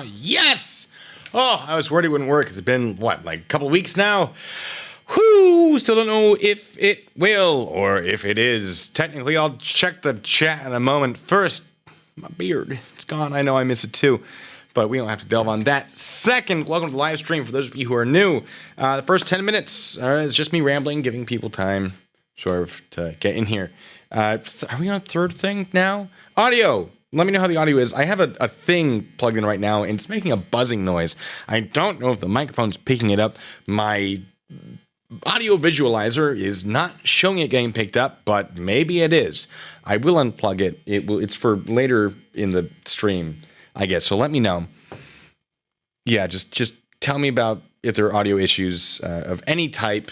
Yes! Oh, I was worried it wouldn't work. It's been, what, like a couple of weeks now? Whew, still don't know if it will or if it is. Technically, I'll check the chat in a moment. First, my beard. It's gone. I know I miss it too. But we don't have to delve on that. Second, welcome to the live stream for those of you who are new. The first 10 minutes is just me rambling, giving people time sort of to get in here. Are we on a third thing now? Audio. Let me know how the audio is. I have a thing plugged in right now, and it's making a buzzing noise. I don't know if the microphone's picking it up. My audio visualizer is not showing it getting picked up, but maybe it is. I will unplug it. It's for later in the stream, I guess. So let me know. Yeah, just tell me about if there are audio issues of any type.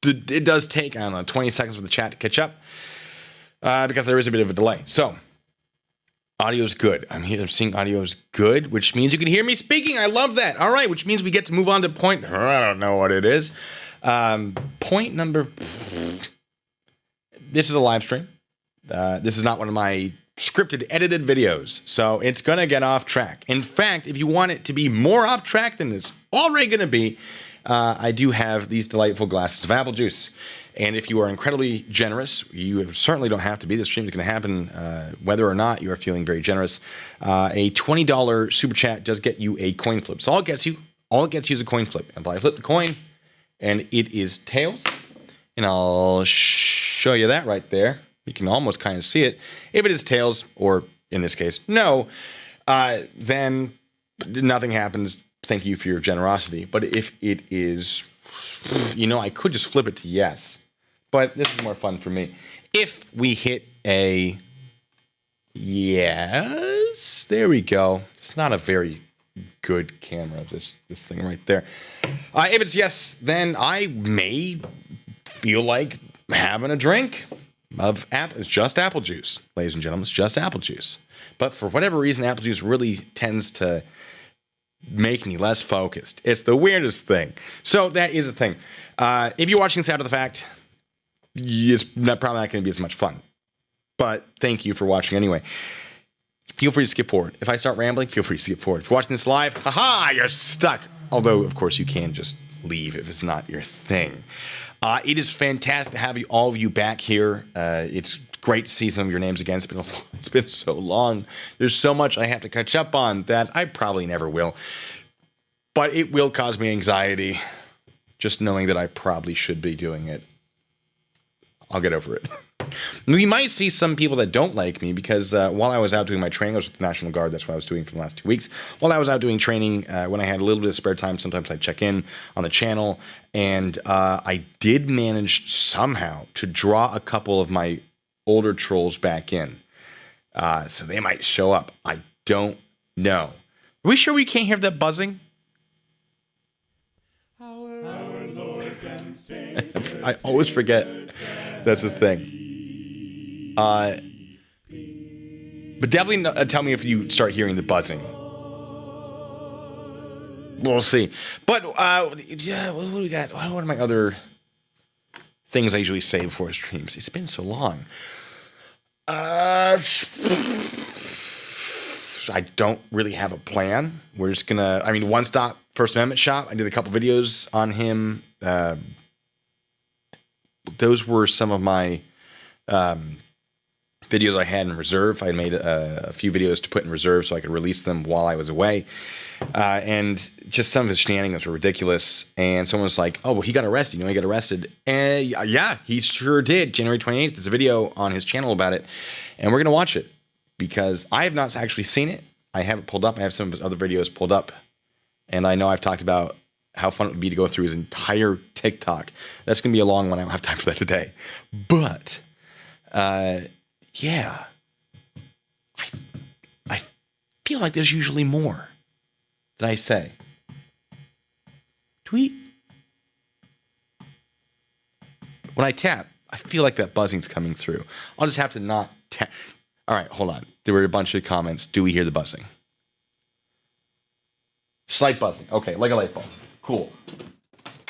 It does take, I don't know, 20 seconds for the chat to catch up because there is a bit of a delay. So audio's good. I'm seeing audio's good, which means you can hear me speaking. I love that. All right, which means we get to move on to point. I don't know what it is. Point number. This is a live stream. This is not one of my scripted, edited videos, so it's going to get off track. In fact, if you want it to be more off track than it's already going to be, I do have these delightful glasses of apple juice. And if you are incredibly generous, you certainly don't have to be. The stream is going to happen whether or not you are feeling very generous. A $20 super chat does get you a coin flip. So all it gets you is a coin flip. And I flip the coin, and it is tails. And I'll show you that right there. You can almost kind of see it. If it is tails, or in this case, no, then nothing happens. Thank you for your generosity. But if it is, I could just flip it to yes. But this is more fun for me. If we hit a yes, there we go. It's not a very good camera, this thing right there. If it's yes, then I may feel like having a drink of it's just apple juice, ladies and gentlemen. It's just apple juice. But for whatever reason, apple juice really tends to make me less focused. It's the weirdest thing. So that is a thing. If you're watching this after the fact, it's probably not going to be as much fun. But thank you for watching anyway. Feel free to skip forward. If I start rambling, feel free to skip forward. If you're watching this live, haha, you're stuck. Although, of course, you can just leave if it's not your thing. It is fantastic to have all of you back here. It's great to see some of your names again. It's been so long. There's so much I have to catch up on that I probably never will. But it will cause me anxiety just knowing that I probably should be doing it. I'll get over it. We might see some people that don't like me because while I was out doing my training, I was with the National Guard. That's what I was doing for the last 2 weeks. While I was out doing training, when I had a little bit of spare time, sometimes I'd check in on the channel. And I did manage somehow to draw a couple of my older trolls back in. So they might show up. I don't know. Are we sure we can't hear that buzzing? Our Lord and Savior. I always forget that's the thing. But definitely tell me if you start hearing the buzzing. We'll see. But, yeah, what do we got? What are my other things I usually say before streams? It's been so long. I don't really have a plan. We're just gonna, One Stop First Amendment Shop. I did a couple videos on him. Those were some of my videos I had in reserve. I made a few videos to put in reserve so I could release them while I was away. And just some of his shenanigans were ridiculous. And someone was like, oh, well, he got arrested. He got arrested. And yeah, he sure did. January 28th, there's a video on his channel about it. And we're going to watch it because I have not actually seen it. I have it pulled up. I have some of his other videos pulled up. And I know I've talked about how fun it would be to go through his entire TikTok. That's going to be a long one. I don't have time for that today. But, yeah. I feel like there's usually more. Did I say? Tweet. When I tap, I feel like that buzzing's coming through. I'll just have to not tap. All right, hold on. There were a bunch of comments. Do we hear the buzzing? Slight buzzing. Okay, like a light bulb. Cool.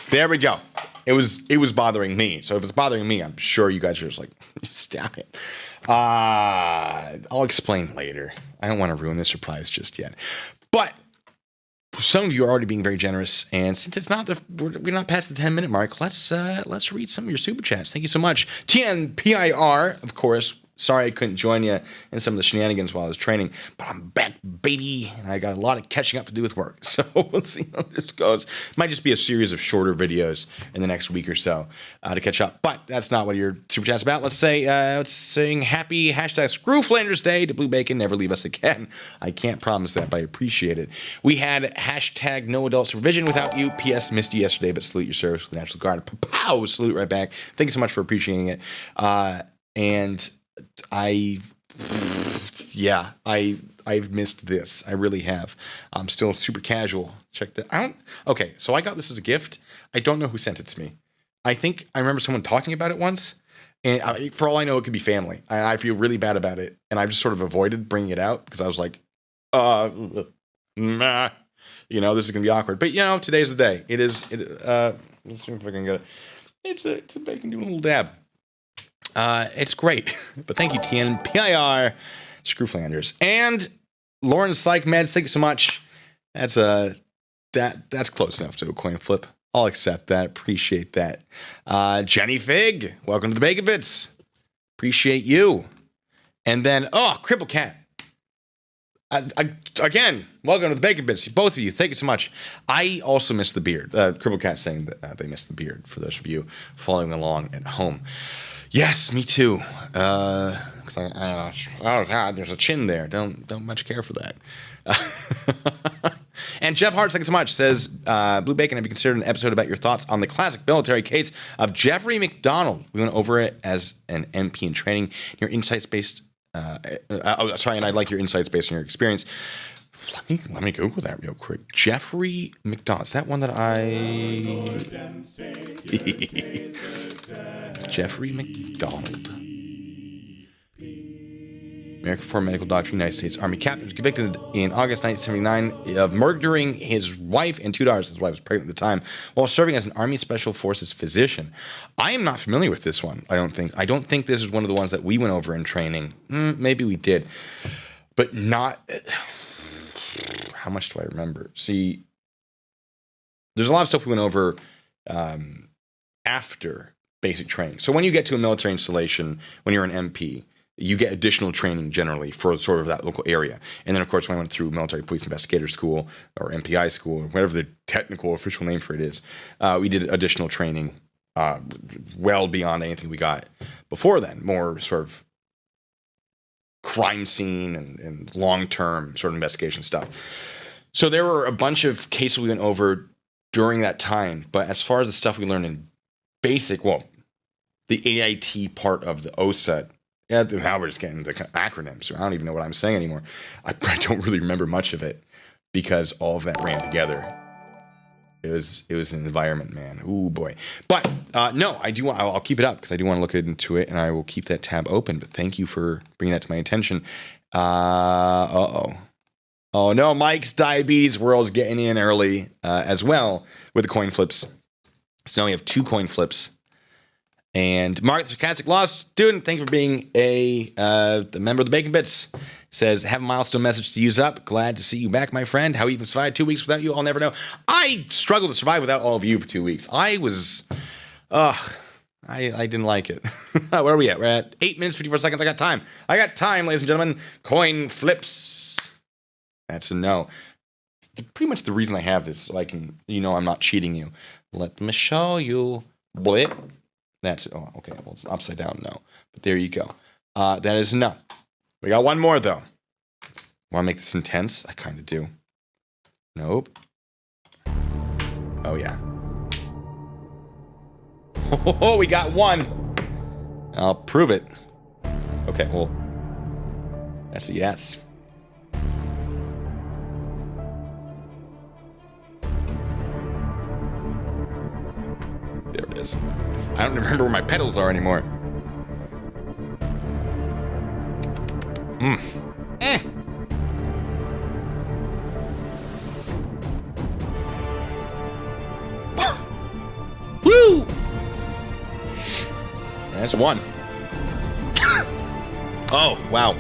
There we go. It was bothering me. So if it's bothering me, I'm sure you guys are just like, stop it. I'll explain later. I don't want to ruin the surprise just yet. But some of you are already being very generous, and since it's not we're not past the 10-minute mark, let's read some of your super chats. Thank you so much. TNPIR, of course. Sorry I couldn't join you in some of the shenanigans while I was training, but I'm back, baby, and I got a lot of catching up to do with work. So we'll see how this goes. Might just be a series of shorter videos in the next week or so to catch up. But that's not what your super chat's about. Let's sing happy #Screw Flanders Day to Blue Bacon. Never leave us again. I can't promise that, but I appreciate it. We had #No Adult Supervision without you. P.S. Missed you yesterday, but salute your service with the National Guard. Pow! Salute right back. Thank you so much for appreciating it. And I've missed this. I really have. I'm still super casual. Check that. Okay, so I got this as a gift. I don't know who sent it to me. I think I remember someone talking about it once, and for all I know, it could be family. I feel really bad about it, and I've just sort of avoided bringing it out because I was like, this is gonna be awkward. But today's the day. It is. Let's see if I can get it. It's a bacon doing a little dab. It's great, but thank you, TNPIR, Screw Flanders, and Lauren Psych Meds. Thank you so much. That's close enough to a coin flip. I'll accept that. Appreciate that. Jenny Fig, welcome to the Bacon Bits. Appreciate you. And then Cripple Cat. Again, welcome to the Bacon Bits. Both of you, thank you so much. I also missed the beard. Cripple Cat saying that they missed the beard. For those of you following along at home. Yes, me too. Oh God, there's a chin there. Don't much care for that. And Jeff Hart, thank you so much, says, Blue Bacon, have you considered an episode about your thoughts on the classic military case of Jeffrey McDonald? We went over it as an MP in training. Your insights based. And I'd like your insights based on your experience. Let me Google that real quick. Jeffrey McDonald. Is that one that Jeffrey McDonald. American Foreign Medical Doctrine, United States Army captain, was convicted in August 1979 of murdering his wife and 2 daughters. His wife was pregnant at the time, while serving as an Army Special Forces physician. I am not familiar with this one. I don't think this is one of the ones that we went over in training. Maybe we did, but not. How much do I remember? See, there's a lot of stuff we went over after basic training. So when you get to a military installation, when you're an MP, you get additional training generally for sort of that local area. And then, of course, when I went through military police investigator school or MPI school, or whatever the technical official name for it is, we did additional training well beyond anything we got before then, more sort of crime scene and long-term sort of investigation stuff. So there were a bunch of cases we went over during that time. But as far as the stuff we learned in basic, the AIT part of the OSET, now we're just getting the acronyms. So I don't even know what I'm saying anymore. I don't really remember much of it because all of that ran together. It was an environment, man. Ooh, boy. But no, I'll keep it up because I do want to look into it, and I will keep that tab open. But thank you for bringing that to my attention. Oh no, Mike's Diabetes World's getting in early as well with the coin flips. So now we have 2 coin flips. And Mark, the sarcastic law student, thank you for being a member of the Bacon Bits. Says, have a milestone message to use up. Glad to see you back, my friend. How you even survived 2 weeks without you, I'll never know. I struggled to survive without all of you for 2 weeks. I didn't like it. Where are we at? We're at 8 minutes, 54 seconds. I got time, ladies and gentlemen. Coin flips. That's a no. Pretty much the reason I have this, so I can, I'm not cheating you. Let me show you. Blip. That's, okay, well, it's upside down, no. But there you go. That is a no. We got one more, though. Want to make this intense? I kind of do. Nope. Oh, yeah. Oh, we got one. I'll prove it. Okay, well, that's a yes. There it is. I don't remember where my pedals are anymore. Woo! That's one. Oh, wow.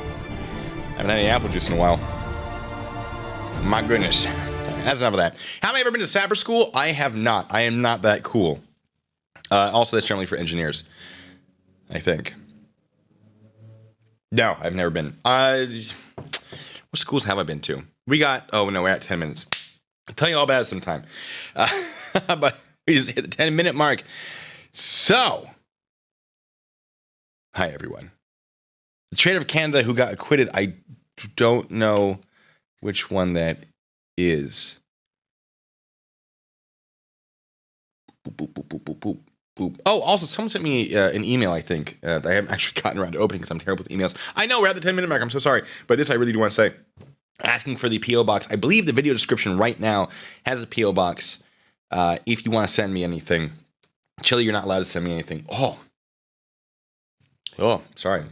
Haven't had any apple juice in a while. My goodness. That's enough of that. Have I ever been to Sapper School? I have not. I am not that cool. Also, that's generally for engineers, I think. No, I've never been. What schools have I been to? Oh no, we're at 10 minutes. I'll tell you all about it sometime. But we just hit the 10-minute mark. So, hi everyone. The Trader of Canada who got acquitted, I don't know which one that is. Boop, boop, boop, boop, boop, boop, boop. Oh, also, someone sent me an email, I think, that I haven't actually gotten around to opening because I'm terrible with emails. I know, we're at the 10-minute mark. I'm so sorry. But this I really do want to say. Asking for the P.O. Box. I believe the video description right now has a P.O. Box. If you want to send me anything. Chille, you're not allowed to send me anything. Oh, sorry.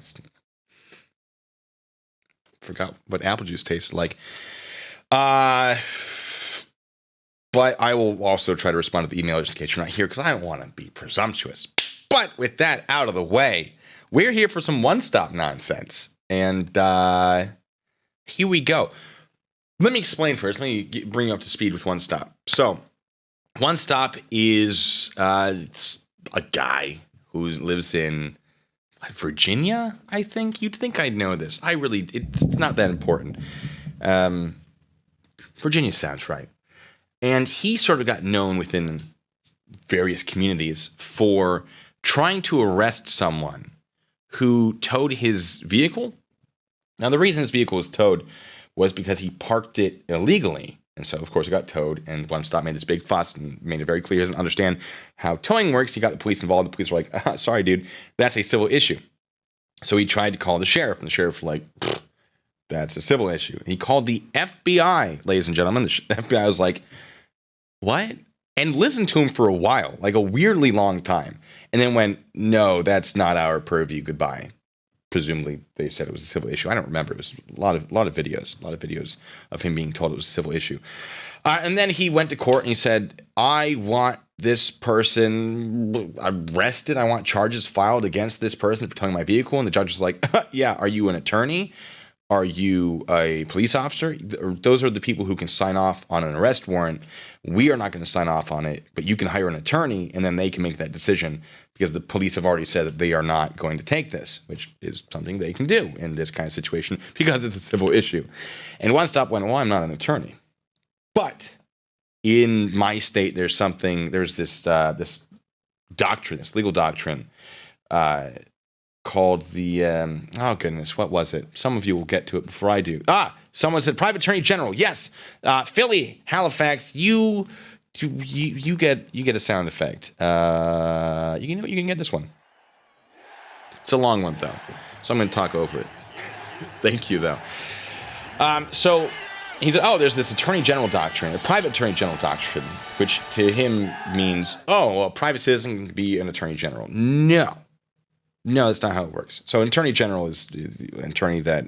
Forgot what apple juice tasted like. But I will also try to respond to the email just in case you're not here because I don't want to be presumptuous. But with that out of the way, we're here for some one-stop nonsense. And here we go. Let me explain first. Let me bring you up to speed with one stop. So, one stop is a guy who lives in Virginia, I think. You'd think I'd know this. It's not that important. Virginia sounds right. And he sort of got known within various communities for trying to arrest someone who towed his vehicle. Now, the reason his vehicle was towed was because he parked it illegally. And so, of course, it got towed. And One Stop made this big fuss and made it very clear he doesn't understand how towing works. He got the police involved. The police were like, sorry, dude, that's a civil issue. So he tried to call the sheriff. And the sheriff was like, that's a civil issue. He called the FBI, ladies and gentlemen. The FBI was like, what? And listened to him for a while, like a weirdly long time. And then went, no, that's not our purview. Goodbye. Presumably, they said it was a civil issue. I don't remember. It was a lot of videos of him being told it was a civil issue. And then he went to court and he said, I want this person arrested. I want charges filed against this person for towing my vehicle. And the judge was like, yeah, are you an attorney? Are you a police officer? Those are the people who can sign off on an arrest warrant. We are not going to sign off on it, but you can hire an attorney and then they can make that decision because the police have already said that they are not going to take this, which is something they can do in this kind of situation because it's a civil issue. And One Stop went, well, I'm not an attorney. But in my state, there's this doctrine, this legal doctrine called the, oh goodness, what was it? Some of you will get to it before I do. Someone said private attorney general. Yes. Philly, Halifax, you get a sound effect. You can get this one. It's a long one though, so I'm going to talk over it. Thank you though. So he said, there's this attorney general doctrine, a private attorney general doctrine, which to him means, a private citizen can be an attorney general. No, that's not how it works. So an attorney general is an attorney that,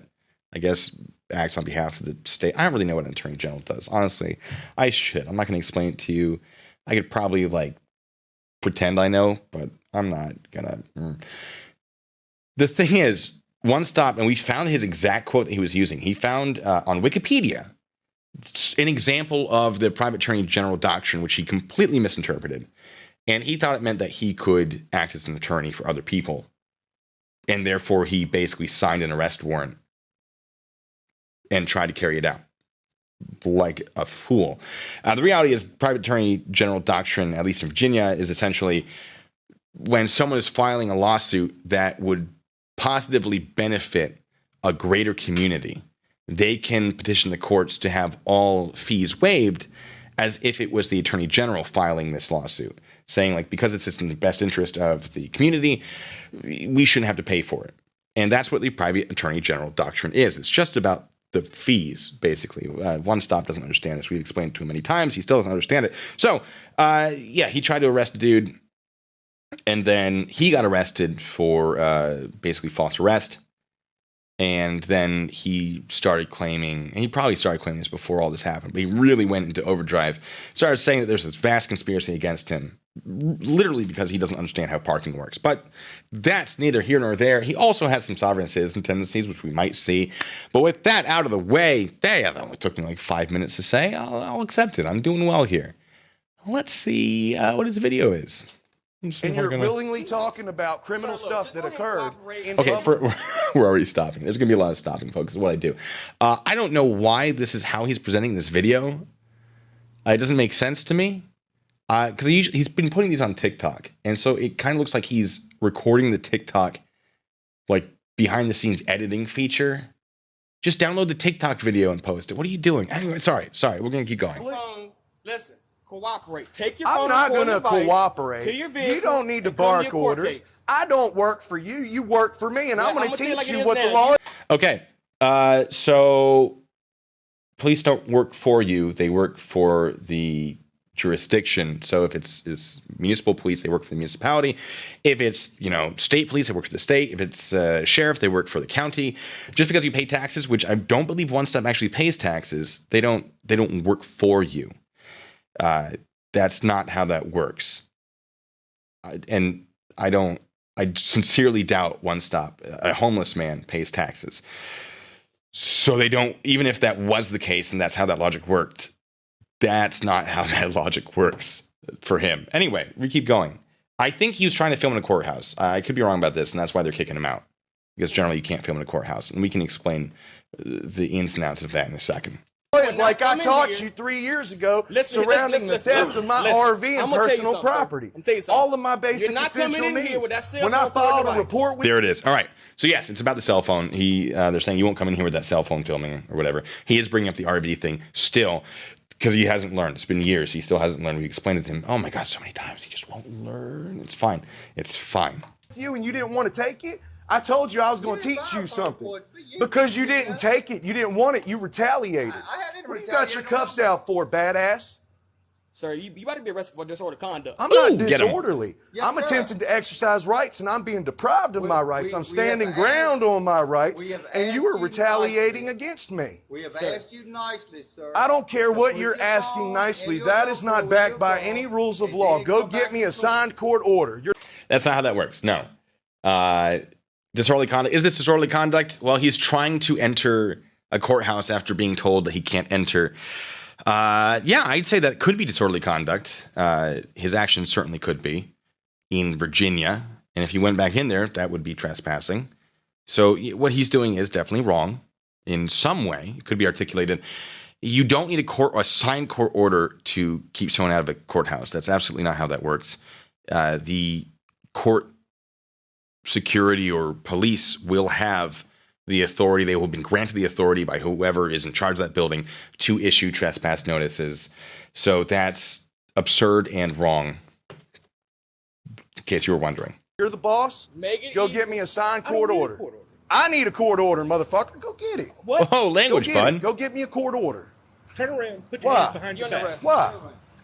I guess, acts on behalf of the state. I don't really know what an attorney general does. Honestly, I should. I'm not going to explain it to you. I could probably pretend I know, but I'm not going to. The thing is, One Stop, and we found his exact quote that he was using. He found on Wikipedia an example of the private attorney general doctrine, which he completely misinterpreted. And he thought it meant that he could act as an attorney for other people. And therefore, he basically signed an arrest warrant and tried to carry it out like a fool. The reality is private attorney general doctrine, at least in Virginia, is essentially when someone is filing a lawsuit that would positively benefit a greater community, they can petition the courts to have all fees waived as if it was the attorney general filing this lawsuit, saying because it's in the best interest of the community, we shouldn't have to pay for it. And that's what the private attorney general doctrine is. It's just about the fees, basically. One Stop doesn't understand this. We've explained it to him many times. He still doesn't understand it. So, he tried to arrest a dude, and then he got arrested for basically false arrest. And then he started claiming, and he probably started claiming this before all this happened, but he really went into overdrive, started saying that there's this vast conspiracy against him, literally because he doesn't understand how parking works. But that's neither here nor there. He also has some sovereign citizen tendencies, which we might see. But with that out of the way, that only took me like 5 minutes to say. I'll accept it. I'm doing well here. Let's see what his video is. And you're willingly talking about criminal stuff that occurred. Okay, we're already stopping. There's going to be a lot of stopping, folks, is what I do. I don't know why this is how he's presenting this video. It doesn't make sense to me. Because he's been putting these on TikTok. And so it kind of looks like he's recording the TikTok, like, behind-the-scenes editing feature. Just download the TikTok video and post it. What are you doing? Anyway, sorry. We're going to keep going. Listen. Cooperate. Take your phone. I'm not going to cooperate. To your vehicle, you don't need to bark orders. I don't work for you. You work for me, and I'm going to teach you what the law is. Okay. So police don't work for you. They work for the jurisdiction. So if it's municipal police, they work for the municipality. If it's, state police, they work for the state. If it's sheriff, they work for the county. Just because you pay taxes, which I don't believe One Step actually pays taxes, they don't work for you. That's not how that works. And I sincerely doubt One Stop, a homeless man, pays taxes. So they don't, even if that was the case and that's how that logic worked, that's not how that logic works for him. Anyway, we keep going. I think he was trying to film in a courthouse. I could be wrong about this, and that's why they're kicking him out. Because generally you can't film in a courthouse. And we can explain the ins and outs of that in a second. It's like I taught you 3 years ago surrounding the theft of my RV and personal property. All of my basic essential needs. When I filed a report with... There it is. All right. So yes, it's about the cell phone. They're saying you won't come in here with that cell phone filming or whatever. He is bringing up the RV thing still because he hasn't learned. It's been years. He still hasn't learned. We explained it to him. Oh my God, so many times. He just won't learn. It's fine. It's fine. You and you didn't want to take it? I told you I was going to teach you something. Because you didn't take it. You didn't want it. You retaliated. What you got your cuffs out for, badass? Sir, you about to be arrested for disorderly conduct. I'm not disorderly. I'm attempting to exercise rights, and I'm being deprived of my rights. I'm standing ground on my rights, and you are retaliating against me. We have asked you nicely, sir. I don't care what you're asking nicely. That is not backed by any rules of law. Go get me a signed court order. That's not how that works. No. Disorderly conduct. Is this disorderly conduct? Well, he's trying to enter a courthouse after being told that he can't enter. Yeah, I'd say that could be disorderly conduct. His actions certainly could be in Virginia. And if he went back in there, that would be trespassing. So what he's doing is definitely wrong in some way. It could be articulated. You don't need a signed court order to keep someone out of a courthouse. That's absolutely not how that works. The court security or police will have the authority. They will have been granted the authority by whoever is in charge of that building to issue trespass notices. So that's absurd and wrong, in case you were wondering. You're the boss. Go get me a signed court order. I need a court order, motherfucker. Go get it. What? Oh, language, bud. Go get me a court order. Turn around. Put your hands behind your back. Why?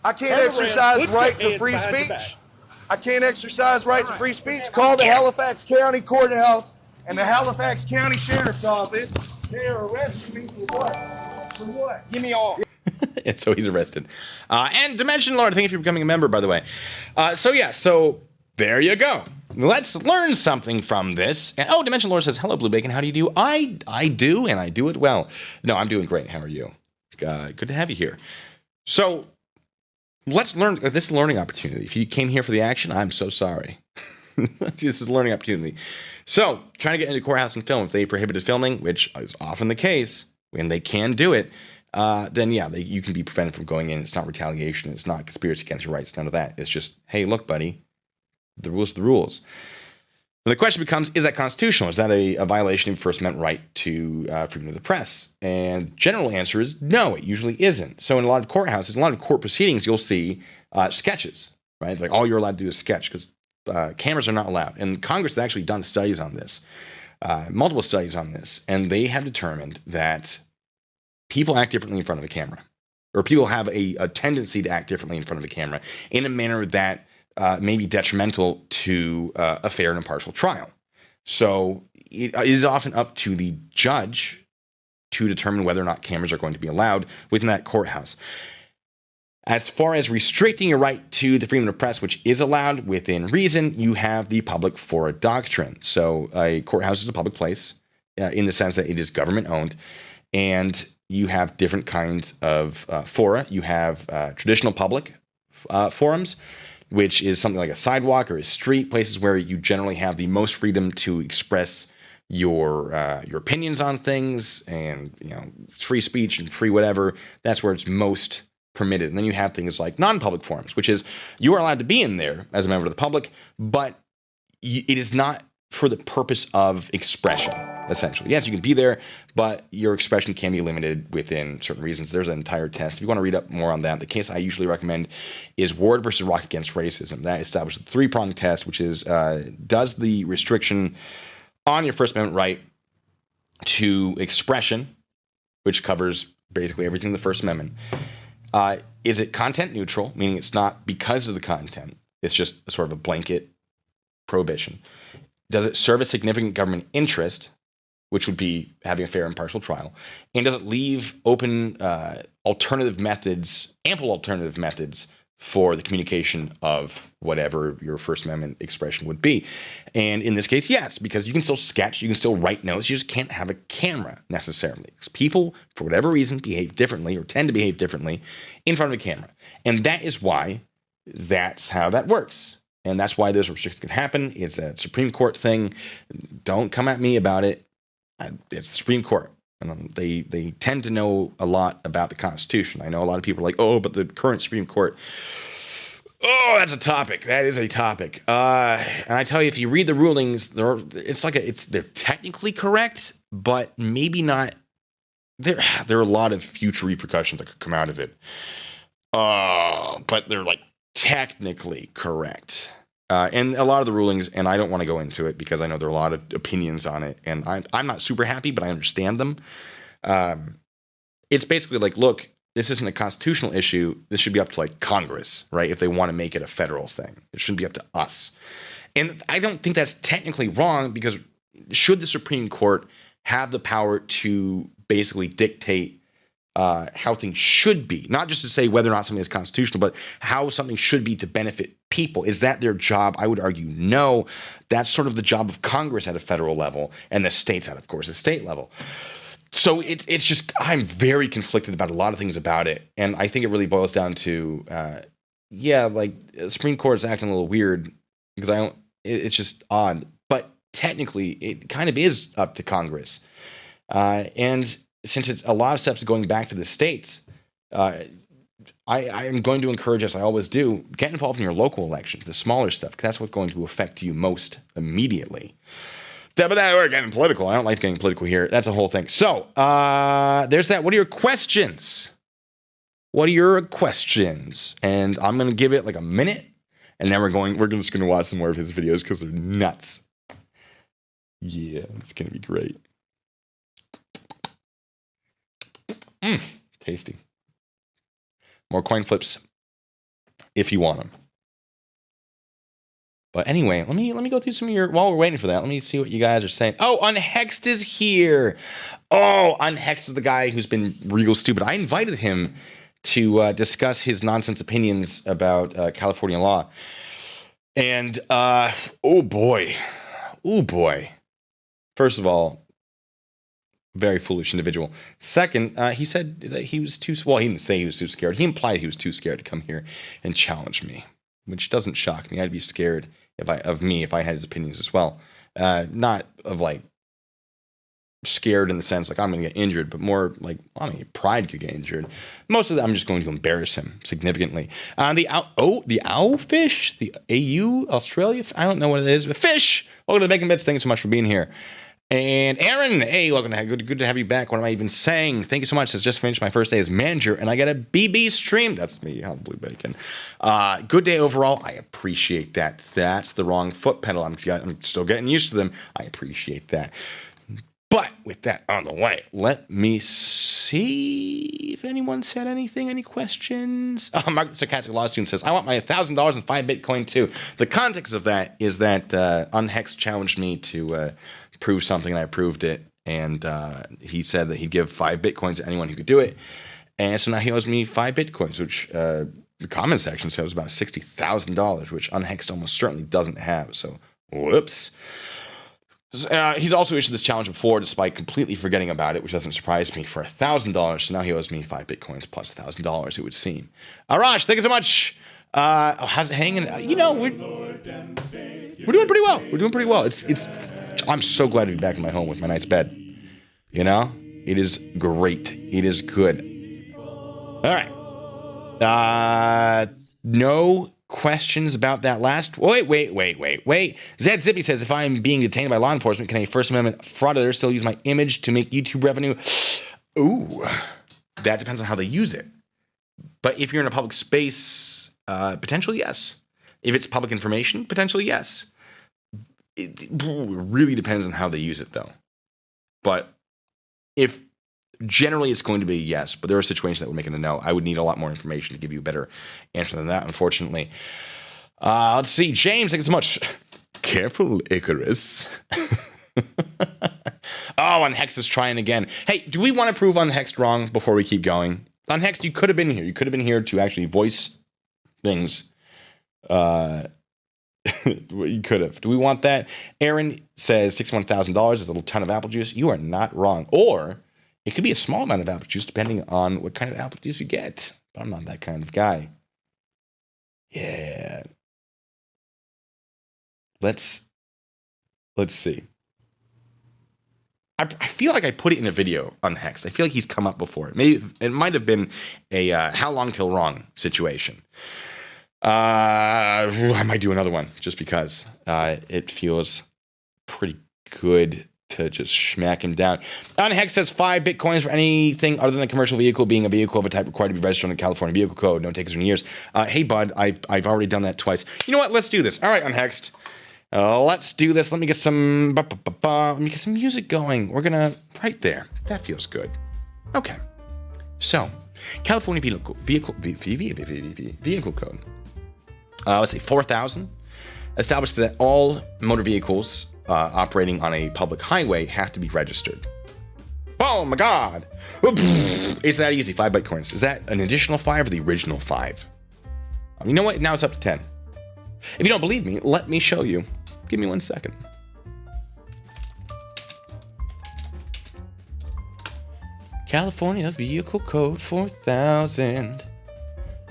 I can't exercise right to free speech. I can't exercise right to free speech. Call the Halifax County Courthouse and the Halifax County Sheriff's Office. They are arresting me for what? For what? Give me all. And so he's arrested. And Dimension Lord, thank you for becoming a member, by the way. So there you go. Let's learn something from this. And, Dimension Lord says, hello, Blue Bacon. How do you do? I do, and I do it well. No, I'm doing great. How are you? Good to have you here. So let's learn. This is a learning opportunity. If you came here for the action, I'm so sorry. This is a learning opportunity. So, trying to get into courthouse and film, if they prohibited filming, which is often the case, when they can do it, then yeah, you can be prevented from going in. It's not retaliation. It's not conspiracy against your rights. None of that. It's just, hey, look, buddy, the rules are the rules. Well, the question becomes, is that constitutional? Is that a violation of First Amendment right to freedom of the press? And the general answer is no, it usually isn't. So in a lot of courthouses, a lot of court proceedings, you'll see sketches, right? Like all you're allowed to do is sketch because cameras are not allowed. And Congress has actually done studies on this, multiple studies on this, and they have determined that people act differently in front of a camera, or people have a tendency to act differently in front of a camera in a manner that may be detrimental to a fair and impartial trial. So it is often up to the judge to determine whether or not cameras are going to be allowed within that courthouse. As far as restricting your right to the freedom of press, which is allowed within reason, you have the public fora doctrine. So a courthouse is a public place in the sense that it is government owned, and you have different kinds of fora. You have traditional public forums, which is something like a sidewalk or a street, places where you generally have the most freedom to express your opinions on things, and free speech and free whatever. That's where it's most permitted. And then you have things like non-public forums, which is you are allowed to be in there as a member of the public, but it is not for the purpose of expression, essentially. Yes, you can be there, but your expression can be limited within certain reasons. There's an entire test. If you want to read up more on that, the case I usually recommend is Ward versus Rock against racism. That establishes the three-pronged test, which is does the restriction on your First Amendment right to expression, which covers basically everything in the First Amendment, is it content neutral, meaning it's not because of the content, it's just a sort of a blanket prohibition? Does it serve a significant government interest, which would be having a fair and impartial trial? And does it leave open alternative methods, ample alternative methods for the communication of whatever your First Amendment expression would be? And in this case, yes, because you can still sketch, you can still write notes, you just can't have a camera necessarily. Because people, for whatever reason, behave differently or tend to behave differently in front of a camera. And that is why that's how that works. And that's why those restrictions can happen. It's a Supreme Court thing. Don't come at me about it. It's the Supreme Court. And they tend to know a lot about the Constitution. I know a lot of people are like, oh, but the current Supreme Court. Oh, that's a topic. That is a topic. And I tell you, if you read the rulings, they're technically correct, but maybe not. There are a lot of future repercussions that could come out of it. But they're like technically correct. And a lot of the rulings, and I don't want to go into it because I know there are a lot of opinions on it, and I'm not super happy, but I understand them. It's basically like, look, this isn't a constitutional issue. This should be up to like Congress, right? If they want to make it a federal thing, it shouldn't be up to us. And I don't think that's technically wrong, because should the Supreme Court have the power to basically dictate how things should be, not just to say whether or not something is constitutional, but how something should be to benefit people? Is that their job? I would argue no. That's sort of the job of Congress at a federal level, and the states at, of course, a state level. So it's just, I'm very conflicted about a lot of things about it, and I think it really boils down to, the Supreme Court is acting a little weird because it's just odd, but technically it kind of is up to Congress, and since it's a lot of steps going back to the states, I am going to encourage, as I always do, get involved in your local elections, the smaller stuff, because that's what's going to affect you most immediately. But we're getting political. I don't like getting political here. That's a whole thing. So there's that. What are your questions? What are your questions? And I'm going to give it like a minute, and then we're just going to watch some more of his videos because they're nuts. Yeah, it's going to be great. Tasty. More coin flips if you want them. But anyway, let me go through some of your, while we're waiting for that, let me see what you guys are saying. Oh, Unhexed is here. Oh, Unhexed is the guy who's been real stupid. I invited him to discuss his nonsense opinions about California law. And, oh boy. First of all, very foolish individual. Second, he said that he was too, well, he didn't say he was too scared. He implied he was too scared to come here and challenge me, which doesn't shock me. I'd be scared if I had his opinions as well. Not of like scared in the sense like I'm going to get injured, but more like, pride could get injured. Most of that, I'm just going to embarrass him significantly. The owlfish, the AU, Australia, I don't know what it is, but fish. Welcome to the Making Bets. Thank you so much for being here. And Aaron, hey, welcome to good to have you back. What am I even saying? Thank you so much. It's just finished my first day as manager, and I got a BB stream. That's me, how Blue Bacon. Good day overall. I appreciate that. That's the wrong foot pedal. I'm still getting used to them. I appreciate that. But with that on the way, let me see if anyone said anything. Any questions? Mark the Sarcastic Law Student says, I want my $1,000 and 5 Bitcoin too. The context of that is that Unhexed challenged me to prove something, and I proved it. And he said that he'd give 5 Bitcoins to anyone who could do it. And so now he owes me 5 Bitcoins, which the comment section said was about $60,000, which Unhexed almost certainly doesn't have. So, whoops. He's also issued this challenge before, despite completely forgetting about it, which doesn't surprise me, for $1,000. So now he owes me 5 Bitcoins plus $1,000, it would seem. Arash, thank you so much. How's it hanging? We're doing pretty well. We're doing pretty well. I'm so glad to be back in my home with my nice bed. It is great. It is good. All right. No questions about that last. Wait. Zed Zippy says, if I'm being detained by law enforcement, can a First Amendment frauditor still use my image to make YouTube revenue? Ooh, that depends on how they use it. But if you're in a public space, potentially yes. If it's public information, potentially yes. It really depends on how they use it, though. But if generally it's going to be a yes, but there are situations that would make it a no. I would need a lot more information to give you a better answer than that, unfortunately. Let's see. James, thank you so much. Careful, Icarus. Unhexed is trying again. Hey, do we want to prove Unhexed wrong before we keep going? Unhexed, you could have been here. You could have been here to actually voice things. You could have. Do we want that? Aaron says $61,000 is a little ton of apple juice. You are not wrong. Or it could be a small amount of apple juice depending on what kind of apple juice you get. But I'm not that kind of guy. Yeah. Let's see. I feel like I put it in a video on Hex. I feel like he's come up before. Maybe it might have been a how long till wrong situation. I might do another one just because it feels pretty good to just smack him down. On Hex says 5 Bitcoins for anything other than a commercial vehicle being a vehicle of a type required to be registered on the California Vehicle Code. No takers in years. Hey, bud, I've already done that twice. You know what? Let's do this. All right, Unhexed. Let's do this. Let me get some music going. We're gonna right there. That feels good. Okay. So, California Vehicle Code. Let's say 4,000 established that all motor vehicles operating on a public highway have to be registered. Oh my God! It's that easy. 5 Bitcoins. Is that an additional 5 or the original 5? You know what? Now it's up to 10. If you don't believe me, let me show you. Give me 1 second. California Vehicle Code 4000.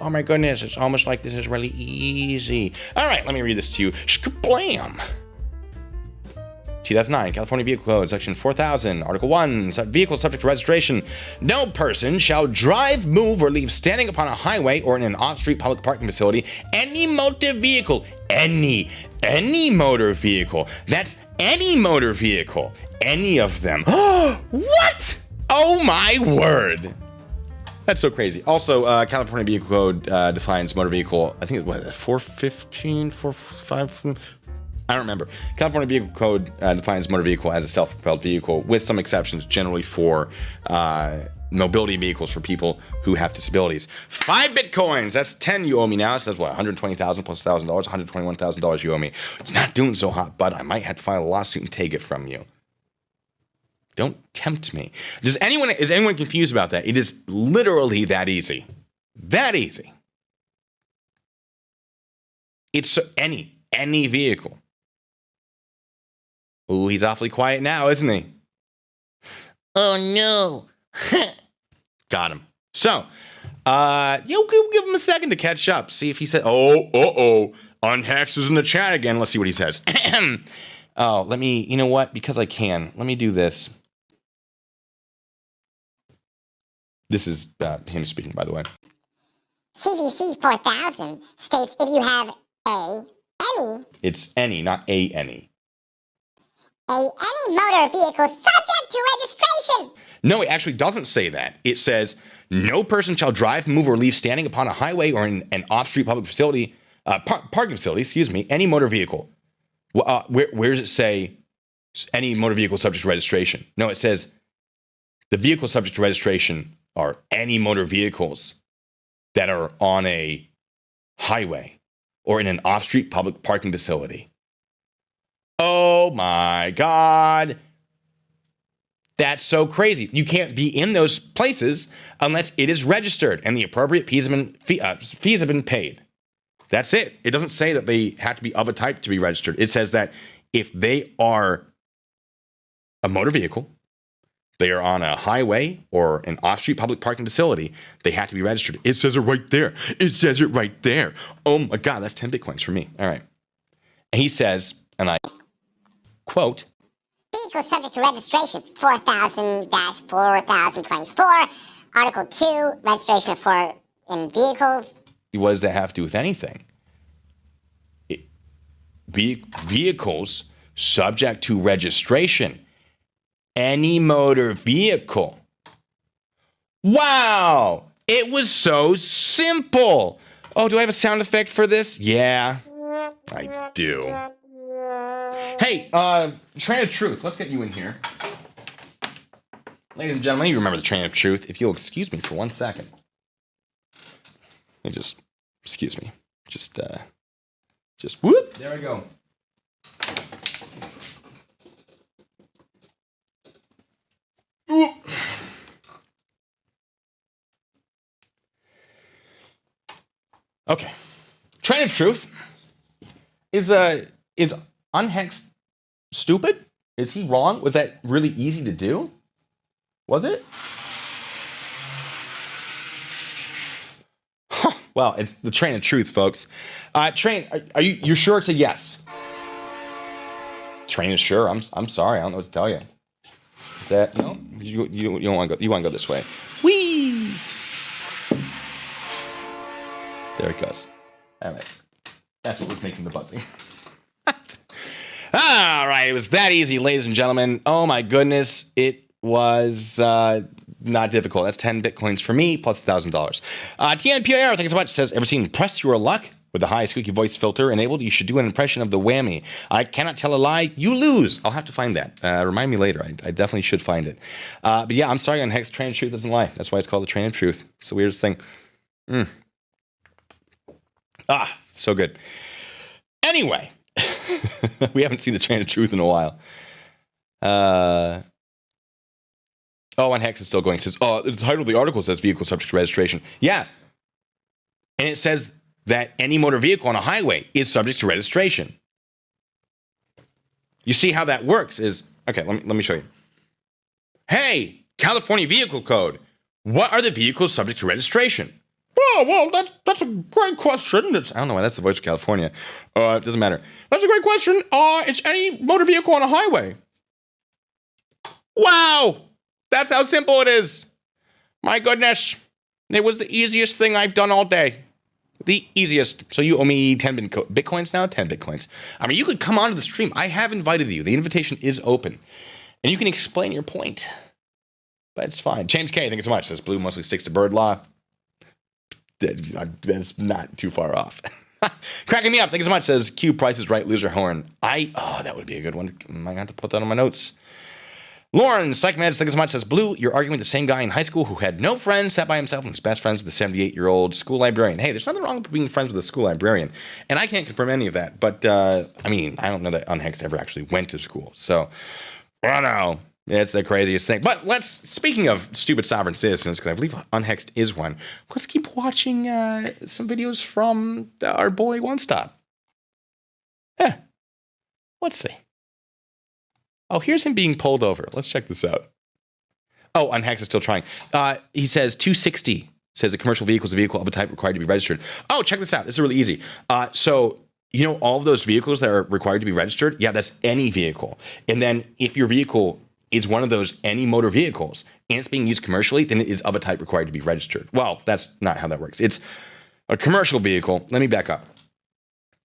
Oh my goodness, it's almost like this is really easy. All right, let me read this to you. Shkablam! 2009, California Vehicle Code, Section 4000, Article 1, vehicle subject to registration. No person shall drive, move, or leave standing upon a highway or in an off-street public parking facility any motor vehicle. Any motor vehicle. That's any motor vehicle. Any of them. What? Oh my word. That's so crazy. Also, California Vehicle Code defines motor vehicle, I think it's 415, 45, I don't remember. California Vehicle Code defines motor vehicle as a self-propelled vehicle, with some exceptions, generally for mobility vehicles for people who have disabilities. 5 Bitcoins, that's 10 you owe me now. So that's what, $120,000 plus $1,000, $121,000 you owe me. It's not doing so hot, bud. I might have to file a lawsuit and take it from you. Don't tempt me. Is anyone confused about that? It is literally that easy. That easy. It's any vehicle. Ooh, he's awfully quiet now, isn't he? Oh no. Got him. So, give him a second to catch up. See if he said, Unhexed is in the chat again. Let's see what he says. Let me, you know what? Because I can. Let me do this. This is him speaking, by the way. CVC 4000 states if you have any. It's any, not any motor vehicle subject to registration. No, it actually doesn't say that. It says, no person shall drive, move, or leave standing upon a highway or in an off-street public facility, parking facility, any motor vehicle. Where does it say any motor vehicle subject to registration? No, it says the vehicle subject to registration are any motor vehicles that are on a highway or in an off-street public parking facility. Oh my God. That's so crazy. You can't be in those places unless it is registered and the appropriate fees have been paid. That's it. It doesn't say that they have to be of a type to be registered. It says that if they are a motor vehicle, they are on a highway or an off-street public parking facility, they have to be registered. It says it right there. It says it right there. Oh my God, that's 10 Bitcoins for me. All right. And he says, and I quote, Vehicles subject to registration 4000-4024, Article 2, registration for in vehicles. What does that have to do with anything? Vehicles subject to registration. Any motor vehicle. Wow! It was so simple. Oh, do I have a sound effect for this? Yeah, I do. Hey, Train of Truth. Let's get you in here. Ladies and gentlemen, you remember the Train of Truth. If you'll excuse me for 1 second. Excuse me. Just whoop. There we go. Whoop. Okay. Train of Truth. Is Unhexed stupid? Is he wrong? Was that really easy to do? Was it? Well, it's the Train of Truth, folks. Train, are you sure it's a yes? Train is sure. I'm sorry. I don't know what to tell you. Is that no? You don't want to go. You want to go this way. Whee! There it goes. All right. That's what was making the buzzing. All right. It was that easy, ladies and gentlemen. Oh my goodness. It was not difficult. That's 10 Bitcoins for me, plus $1,000. TNPIR, thanks so much. Says, ever seen Press Your Luck? With the high squeaky voice filter enabled, you should do an impression of the whammy. I cannot tell a lie. You lose. I'll have to find that. Remind me later. I definitely should find it. But yeah, I'm sorry. Unhexed Train of Truth doesn't lie. That's why it's called the Train of Truth. It's the weirdest thing. So good. Anyway, we haven't seen the Train of Truth in a while. Unhexed is still going. It says, the title of the article says vehicle subject to registration. Yeah. And it says that any motor vehicle on a highway is subject to registration. You see how that works is, okay, let me show you. Hey, California Vehicle Code. What are the vehicles subject to registration? Oh, well, that's a great question. I don't know why that's the voice of California. It doesn't matter. That's a great question. It's any motor vehicle on a highway. Wow. That's how simple it is. My goodness. It was the easiest thing I've done all day. The easiest. So you owe me 10 Bitcoins now? 10 Bitcoins. I mean, you could come onto the stream. I have invited you. The invitation is open. And you can explain your point. But it's fine. James K, thank you so much. Says Blue mostly sticks to bird law. That's not too far off. Cracking me up. Thank you so much. Says Q, Price is Right, loser horn. That would be a good one. I might have to put that on my notes. Lauren, Psychmeds, thank you so much. Says Blue, you're arguing with the same guy in high school who had no friends, sat by himself, and was best friends with a 78-year-old school librarian. Hey, there's nothing wrong with being friends with a school librarian. And I can't confirm any of that. But, I don't know that Unhexed ever actually went to school. So, I don't know. It's the craziest thing. But speaking of stupid sovereign citizens, because I believe Unhexed is one, let's keep watching some videos from our boy One Stop. Let's see. Oh, here's him being pulled over. Let's check this out. Oh, Unhexed is still trying. He says 260 says a commercial vehicle is a vehicle of a type required to be registered. Oh, check this out. This is really easy. So, all of those vehicles that are required to be registered? Yeah, that's any vehicle. And then if your vehicle is one of those any motor vehicles and it's being used commercially, then it is of a type required to be registered. Well, that's not how that works. It's a commercial vehicle. Let me back up.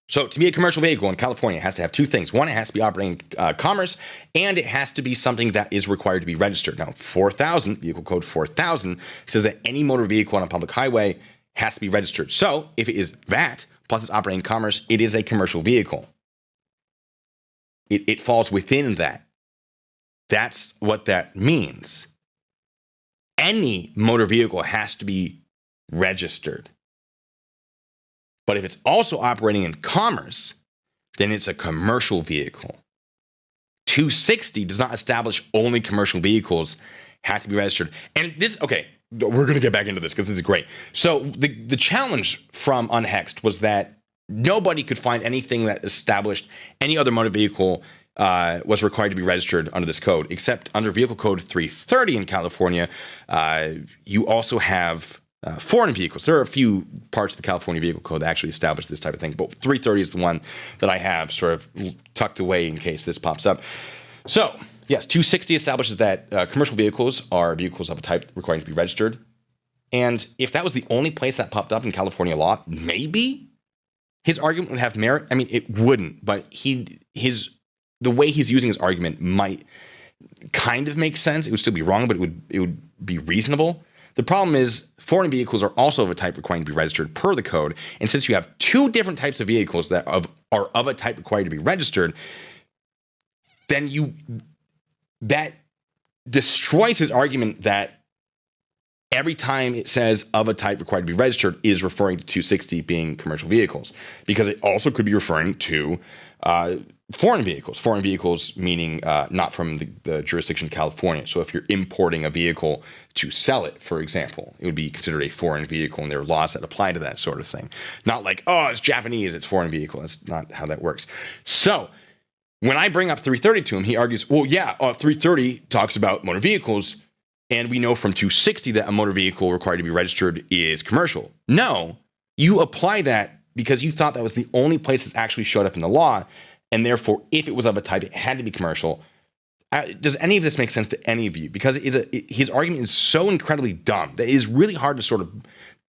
So to be a commercial vehicle in California, it has to have two things. One, it has to be operating commerce, and it has to be something that is required to be registered. Now, 4000, vehicle code 4000, says that any motor vehicle on a public highway has to be registered. So if it is that, plus it's operating commerce, it is a commercial vehicle. It falls within that. That's what that means. Any motor vehicle has to be registered. But if it's also operating in commerce, then it's a commercial vehicle. 260 does not establish only commercial vehicles have to be registered. And this, okay, we're going to get back into this because this is great. So the challenge from Unhexed was that nobody could find anything that established any other motor vehicle was required to be registered under this code, except under Vehicle Code 330 in California. You also have foreign vehicles. There are a few parts of the California Vehicle Code that actually establish this type of thing, but 330 is the one that I have sort of tucked away in case this pops up. So, yes, 260 establishes that commercial vehicles are vehicles of a type requiring to be registered. And if that was the only place that popped up in California law, maybe his argument would have merit. I mean, it wouldn't, but the way he's using his argument might kind of make sense. It would still be wrong, but it would be reasonable. The problem is foreign vehicles are also of a type requiring to be registered per the code. And since you have two different types of vehicles that are of a type required to be registered, then that destroys his argument that every time it says of a type required to be registered is referring to 260 being commercial vehicles, because it also could be referring to foreign vehicles meaning not from the jurisdiction of California. So if you're importing a vehicle to sell it, for example, it would be considered a foreign vehicle, and there are laws that apply to that sort of thing. Not like, oh, it's Japanese, it's foreign vehicle. That's not how that works. So when I bring up 330 to him, he argues, well, yeah, 330 talks about motor vehicles, and we know from 260 that a motor vehicle required to be registered is commercial. No, you apply that because you thought that was the only place that's actually showed up in the law, and therefore, if it was of a type, it had to be commercial. Does any of this make sense to any of you? Because his argument is so incredibly dumb that it is really hard to sort of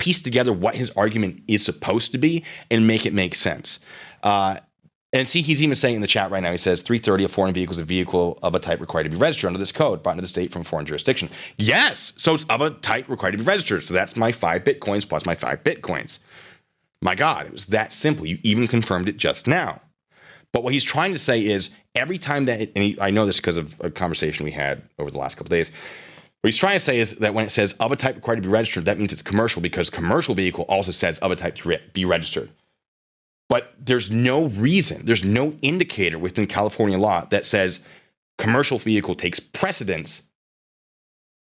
piece together what his argument is supposed to be and make it make sense. And see, he's even saying in the chat right now, he says 330, a foreign vehicle is a vehicle of a type required to be registered under this code, brought into the state from a foreign jurisdiction. Yes, so it's of a type required to be registered. So that's my 5 Bitcoins plus my 5 Bitcoins. My God, it was that simple. You even confirmed it just now. But what he's trying to say is every time that, I know this because of a conversation we had over the last couple of days, what he's trying to say is that when it says of a type required to be registered, that means it's commercial, because commercial vehicle also says of a type to be registered. But there's no reason, there's no indicator within California law that says commercial vehicle takes precedence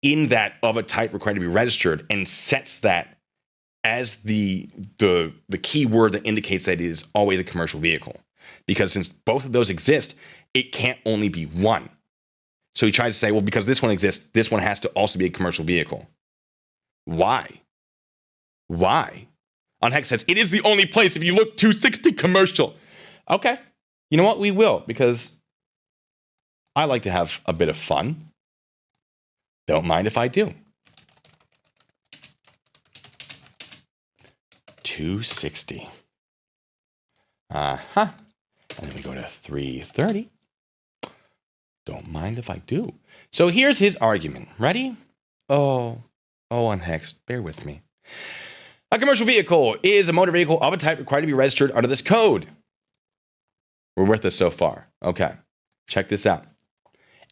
in that of a type required to be registered and sets that as the key word that indicates that it is always a commercial vehicle. Because since both of those exist, it can't only be one. So he tries to say, well, because this one exists, this one has to also be a commercial vehicle. Why? Unhex says, it is the only place if you look 260 commercial. Okay. You know what? We will, because I like to have a bit of fun. Don't mind if I do. 260. Uh-huh. And then we go to 330. Don't mind if I do. So here's his argument. Ready? Oh, Unhexed, bear with me. A commercial vehicle is a motor vehicle of a type required to be registered under this code. We're with this so far. Okay, check this out.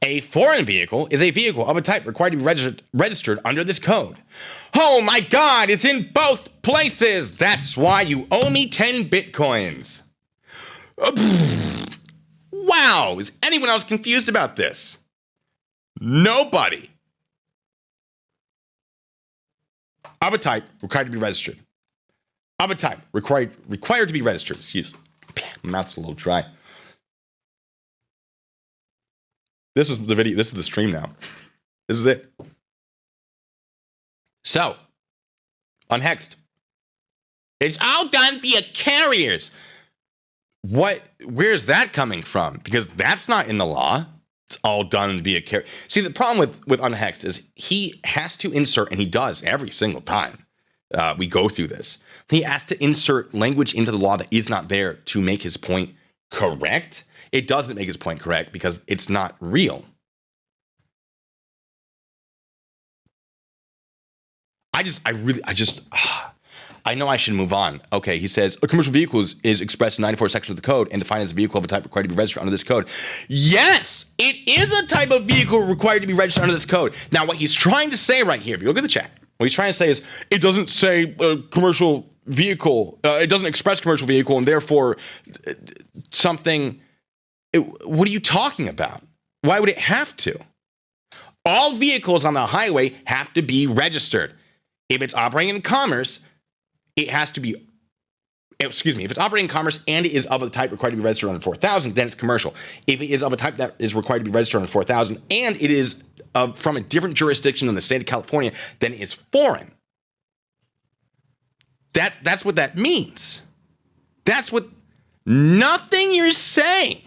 A foreign vehicle is a vehicle of a type required to be registered under this code. Oh my God, it's in both places. That's why you owe me 10 Bitcoins. Wow, is anyone else confused about this? Nobody. Of a type required to be registered. Of a type required to be registered. Excuse me. My mouth's a little dry. This was the video. This is the stream now. This is it. So, Unhexed. It's all done via carriers. Where's that coming from? Because that's not in the law. It's all done via carrier. See, the problem with Unhexed is he has to insert, and he does every single time we go through this. He has to insert language into the law that is not there to make his point correct. It doesn't make his point correct because it's not real. I know I should move on. Okay, he says, a commercial vehicle is expressed in 94 sections of the code and defined as a vehicle of a type required to be registered under this code. Yes, it is a type of vehicle required to be registered under this code. Now, what he's trying to say right here, if you look at the chat, what he's trying to say is, it doesn't say commercial vehicle, it doesn't express commercial vehicle, and therefore something, what are you talking about? Why would it have to? All vehicles on the highway have to be registered. If it's operating in commerce, it has to be, if it's operating in commerce and it is of a type required to be registered under 4,000, then it's commercial. If it is of a type that is required to be registered under 4,000 and it is from a different jurisdiction than the state of California, then it is foreign. That's what that means. That's what nothing you're saying.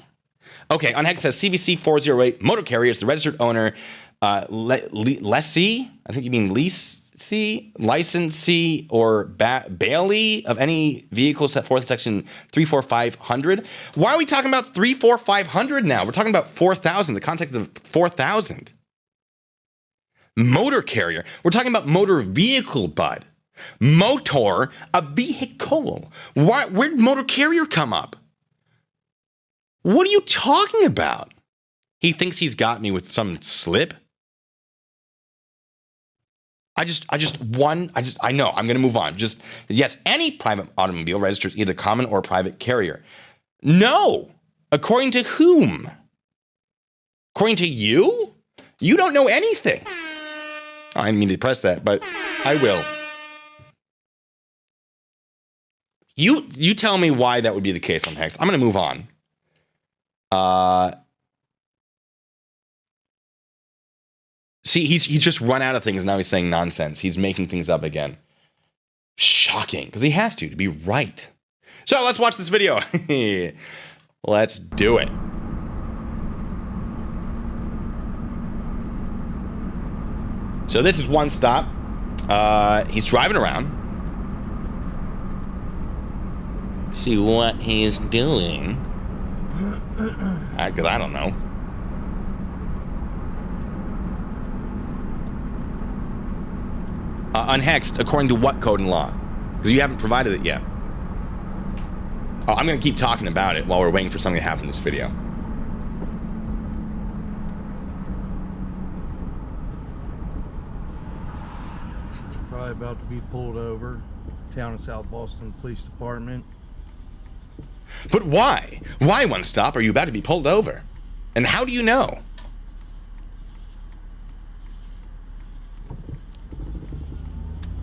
Okay, on Hex says CVC 408 motor carrier is the registered owner, lessee, I think you mean leasee, licensee, or bailee of any vehicle set forth in section 34500. Why are we talking about 34500 now? We're talking about 4,000, the context of 4,000. Motor carrier, we're talking about motor vehicle, bud. Motor, a vehicle. Where'd motor carrier come up? What are you talking about? He thinks he's got me with some slip. I know, I'm going to move on. Yes, any private automobile registers either common or private carrier. No. According to whom? According to you? You don't know anything. I didn't mean to press that, but I will. You tell me why that would be the case on Hex. I'm going to move on. See, he's just run out of things. Now he's saying nonsense. He's making things up again. Shocking, because he has to be right. So let's watch this video. Let's do it. So this is one stop. He's driving around. Let's see what he's doing. Because I don't know. Unhexed, according to what code and law? Because you haven't provided it yet. Oh, I'm going to keep talking about it while we're waiting for something to happen in this video. Probably about to be pulled over. Town of South Boston Police Department. But why? Why, one stop, are you about to be pulled over? And how do you know?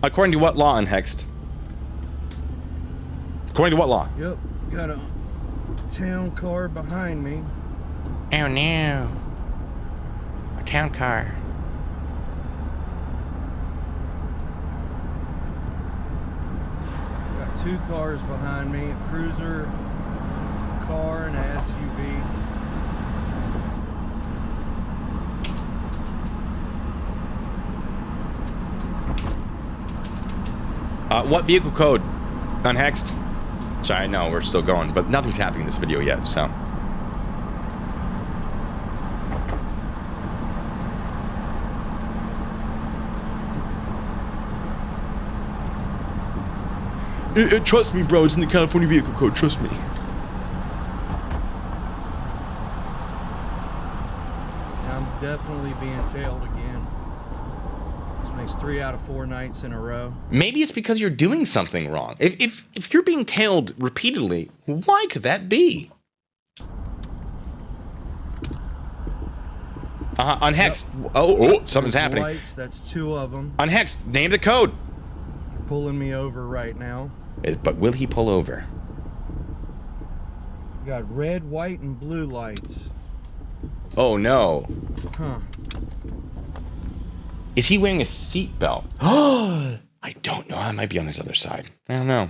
According to what law, Unhexed? According to what law? Yep, got a town car behind me. Oh no. A town car. Got two cars behind me, a cruiser car and an SUV. What vehicle code? Unhexed? Sorry, no, we're still going, but nothing's happening in this video yet, so. Trust me, bro, it's in the California vehicle code, trust me. I'm definitely being tailed again. This makes 3 out of 4 nights in a row. Maybe it's because you're doing something wrong. If you're being tailed repeatedly, why could that be? Unhexed. Yep. Oh, something's happening. Lights, that's 2 of them. Unhexed, name the code. They're pulling me over right now. But will he pull over? Got red, white, and blue lights. Oh no. Huh. Is he wearing a seatbelt? Oh, I don't know. I might be on his other side. I don't know.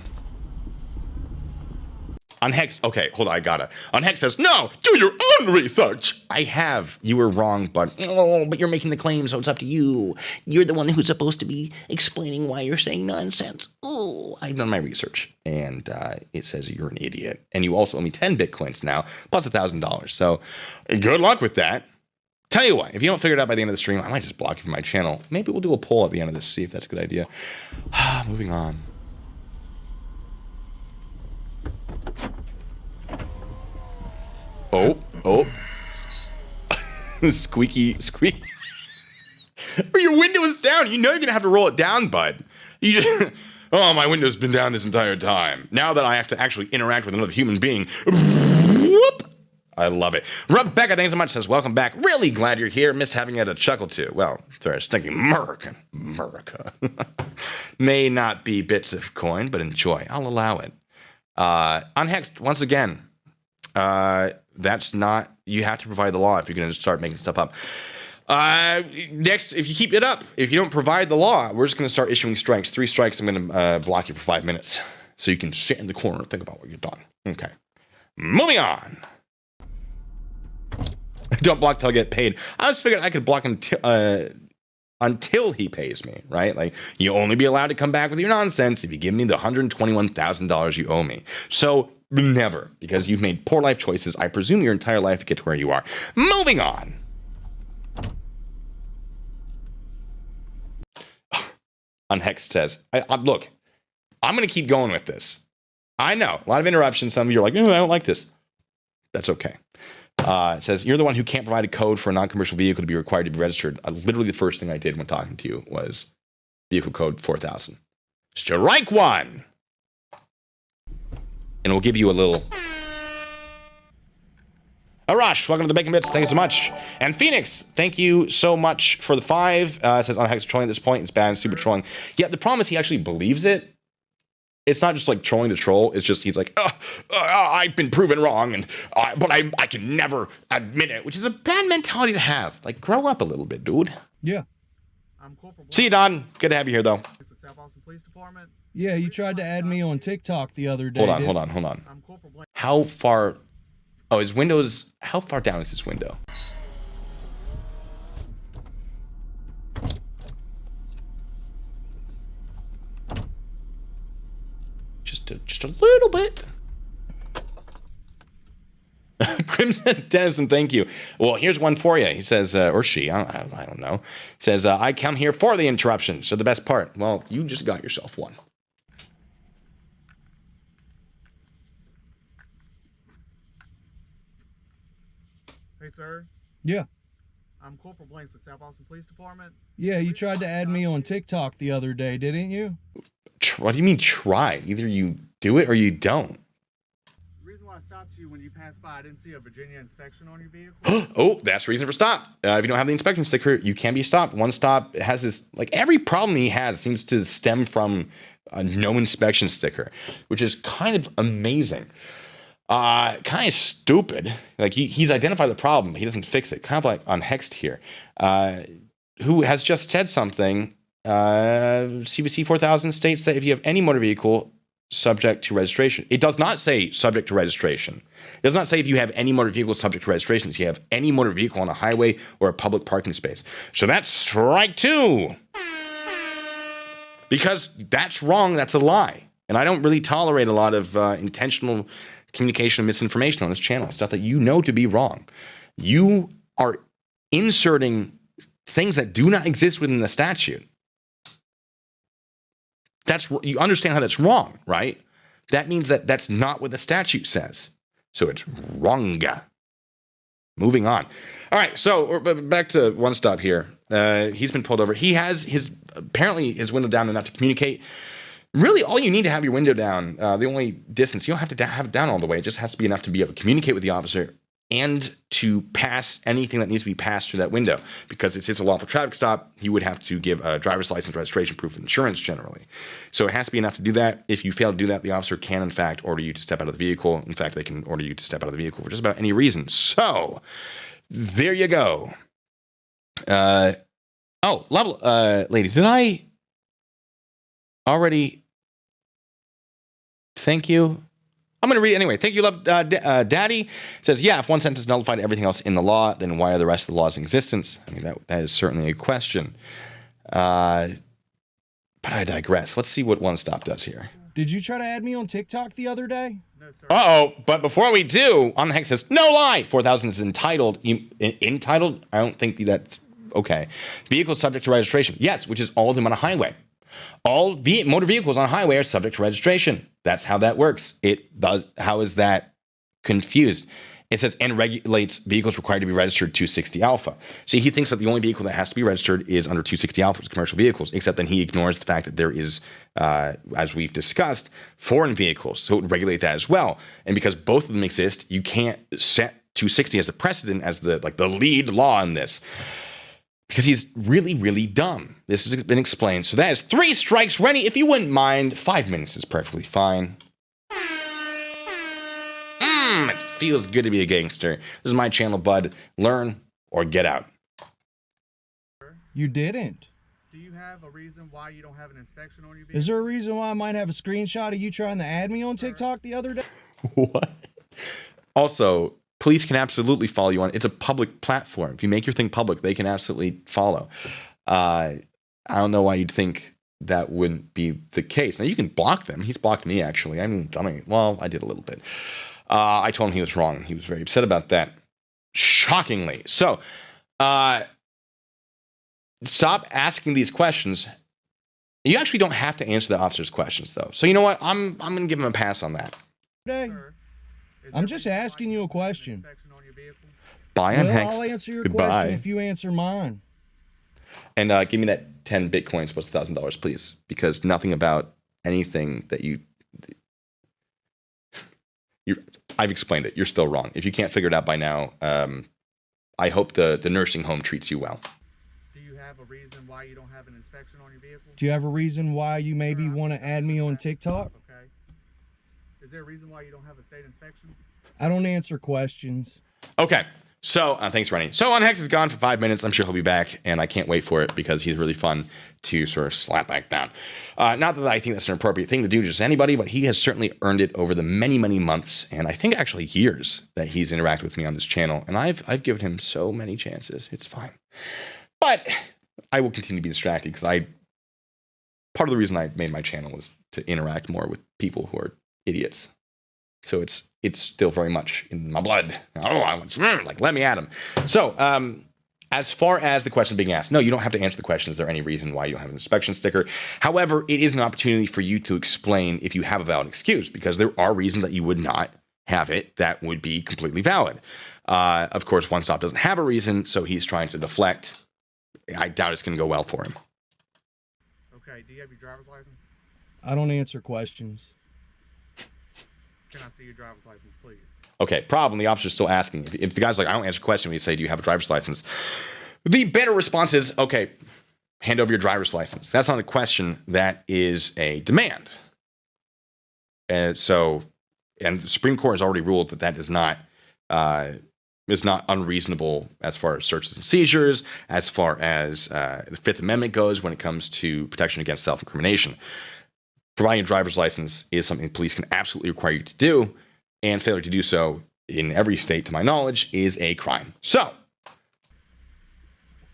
Unhexed. Okay, hold on. I gotta. Unhexed says, no, do your own research. I have. You were wrong, but you're making the claim, so it's up to you. You're the one who's supposed to be explaining why you're saying nonsense. Oh, I've done my research, and it says you're an idiot. And you also owe me 10 Bitcoins now, plus $1,000. So good luck with that. Tell you what, if you don't figure it out by the end of the stream, I might just block you from my channel. Maybe we'll do a poll at the end of this, see if that's a good idea. Moving on. Oh. Squeak. Your window is down. You know you're going to have to roll it down, bud. Oh, my window's been down this entire time. Now that I have to actually interact with another human being. Whoop! I love it. Rebecca, thanks so much, says, welcome back. Really glad you're here. Missed having it a chuckle too. Well, sorry, I was thinking America. May not be bits of coin, but enjoy. I'll allow it. Unhexed, once again, that's not, you have to provide the law if you're going to start making stuff up. Next, if you keep it up, if you don't provide the law, we're just going to start issuing strikes. 3 strikes, I'm going to block you for 5 minutes. So you can sit in the corner and think about what you've done. Okay. Moving on. Don't block till I get paid. I was figuring I could block until he pays me, right? Like, you only be allowed to come back with your nonsense if you give me the $121,000 you owe me. So, never, because you've made poor life choices, I presume, your entire life to get to where you are. Moving on. Unhexed says, look, I'm going to keep going with this. I know, a lot of interruptions. Some of you are like, I don't like this. That's okay. It says, you're the one who can't provide a code for a non-commercial vehicle to be required to be registered. Literally the first thing I did when talking to you was vehicle code 4000. Strike 1. And we'll give you a little... Arash, welcome to the Bacon Bits. Thank you so much. And Phoenix, thank you so much for the 5. It says, Unhexed trolling at this point. It's bad and super trolling. Yeah, the problem is he actually believes it. It's not just like trolling the troll. It's just he's like, I've been proven wrong, and but I can never admit it, which is a bad mentality to have. Like, grow up a little bit, dude. Yeah. See you, Don. Good to have you here, though. Yeah, you tried to add me on TikTok the other day. Hold on. How far? Oh, his window's... How far down is his window? Just a little bit. Crimson Dennison, thank you. Well, here's one for you. He says, or she, I don't know. Says, I come here for the interruption. So the best part. Well, you just got yourself one. Hey, sir. Yeah. I'm Corporal Blanks with South Austin Police Department. Yeah, you tried to add me on TikTok the other day, didn't you? What do you mean tried? Either you do it or you don't. The reason why I stopped you when you passed by, I didn't see a Virginia inspection on your vehicle. Oh, that's the reason for stop. If you don't have the inspection sticker, you can be stopped. One stop has this, like, every problem he has seems to stem from a no inspection sticker, which is kind of amazing. Kind of stupid. Like, he's identified the problem, but he doesn't fix it. Kind of like Unhexed here, who has just said something. CVC 4000 states that if you have any motor vehicle subject to registration, it does not say subject to registration. It does not say if you have any motor vehicle subject to registration. If you have any motor vehicle on a highway or a public parking space. So that's strike 2. Because that's wrong. That's a lie. And I don't really tolerate a lot of intentional communication and misinformation on this channel. Stuff that you know to be wrong. You are inserting things that do not exist within the statute. You understand how that's wrong, right? That means that that's not what the statute says. So it's wrong. Moving on. All right, so back to one stop here. He's been pulled over. He has apparently his window down enough to communicate. Really, all you need to have your window down, the only distance, you don't have to have it down all the way. It just has to be enough to be able to communicate with the officer and to pass anything that needs to be passed through that window. Because it's a lawful traffic stop, he would have to give a driver's license, registration, proof of insurance generally. So it has to be enough to do that. If you fail to do that, the officer can, in fact, order you to step out of the vehicle. In fact, they can order you to step out of the vehicle for just about any reason. So, there you go. Lady, did I already thank you? I'm going to read it anyway. Thank you, love, Daddy. It says, yeah, if one sentence is nullified everything else in the law, then why are the rest of the laws in existence? I mean, that is certainly a question. But I digress. Let's see what One Stop does here. Did you try to add me on TikTok the other day? No, sir. Uh-oh. But before we do, on the hex says, no lie. 4000 is entitled. Entitled? I don't think that's okay. Vehicles subject to registration. Yes, which is all of them on a highway. All motor vehicles on a highway are subject to registration. That's how that works. It does. How is that confused? It says, and regulates vehicles required to be registered 260 Alpha. See, he thinks that the only vehicle that has to be registered is under 260 Alpha, which is commercial vehicles, except then he ignores the fact that there is, as we've discussed, foreign vehicles. So it would regulate that as well. And because both of them exist, you can't set 260 as the precedent, as the lead law in this. Because he's really, really dumb. This has been explained. So that is 3 strikes. Rennie, if you wouldn't mind, 5 minutes is perfectly fine. It feels good to be a gangster. This is my channel, bud. Learn or get out. You didn't. Do you have a reason why you don't have an inspection on your vehicle? Is there a reason why I might have a screenshot of you trying to add me on TikTok the other day? What? Also, police can absolutely follow you on. It's a public platform. If you make your thing public, they can absolutely follow. I don't know why you'd think that wouldn't be the case. Now, you can block them. He's blocked me, actually. I did a little bit. I told him he was wrong. He was very upset about that. Shockingly. So, stop asking these questions. You actually don't have to answer the officer's questions, though. So, you know what? I'm going to give him a pass on that. I'm just asking you a question. Bye, I'm Hex. I'll answer your Goodbye. question if you answer mine. And give me that 10 Bitcoins plus $1,000, please. Because nothing about anything that I've explained it. You're still wrong. If you can't figure it out by now, I hope the nursing home treats you well. Do you have a reason why you don't have an inspection on your vehicle? Do you have a reason why you maybe want to add me on TikTok? Okay. Is there a reason why you don't have a state inspection? I don't answer questions. Okay. So, thanks, Rennie. So, on Hex is gone for 5 minutes. I'm sure he'll be back, and I can't wait for it because he's really fun to sort of slap back down. Not that I think that's an appropriate thing to do to just anybody, but he has certainly earned it over the many, many months, and I think actually years that he's interacted with me on this channel, and I've given him so many chances. It's fine. But I will continue to be distracted because part of the reason I made my channel was to interact more with people who are idiots. So it's still very much in my blood. Let me at him. So, as far as the question being asked, no, you don't have to answer the question. Is there any reason why you don't have an inspection sticker? However, it is an opportunity for you to explain if you have a valid excuse, because there are reasons that you would not have it that would be completely valid. Of course, One Stop doesn't have a reason, so he's trying to deflect. I doubt it's going to go well for him. Okay, do you have your driver's license? I don't answer questions. Can I see your driver's license, please? Okay, problem, the officer's still asking. If the guy's like, I don't answer a question, when you say, do you have a driver's license? The better response is, okay, hand over your driver's license. That's not a question. That is a demand. And the Supreme Court has already ruled that is not unreasonable as far as searches and seizures, as far as the Fifth Amendment goes when it comes to protection against self-incrimination. Providing a driver's license is something police can absolutely require you to do, and failure to do so in every state, to my knowledge, is a crime. So,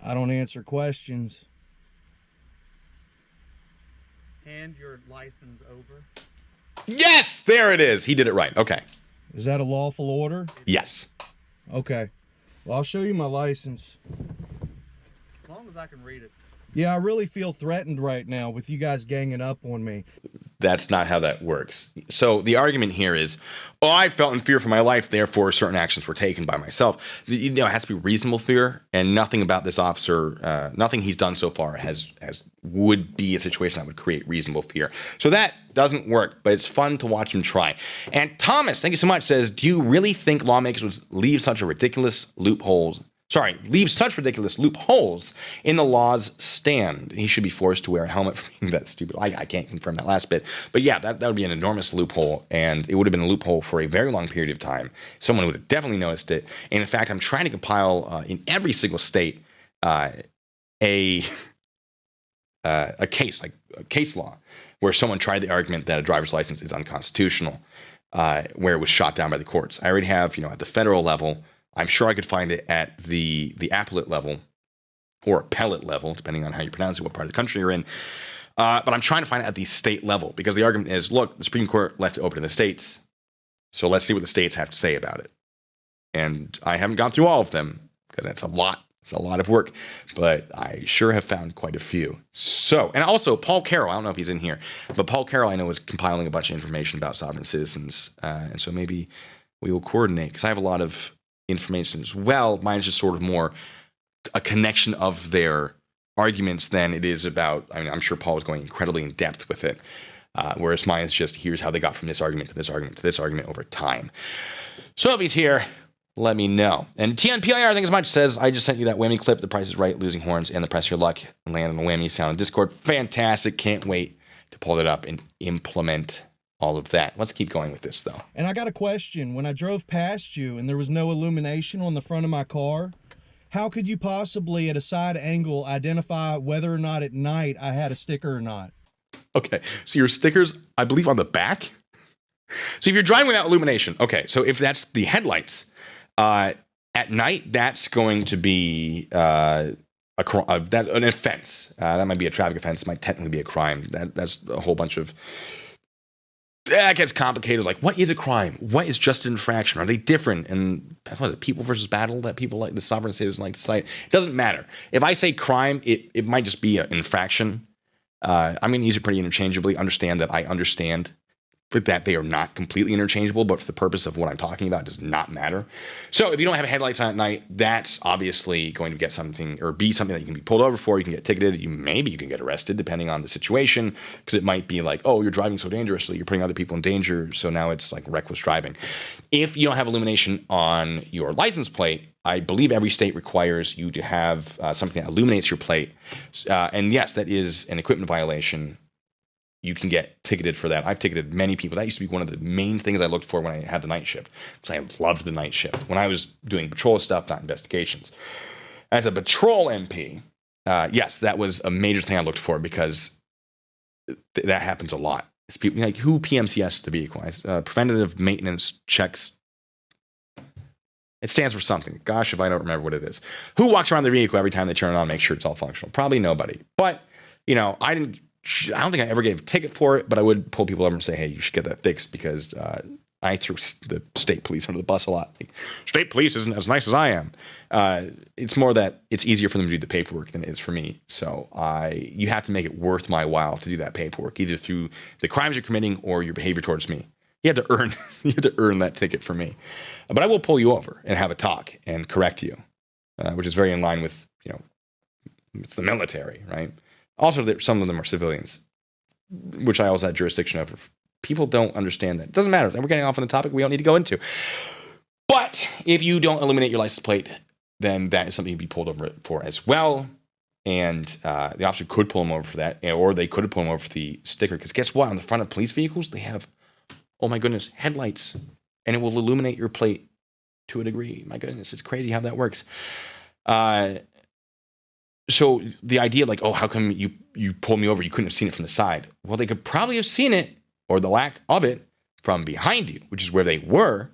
I don't answer questions. Hand your license over. yes, there it is. He did it right. Okay. Is that a lawful order? Yes. Okay. Well, I'll show you my license. As long as I can read it. Yeah, I really feel threatened right now with you guys ganging up on me. That's not how that works. So the argument here is, I felt in fear for my life, therefore certain actions were taken by myself. It has to be reasonable fear, and nothing about this officer, nothing he's done so far would be a situation that would create reasonable fear. So that doesn't work, but it's fun to watch him try. And Thomas, thank you so much, says, do you really think lawmakers would leave such ridiculous loopholes in the laws stand? He should be forced to wear a helmet for being that stupid. I can't confirm that last bit. But yeah, that would be an enormous loophole, and it would have been a loophole for a very long period of time. Someone would have definitely noticed it. And in fact, I'm trying to compile in every single state a case, like a case law, where someone tried the argument that a driver's license is unconstitutional, where it was shot down by the courts. I already have, at the federal level. I'm sure I could find it at the appellate level or appellate level, depending on how you pronounce it, what part of the country you're in. But I'm trying to find it at the state level, because the argument is, look, the Supreme Court left it open to the states, so let's see what the states have to say about it. And I haven't gone through all of them, because that's a lot. It's a lot of work, but I sure have found quite a few. So, and also Paul Carroll, I don't know if he's in here, but Paul Carroll, I know, is compiling a bunch of information about sovereign citizens. And so maybe we will coordinate, because I have a lot of information as well. Mine's just sort of more a connection of their arguments than it is about, I'm sure Paul is going incredibly in depth with it, whereas mine is just, here's how they got from this argument to this argument to this argument over time. So if he's here, let me know. And TNPIR, thanks as much, says, I just sent you that whammy clip, The Price is Right, Losing Horns, and the Press Your Luck, land on a whammy sound on Discord. Fantastic. Can't wait to pull it up and implement all of that. Let's keep going with this, though. And I got a question. When I drove past you and there was no illumination on the front of my car, how could you possibly, at a side angle, identify whether or not at night I had a sticker or not? Okay, so your stickers, I believe, on the back. So if you're driving without illumination, okay, so if that's the headlights, at night, that's going to be an offense. That might be a traffic offense. It might technically be a crime. That's a whole bunch of... That gets complicated. Like, what is a crime? What is just an infraction? Are they different? And what is it, people versus battle that people like, the sovereign citizens like to cite? It doesn't matter. If I say crime, it might just be an infraction. I'm going to use it pretty interchangeably. Understand that I understand that they are not completely interchangeable, but for the purpose of what I'm talking about, it does not matter. So if you don't have headlights on at night, that's obviously going to get something or be something that you can be pulled over for. You can get ticketed. Maybe you can get arrested depending on the situation, because it might be like, oh, you're driving so dangerously, you're putting other people in danger. So now it's like reckless driving. If you don't have illumination on your license plate, I believe every state requires you to have something that illuminates your plate. And yes, that is an equipment violation. You can get ticketed for that. I've ticketed many people. That used to be one of the main things I looked for when I had the night shift, because I loved the night shift. When I was doing patrol stuff, not investigations. As a patrol MP, yes, that was a major thing I looked for, because that happens a lot. It's people like, who PMCS the vehicle? Preventative maintenance checks. It stands for something. Gosh, if I don't remember what it is. Who walks around the vehicle every time they turn it on, make sure it's all functional? Probably nobody. But, I don't think I ever gave a ticket for it, but I would pull people over and say, hey, you should get that fixed, because I threw the state police under the bus a lot. Like, state police isn't as nice as I am. It's more that it's easier for them to do the paperwork than it is for me. So you have to make it worth my while to do that paperwork, either through the crimes you're committing or your behavior towards me. You have to earn that ticket for me. But I will pull you over and have a talk and correct you, which is very in line with, it's the military, right? Also, some of them are civilians, which I also had jurisdiction over. People don't understand that. It doesn't matter. We're getting off on a topic we don't need to go into. But if you don't illuminate your license plate, then that is something you'd be pulled over for as well. And the officer could pull them over for that, or they could have pulled them over for the sticker. Because guess what? On the front of police vehicles, they have, oh my goodness, headlights. And it will illuminate your plate to a degree. My goodness, it's crazy how that works. So the idea like, oh, how come you pulled me over? You couldn't have seen it from the side. Well, they could probably have seen it, or the lack of it, from behind you, which is where they were.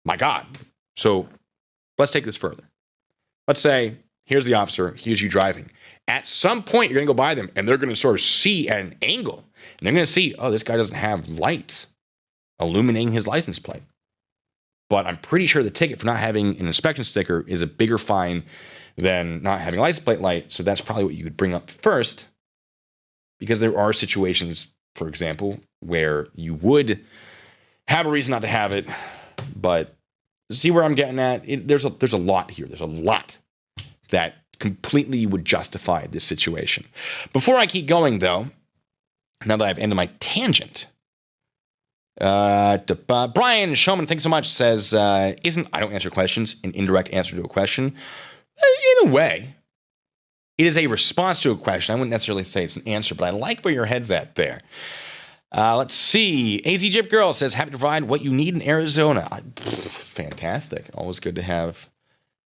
My God. So let's take this further. Let's say, here's the officer, here's you driving. At some point, you're going to go by them, and they're going to sort of see an angle. And they're going to see, oh, this guy doesn't have lights illuminating his license plate. But I'm pretty sure the ticket for not having an inspection sticker is a bigger fine than not having a license plate light. So that's probably what you could bring up first, because there are situations, for example, where you would have a reason not to have it. But see where I'm getting at? There's a lot here. There's a lot that completely would justify this situation. Before I keep going, though, now that I've ended my tangent, Brian Showman, thanks so much, says, isn't I don't answer questions an indirect answer to a question? In a way, it is a response to a question. I wouldn't necessarily say it's an answer, but I like where your head's at there. Let's see. AZ Jip Girl says, happy to provide what you need in Arizona. Fantastic. Always good to have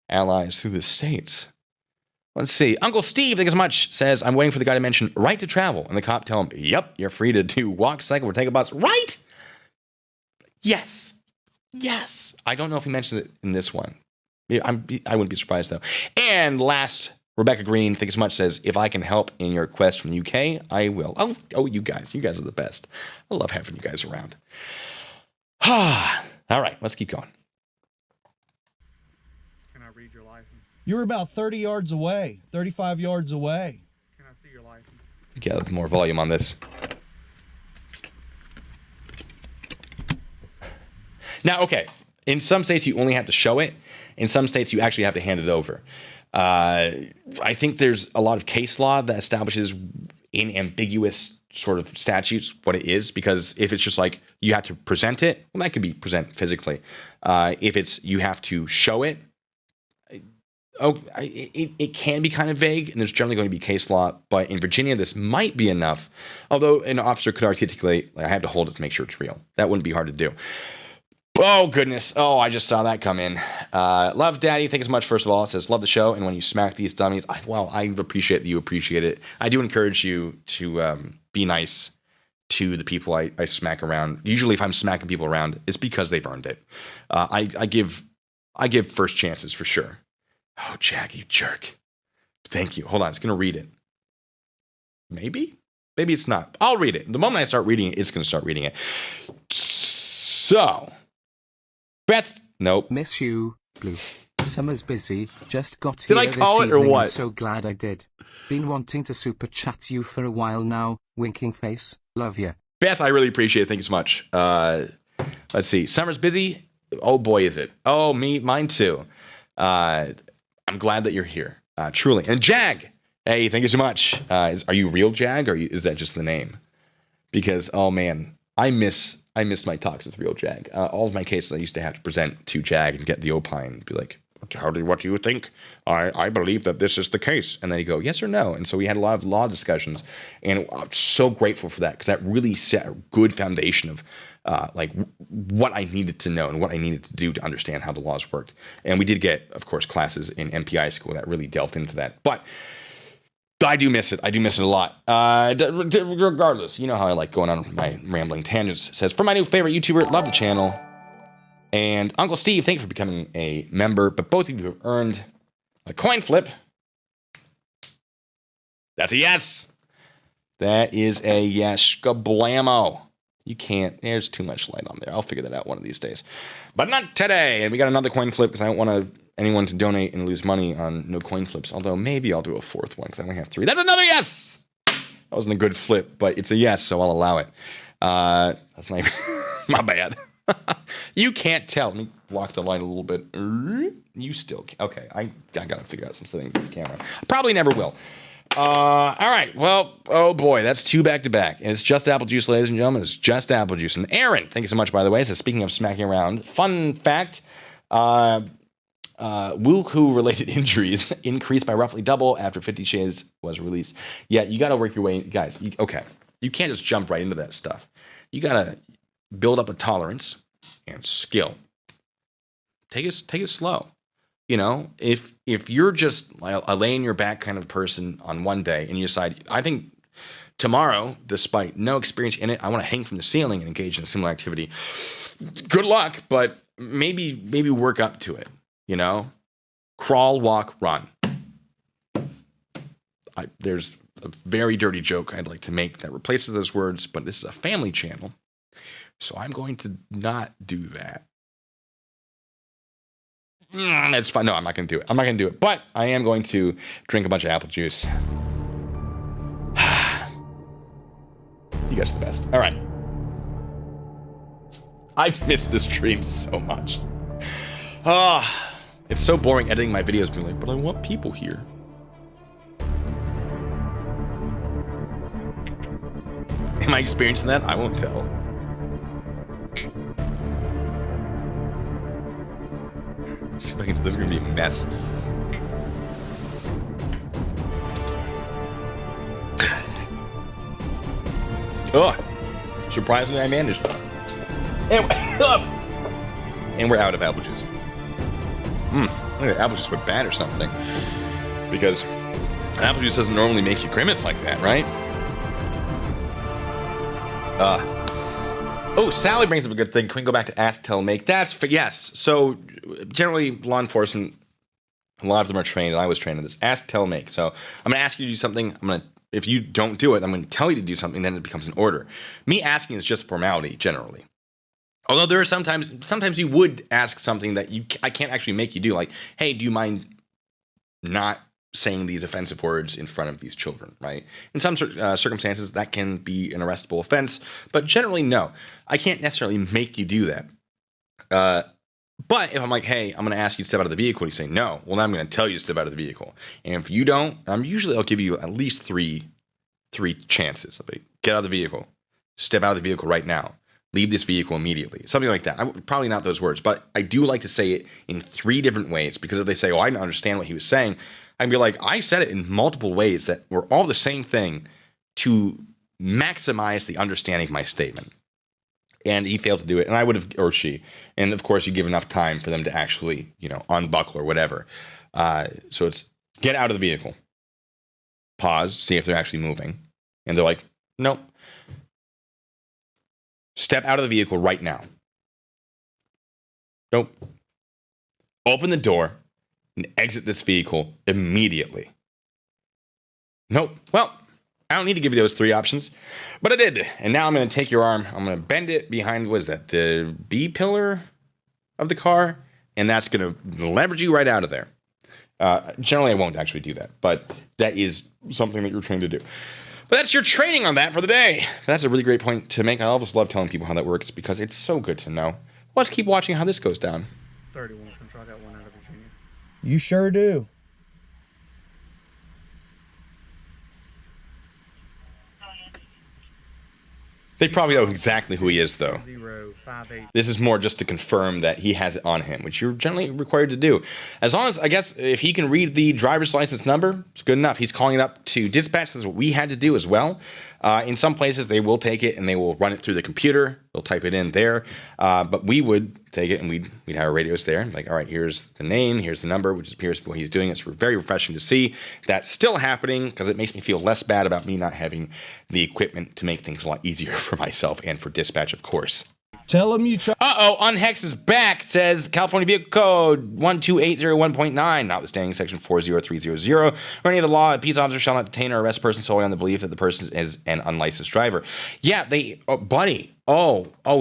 allies through the states. Let's see. Uncle Steve, thank you so much, says, I'm waiting for the guy to mention right to travel. And the cop tell him, yep, you're free to do walk, cycle, or take a bus. Right? Yes. Yes. I don't know if he mentions it in this one. I wouldn't be surprised, though. And last, Rebecca Green, thank you so much, says, if I can help in your quest from the UK, I will. Oh, you guys are the best. I love having you guys around. All right, let's keep going. Can I read your license? You were about 30 yards away, 35 yards away. Can I see your license? Get more volume on this. Now, okay, in some states you only have to show it. In some states you actually have to hand it over. I think there's a lot of case law that establishes in ambiguous sort of statutes what it is, because if it's just like you have to present it, well, that could be present physically. If it's you have to show it, it can be kind of vague, and there's generally going to be case law. But in Virginia, this might be enough. Although an officer could articulate, like, I have to hold it to make sure it's real. That wouldn't be hard to do. Oh, goodness. Oh, I just saw that come in. Love Daddy, thank you so much, first of all. It says, love the show, and when you smack these dummies, I appreciate that you appreciate it. I do encourage you to be nice to the people I smack around. Usually if I'm smacking people around, it's because they've earned it. I give first chances for sure. Oh, Jack, you jerk. Thank you. Hold on, it's going to read it. Maybe it's not. I'll read it. The moment I start reading it, it's going to start reading it. So... Beth, nope. Miss you, Blue. Summer's busy. Just got here. Did I call it or what? I'm so glad I did. Been wanting to super chat you for a while now. Winking face. Love ya. Beth, I really appreciate it. Thank you so much. Let's see. Summer's busy. Oh boy, is it? Oh, mine too. I'm glad that you're here. Truly. And Jag, hey, thank you so much. Are you real Jag, or is that just the name? Because oh man, I miss my talks with real Jag. All of my cases, I used to have to present to Jag and get the opine, be like, what do you think? I believe that this is the case. And then he'd go, yes or no? And so we had a lot of law discussions, and I'm so grateful for that, because that really set a good foundation of like what I needed to know and what I needed to do to understand how the laws worked. And we did get, of course, classes in MPI school that really delved into that. But I do miss it. I do miss it a lot. Regardless, you know how I like going on my rambling tangents. It says, for my new favorite YouTuber, love the channel. And Uncle Steve, thank you for becoming a member. But both of you have earned a coin flip. That's a yes. That is a yes. Kablamo. You can't. There's too much light on there. I'll figure that out one of these days. But not today. And we got another coin flip because I don't want anyone to donate and lose money on no coin flips. Although maybe I'll do a fourth one because I only have 3. That's another yes. That wasn't a good flip, but it's a yes, so I'll allow it. That's my, my bad. You can't tell. Let me block the light a little bit. You still can't. Okay, I got to figure out some settings with this camera. I probably never will. All right. Well, oh boy, that's 2 back-to-back. And it's just apple juice, ladies and gentlemen. It's just apple juice. And Aaron, thank you so much, by the way. So speaking of smacking around, fun fact, Wuku-related injuries increased by roughly double after 50 Shades was released. Yeah, you got to work your way, guys. Okay, you can't just jump right into that stuff. You got to build up a tolerance and skill. Take it slow. You know, if you're just a lay in your back kind of person on one day and you decide, I think tomorrow, despite no experience in it, I want to hang from the ceiling and engage in a similar activity. Good luck, but maybe work up to it. You know, crawl, walk, run. There's a very dirty joke I'd like to make that replaces those words, but this is a family channel, so I'm going to not do that. It's fine. No, I'm not going to do it. I'm not going to do it, but I am going to drink a bunch of apple juice. You guys are the best. All right. I've missed this stream so much. It's so boring editing my videos, being like, but I want people here. Am I experiencing that? I won't tell. See if I can. This is gonna be a mess. Surprisingly, I managed. And we're out of apple juice. Look at apple juice went bad or something. Because apple juice doesn't normally make you grimace like that, right? Sally brings up a good thing. Can we go back to ask, tell, make? Yes. So generally, law enforcement, a lot of them are trained, and I was trained in this. Ask, tell, make. So I'm going to ask you to do something. If you don't do it, I'm going to tell you to do something. Then it becomes an order. Me asking is just formality, generally. Although there are sometimes you would ask something that I can't actually make you do. Like, hey, do you mind not saying these offensive words in front of these children, right? In some circumstances, that can be an arrestable offense, but generally, no. I can't necessarily make you do that. But if I'm like, hey, I'm going to ask you to step out of the vehicle, and you say no, well, then I'm going to tell you to step out of the vehicle. And if you don't, I'll give you at least 3 3 chances. Get out of the vehicle. Step out of the vehicle right now. Leave this vehicle immediately. Something like that. Probably not those words, but I do like to say it in 3 different ways, because if they say, oh, I didn't understand what he was saying, I can be like, I said it in multiple ways that were all the same thing to maximize the understanding of my statement. And he failed to do it, and I would have, or she. And of course, you give enough time for them to actually, unbuckle or whatever. So it's get out of the vehicle. Pause, see if they're actually moving. And they're like, nope. Step out of the vehicle right now. Nope. Open the door and exit this vehicle immediately. Nope. Well, I don't need to give you those 3 options, but I did. And now I'm going to take your arm. I'm going to bend it behind, what is that, the B pillar of the car? And that's going to leverage you right out of there. Generally, I won't actually do that, but that is something that you're trained to do. But that's your training on that for the day. That's a really great point to make. I always love telling people how that works because it's so good to know. Let's keep watching how this goes down. 31 Central. I got one out of Virginia. You sure do. They probably know exactly who he is, though. 058. This is more just to confirm that he has it on him, which you're generally required to do. As long as, I guess, if he can read the driver's license number, it's good enough. He's calling it up to dispatch. That's what we had to do as well. In some places, they will take it and they will run it through the computer. They'll type it in there. But we would take it and we'd have our radios there. Like, all right, here's the name, here's the number, which appears what he's doing. It's very refreshing to see that's still happening because it makes me feel less bad about me not having the equipment to make things a lot easier for myself and for dispatch, of course. Tell him you try. Unhex is back. Says California Vehicle Code 12801.9, notwithstanding Section 40300, or any of the law, a peace officer shall not detain or arrest a person solely on the belief that the person is an unlicensed driver. Yeah, buddy.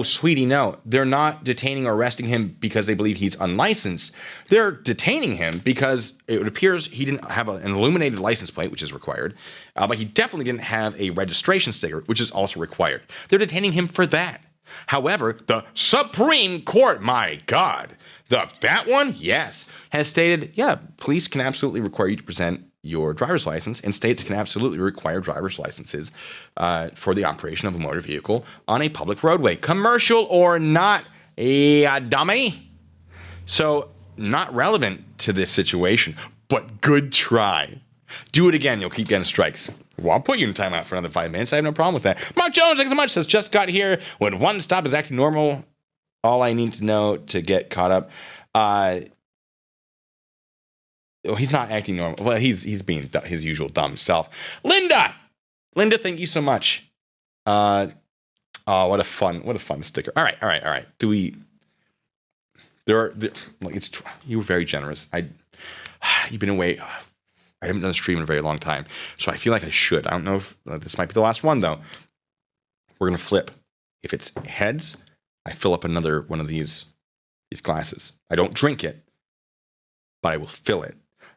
Sweetie, no. They're not detaining or arresting him because they believe he's unlicensed. They're detaining him because it appears he didn't have an illuminated license plate, which is required, but he definitely didn't have a registration sticker, which is also required. They're detaining him for that. However, the Supreme Court, my God, that one, yes, has stated, yeah, police can absolutely require you to present your driver's license, and states can absolutely require driver's licenses for the operation of a motor vehicle on a public roadway, commercial or not, dummy. So, not relevant to this situation, but good try. Do it again, you'll keep getting strikes. Well, I'll put you in timeout for another 5 minutes. I have no problem with that. Mark Jones, thanks so much. Says, just got here. When one stop is acting normal, all I need to know to get caught up. He's not acting normal. Well, he's being his usual dumb self. Linda, thank you so much. What a fun sticker. All right. You were very generous. You've been away. I haven't done a stream in a very long time, so I feel like I should. I don't know if this might be the last one, though. We're going to flip. If it's heads, I fill up another one of these glasses. I don't drink it, but I will fill it.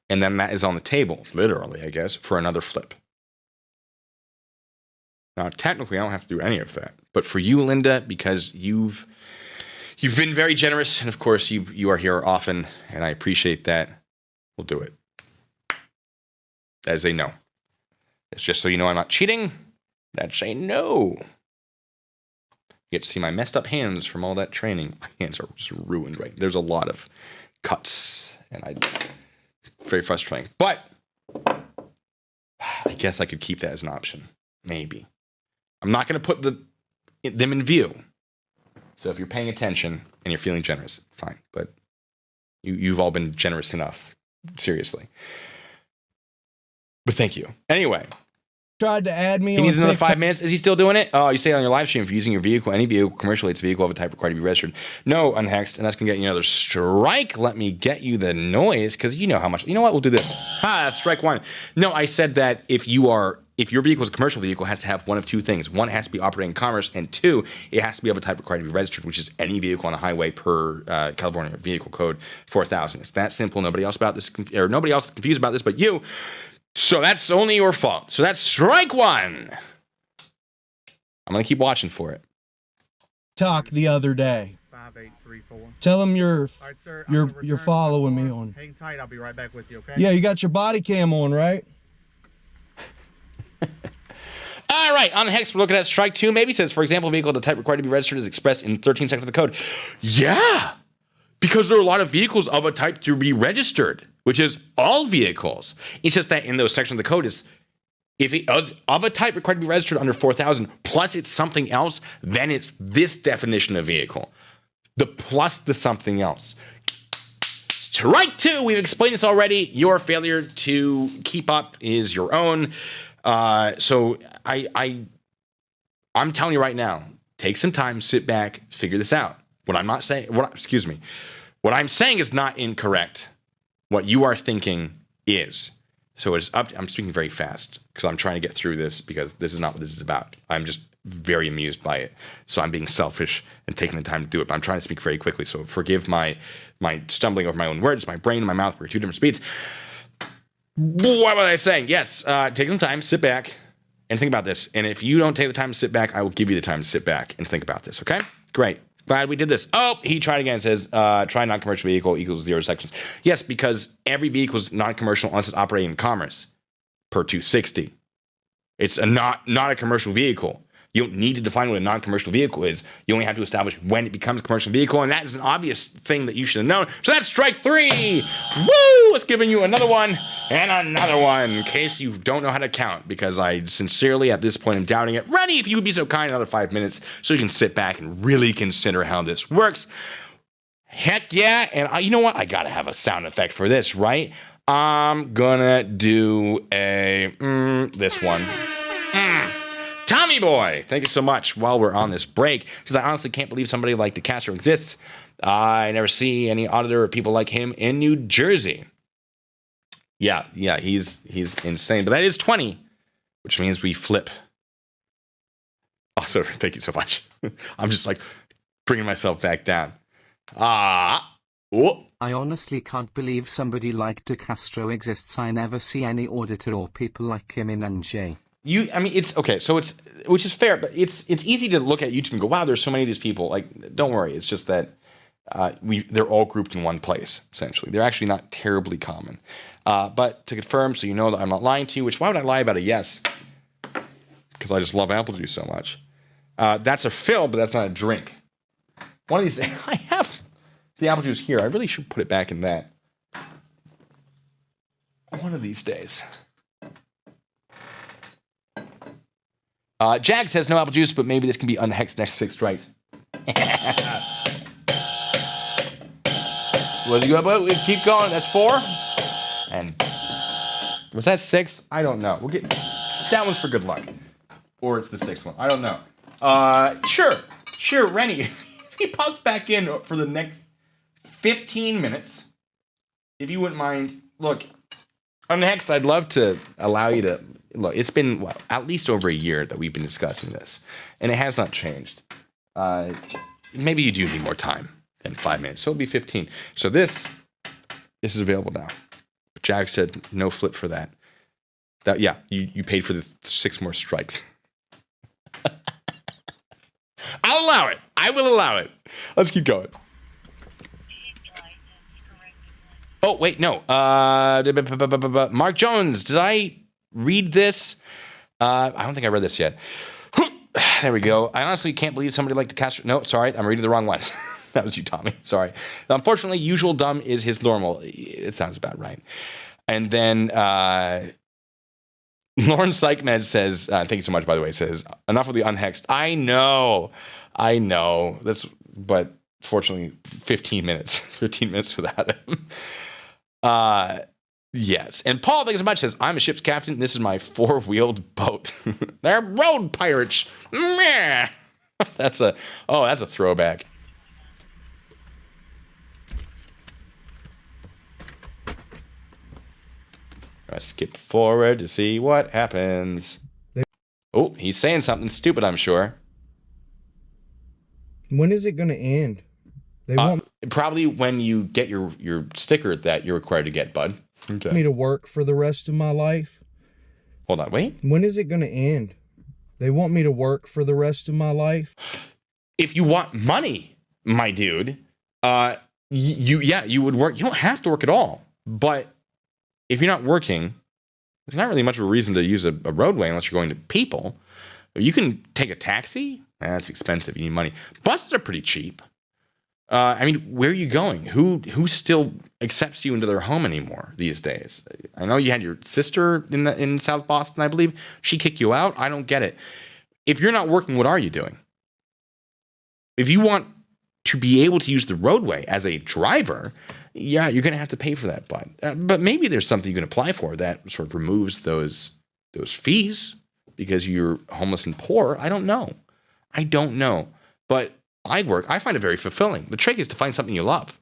And then that is on the table, literally, I guess, for another flip. Now, technically, I don't have to do any of that. But for you, Linda, because you've been very generous, and of course, you are here often, and I appreciate that, we'll do it. As they know. It's just so you know I'm not cheating. That's a no. You get to see my messed up hands from all that training. My hands are just ruined right. There's a lot of cuts, and very frustrating. But I guess I could keep that as an option. Maybe. I'm not going to put them in view. So if you're paying attention and you're feeling generous, fine. But you've all been generous enough. Seriously. But thank you. Anyway. Tried to add me he on needs another TikTok. 5 minutes. Is he still doing it? Oh, you say it on your live stream. If you're using your vehicle, any vehicle, commercial it's vehicle of a type required to be registered. No, unhexed, and that's going to get you another strike. Let me get you the noise, because you know how much. You know what? We'll do this. That's strike one. No, I said that if your vehicle is a commercial vehicle, it has to have one of 2 things. One, it has to be operating in commerce, and 2, it has to be of a type required to be registered, which is any vehicle on a highway per California Vehicle Code 4000. It's that simple. Nobody else is confused about this but you. So that's only your fault. So that's strike one. I'm going to keep watching for it. Talk the other day. 5834. Tell him All right, sir. you're following me on. Hang tight. I'll be right back with you, okay? Yeah, you got your body cam on, right? All right, on the hex, we're looking at strike 2. Maybe says, for example, vehicle the type required to be registered is expressed in 13 seconds of the code. Yeah, because there are a lot of vehicles of a type to be registered, which is all vehicles. It's just that in those sections of the code is, if it is of a type required to be registered under 4,000, plus it's something else, then it's this definition of vehicle. The plus the something else. Strike 2, we've explained this already. Your failure to keep up is your own. So I'm telling you right now, take some time, sit back, figure this out. What I'm not saying, what I'm saying is not incorrect. What you are thinking is. So it's up to, I'm speaking very fast because I'm trying to get through this because this is not what this is about. I'm just very amused by it. So I'm being selfish and taking the time to do it. But I'm trying to speak very quickly. So forgive my stumbling over my own words. My brain and my mouth were two different speeds. What was I saying? Yes, take some time, sit back, and think about this. And if you don't take the time to sit back, I will give you the time to sit back and think about this, okay? Great. Glad we did this. Oh, he tried again. It says, try non-commercial vehicle equals 0 sections. Yes, because every vehicle is non-commercial unless it's operating in commerce per 260. It's not a commercial vehicle. You don't need to define what a non-commercial vehicle is. You only have to establish when it becomes a commercial vehicle, and that is an obvious thing that you should have known. So that's strike 3. Woo! It's giving you another one and another one in case you don't know how to count, because I sincerely, at this point, am doubting it. Rennie, if you would be so kind, another 5 minutes so you can sit back and really consider how this works. Heck yeah. And you know what? I got to have a sound effect for this, right? I'm gonna do this one. Tommy Boy, thank you so much while we're on this break, because I honestly can't believe somebody like DeCastro exists. I never see any auditor or people like him in New Jersey. Yeah, he's insane. But that is 20, which means we flip. Also, thank you so much. I'm just like bringing myself back down. Oh. I honestly can't believe somebody like DeCastro exists. I never see any auditor or people like him in NJ. It's okay. So which is fair, but it's easy to look at YouTube and go, wow, there's so many of these people. Like, don't worry. It's just that they're all grouped in one place. Essentially, they're actually not terribly common. But to confirm, so you know that I'm not lying to you. Which why would I lie about a yes? Because I just love apple juice so much. That's a fill, but that's not a drink. One of these, I have the apple juice here. I really should put it back in that. One of these days. Jag says no apple juice, but maybe this can be unhexed next 6 strikes. Well, you go, keep going. That's 4. And was that 6? I don't know. We'll get that one's for good luck, or it's the 6th one. I don't know. Sure, Rennie. If he pops back in for the next 15 minutes, if you wouldn't mind. Look, unhexed. I'd love to allow you to. Look, it's been at least over a year that we've been discussing this, and it has not changed. Maybe you do need more time than 5 minutes, so it'll be 15. So this is available now. Jack said no flip for that. You paid for the 6 more strikes. I'll allow it. I will allow it. Let's keep going. Oh, wait, no. Mark Jones, did I read this? I don't think I read this yet. There we go. I honestly can't believe somebody like DeCastro. No, sorry, I'm reading the wrong one. That was you, Tommy. Sorry. Unfortunately, usual dumb is his normal. It sounds about right. And then Lauren Sykemed says, thank you so much, by the way, says, enough of the unhexed. I know. But fortunately, 15 minutes. 15 minutes without him. Yes. And Paul, thanks so much, says, I'm a ship's captain. This is my 4-wheeled boat. They're road pirates. Meh. That's a throwback. I skip forward to see what happens. Oh, he's saying something stupid, I'm sure. When is it going to end? They want probably when you get your sticker that you're required to get, bud. Okay. me to work for the rest of my life. Hold on, wait. When is it going to end? They want me to work for the rest of my life. If you want money, my dude, you would work. You don't have to work at all. But if you're not working, there's not really much of a reason to use a roadway unless you're going to people. You can take a taxi. That's expensive. You need money. Buses are pretty cheap. I mean, where are you going? Who still accepts you into their home anymore these days? I know you had your sister in South Boston, I believe. She kicked you out. I don't get it. If you're not working, what are you doing? If you want to be able to use the roadway as a driver, yeah, you're going to have to pay for that. But maybe there's something you can apply for that sort of removes those fees because you're homeless and poor. I don't know. But I find it very fulfilling. The trick is to find something you love.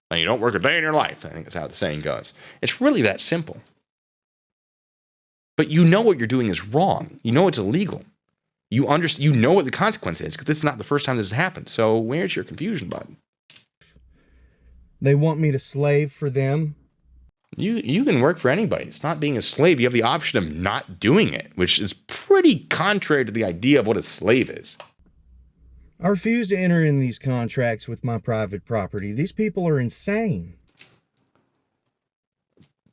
And you don't work a day in your life. I think that's how the saying goes. It's really that simple. But you know what you're doing is wrong. You know it's illegal. You know what the consequence is, because this is not the first time this has happened. So where's your confusion, bud? They want me to slave for them. You can work for anybody. It's not being a slave. You have the option of not doing it, which is pretty contrary to the idea of what a slave is. I refuse to enter in these contracts with my private property. These people are insane.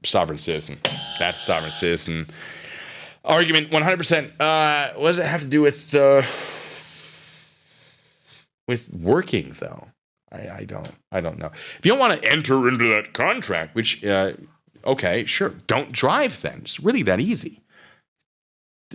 Sovereign citizen. That's sovereign citizen. Argument 100%. What does it have to do with working, though? I don't know. If you don't want to enter into that contract, which, okay, sure. Don't drive then. It's really that easy.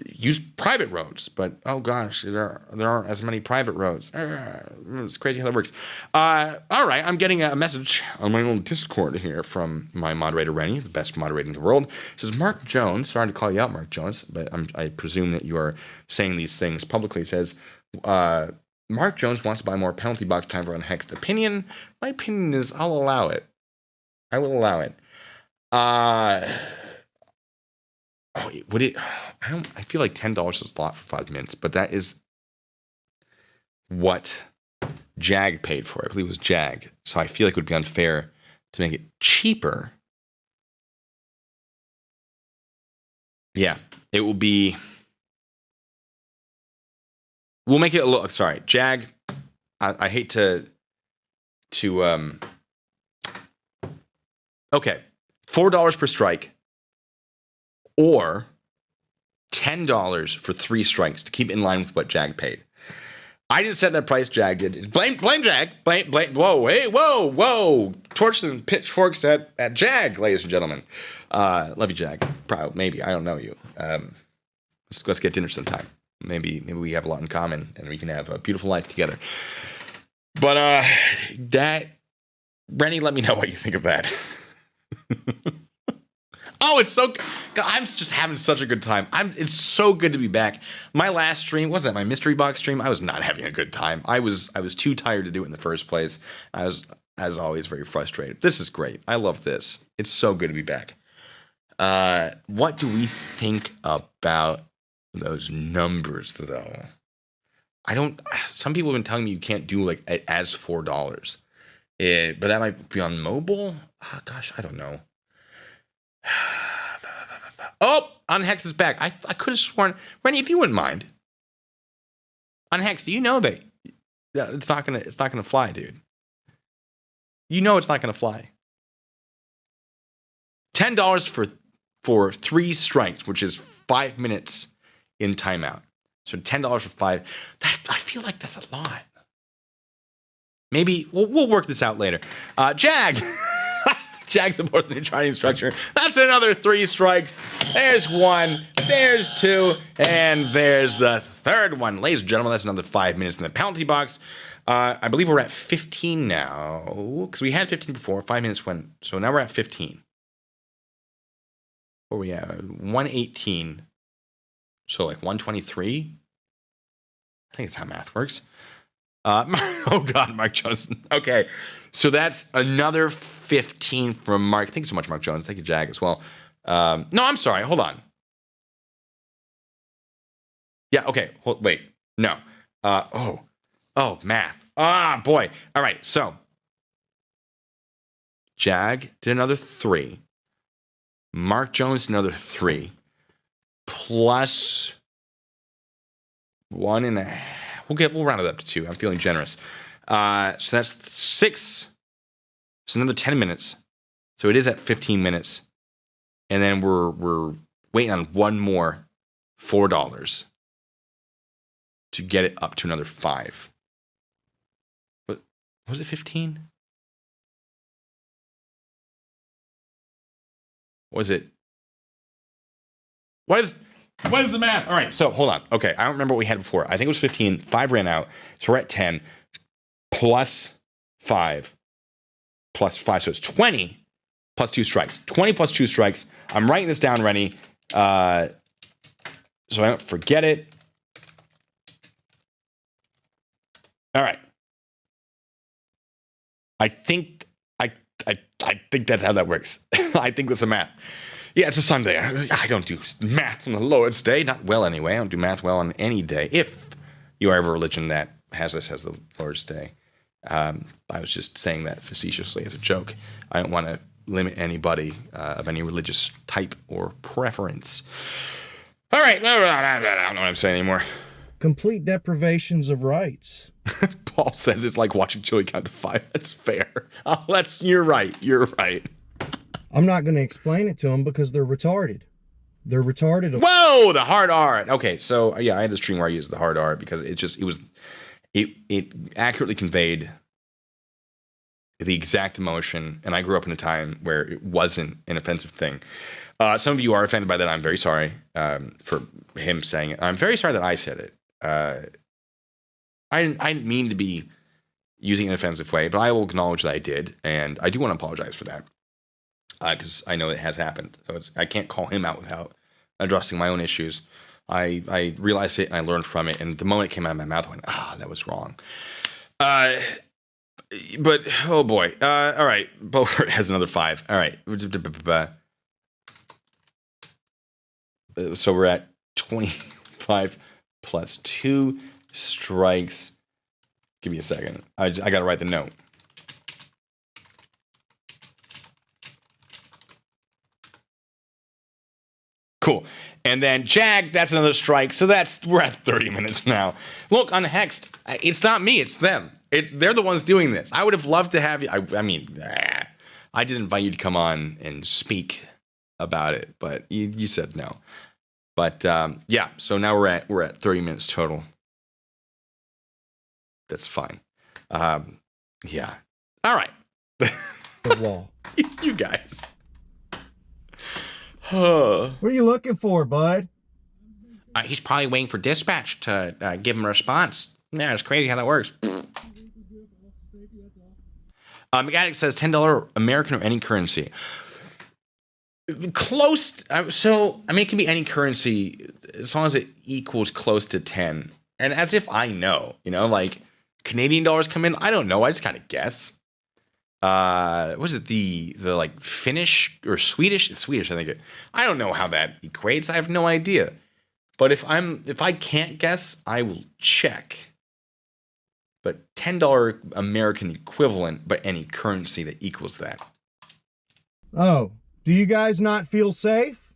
Use private roads, but oh gosh, there aren't as many private roads. It's crazy how that works. All right, I'm getting a message on my own Discord here from my moderator Rennie, the best moderator in the world. It says, Mark Jones, sorry to call you out, Mark Jones, but I presume that you are saying these things publicly. It says, Mark Jones wants to buy more penalty box time for unhexed opinion. My opinion is I'll allow it. I will allow it. Would it? I feel like $10 is a lot for 5 minutes, but that is what Jag paid for. I believe it was Jag. So I feel like it would be unfair to make it cheaper. Yeah, it will be. We'll make it a little. Sorry, Jag. I hate to. Okay, $4 per strike. Or $10 for 3 strikes to keep in line with what Jag paid. I didn't set that price. Jag did. Blame Jag. Blame. Whoa, hey, whoa. Torches and pitchforks at Jag, ladies and gentlemen. Love you, Jag. Probably, maybe. I don't know you. Let's get dinner sometime. Maybe we have a lot in common and we can have a beautiful life together. But Rennie, let me know what you think of that. Oh, it's so. I'm just having such a good time. It's so good to be back. My last stream, wasn't that my mystery box stream? I was not having a good time. I was too tired to do it in the first place. I was, as always, very frustrated. This is great. I love this. It's so good to be back. What do we think about those numbers, though? Some people have been telling me you can't do like as $4. But that might be on mobile. Oh, gosh, I don't know. Oh, Unhex is back. I could have sworn, Rennie, if you wouldn't mind. Unhex, do you know that it's not gonna fly, dude? You know it's not gonna fly. $10 for 3 strikes, which is 5 minutes in timeout. So $10 for 5. I feel like that's a lot. Maybe we'll work this out later. Jag. Jag supports the Chinese structure. That's another 3 strikes. There's 1, there's 2, and there's the 3rd one. Ladies and gentlemen, that's another 5 minutes in the penalty box. I believe we're at 15 now, because we had 15 before. 5 minutes went, so now we're at 15. Where we at? 118. So like 123? I think that's how math works. Oh God, Mark Jones. Okay, so that's another 15 from Mark. Thank you so much, Mark Jones. Thank you, Jag, as well. No, I'm sorry. Hold on. Yeah. Okay. Wait. No. Oh, math. Ah, boy. All right. So Jag did another 3. Mark Jones another 3. Plus 1.5. We'll round it up to 2. I'm feeling generous. So that's 6. So another 10 minutes. So it is at 15 minutes. and then we're waiting on one more $4 to get it up to another 5. But was it 15? Was it? What is the math? All right, so hold on. Okay, I don't remember what we had before. I think it was 15. 5 ran out, so we're at 10 plus 5 plus 5, so it's 20 plus 2 strikes. 20 plus 2 strikes. I'm writing this down, Rennie, so I don't forget it. All right. I think that's how that works. I think that's the math. Yeah, it's a Sunday. I don't do math on the Lord's Day. Not well, anyway. I don't do math well on any day. If you are of a religion that has this as the Lord's Day. I was just saying that facetiously as a joke. I don't want to limit anybody of any religious type or preference. All right. I don't know what I'm saying anymore. Complete deprivations of rights. Paul says it's like watching Chille count to 5. That's fair. Oh, you're right. You're right. I'm not going to explain it to them because they're retarded. They're retarded. Whoa, the hard R. Okay, so yeah, I had a stream where I used the hard R because it accurately conveyed the exact emotion, and I grew up in a time where it wasn't an offensive thing. Some of you are offended by that. I'm very sorry for him saying it. I'm very sorry that I said it. I didn't mean to be using an offensive way, but I will acknowledge that I did, and I do want to apologize for that because I know it has happened. So I can't call him out without addressing my own issues. I realized it and I learned from it, and the moment it came out of my mouth, I went, that was wrong. But oh boy, all right, Beaufort has another 5. All right, so we're at 25 plus 2 strikes. Give me a second. I got to write the note. Cool. And then Jag, that's another strike. So we're at 30 minutes now. Look, on Hexed, it's not me, it's them. They're the ones doing this. I would have loved to have you. I mean, I did invite you to come on and speak about it, but you said no. But yeah, so now we're at 30 minutes total. That's fine. Yeah. All right. The wall. You guys. What are you looking for, bud? He's probably waiting for dispatch to give him a response. Yeah, it's crazy how that works. Mechanic says $10 American or any currency. Close. So, I mean, it can be any currency as long as it equals close to 10. And as if I know, like Canadian dollars come in. I don't know. I just kind of guess. Was it the like Finnish or Swedish? It's Swedish, I think. I don't know how that equates. I have no idea. But if I can't guess, I will check. But $10 American equivalent, but any currency that equals that. Oh, do you guys not feel safe?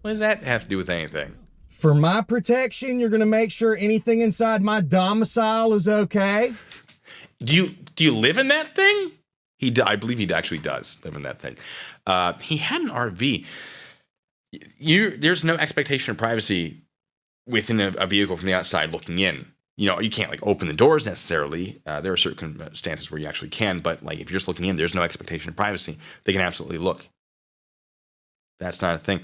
What does that have to do with anything? For my protection, you're going to make sure anything inside my domicile is okay? Do you live in that thing? I believe he actually does live in that thing. He had an RV. There's no expectation of privacy within a vehicle from the outside looking in. You can't like open the doors necessarily. There are circumstances where you actually can, but like if you're just looking in, there's no expectation of privacy. They can absolutely look. That's not a thing.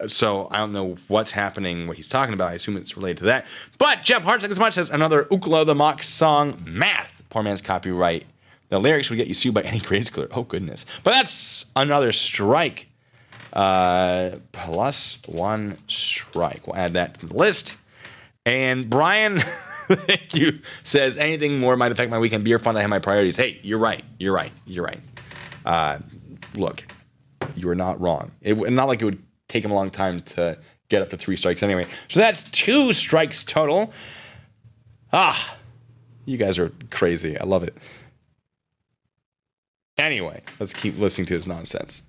So I don't know what's happening, what he's talking about. I assume it's related to that. But Jeff Hartsock as much says another Uklo the Mock song, Math. Poor man's copyright. The lyrics would get you sued by any grade schooler. Oh, goodness. But that's another strike. Plus 1 strike. We'll add that to the list. And Brian, thank you, says anything more might affect my weekend beer fund. I have my priorities. Hey, you're right. Look, you are not wrong. Not like it would take him a long time to get up to 3 strikes anyway. So that's 2 strikes total. You guys are crazy. I love it. Anyway, let's keep listening to his nonsense.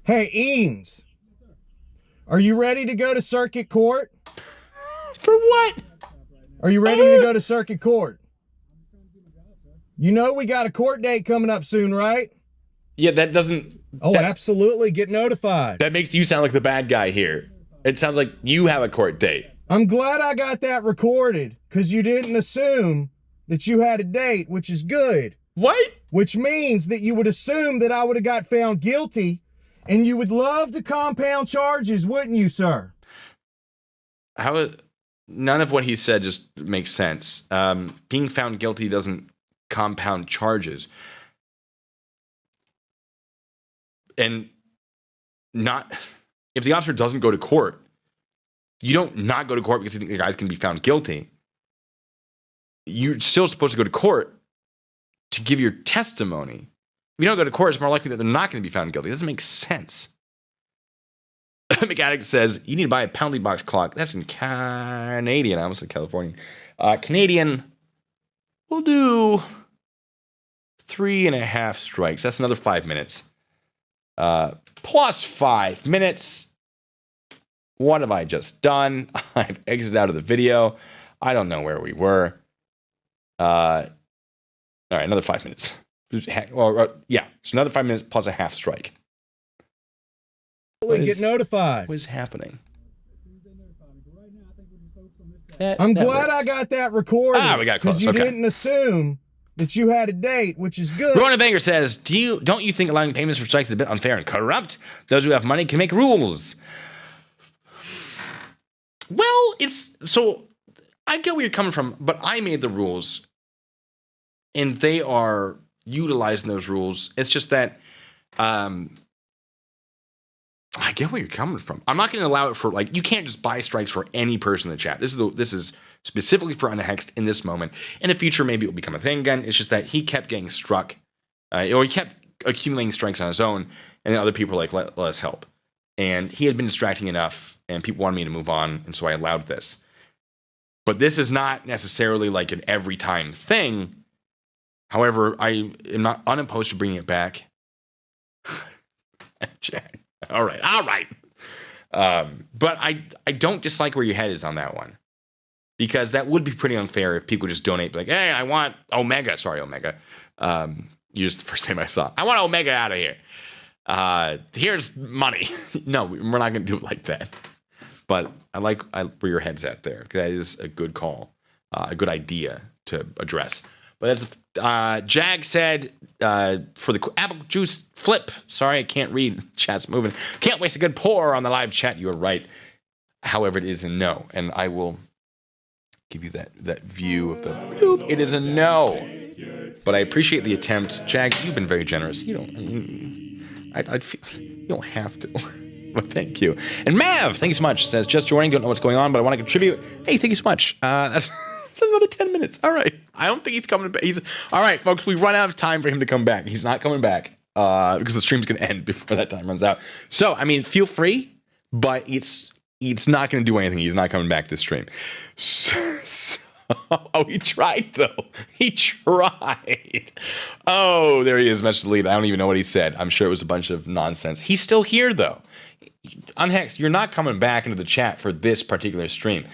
Hey, Eames. Are you ready to go to circuit court? For what? Are you ready to go to circuit court? You know we got a court date coming up soon, right? Yeah, that doesn't... Oh, absolutely. Get notified. That makes you sound like the bad guy here. It sounds like you have a court date. I'm glad I got that recorded, because you didn't assume that you had a date, which is good. What? Which means that you would assume that I would have got found guilty, and you would love to compound charges, wouldn't you, sir? None of what he said just makes sense. Being found guilty doesn't compound charges. And if the officer doesn't go to court, you don't not go to court because you think the guy's going to be found guilty. You're still supposed to go to court to give your testimony. If you don't go to court, it's more likely that they're not going to be found guilty. It doesn't make sense. Mechanic says, you need to buy a penalty box clock. That's in Canadian. I almost said Californian. Canadian, we'll do 3.5 strikes. That's another 5 minutes. Plus 5 minutes. What have I just done? I've exited out of the video. I don't know where we were. All right, another 5 minutes. Yeah, so another 5 minutes plus a half strike. Get notified. What is happening? I'm glad I got that recorded. We got close. Because you didn't assume that you had a date, which is good. Rona Banger says, don't you think allowing payments for strikes is a bit unfair and corrupt? Those who have money can make rules. Well, so I get where you're coming from, but I made the rules and they are utilizing those rules. It's just that I get where you're coming from. I'm not going to allow it for, like, you can't just buy strikes for any person in the chat. This is specifically for Unhexed in this moment. In the future, maybe it'll become a thing again. It's just that he kept getting struck, or he kept accumulating strikes on his own, and then other people were like, let us help. And he had been distracting enough, and people wanted me to move on, and so I allowed this. But this is not necessarily like an every time thing. However, I am not unopposed to bringing it back. Jack. All right. But I don't dislike where your head is on that one. Because that would be pretty unfair if people just donate, like, hey, I want Omega. Sorry, Omega. You used the first name I saw. I want Omega out of here. Here's money. No, we're not going to do it like that. But I like where your head's at there. That is a good call, a good idea to address. But as Jag said, for the apple juice flip, sorry, I can't read. Chat's moving. Can't waste a good pour on the live chat. You are right. However, it is a no. And I will give you that view of the bloop. It is a no. But I appreciate the attempt. Jag, you've been very generous. You don't, you don't have to. But thank you. And Mav, thank you so much. Says, just joining, don't know what's going on, but I want to contribute. Hey, thank you so much. That's another 10 minutes. All right. I don't think he's coming back. All right, folks, we've run out of time for him to come back. He's not coming back because the stream's going to end before that time runs out. So, I mean, feel free, but it's not going to do anything. He's not coming back this stream. Oh, he tried, though. He tried. Oh, there he is, message deleted. I don't even know what he said. I'm sure it was a bunch of nonsense. He's still here, though. Unhexed, you're not coming back into the chat for this particular stream.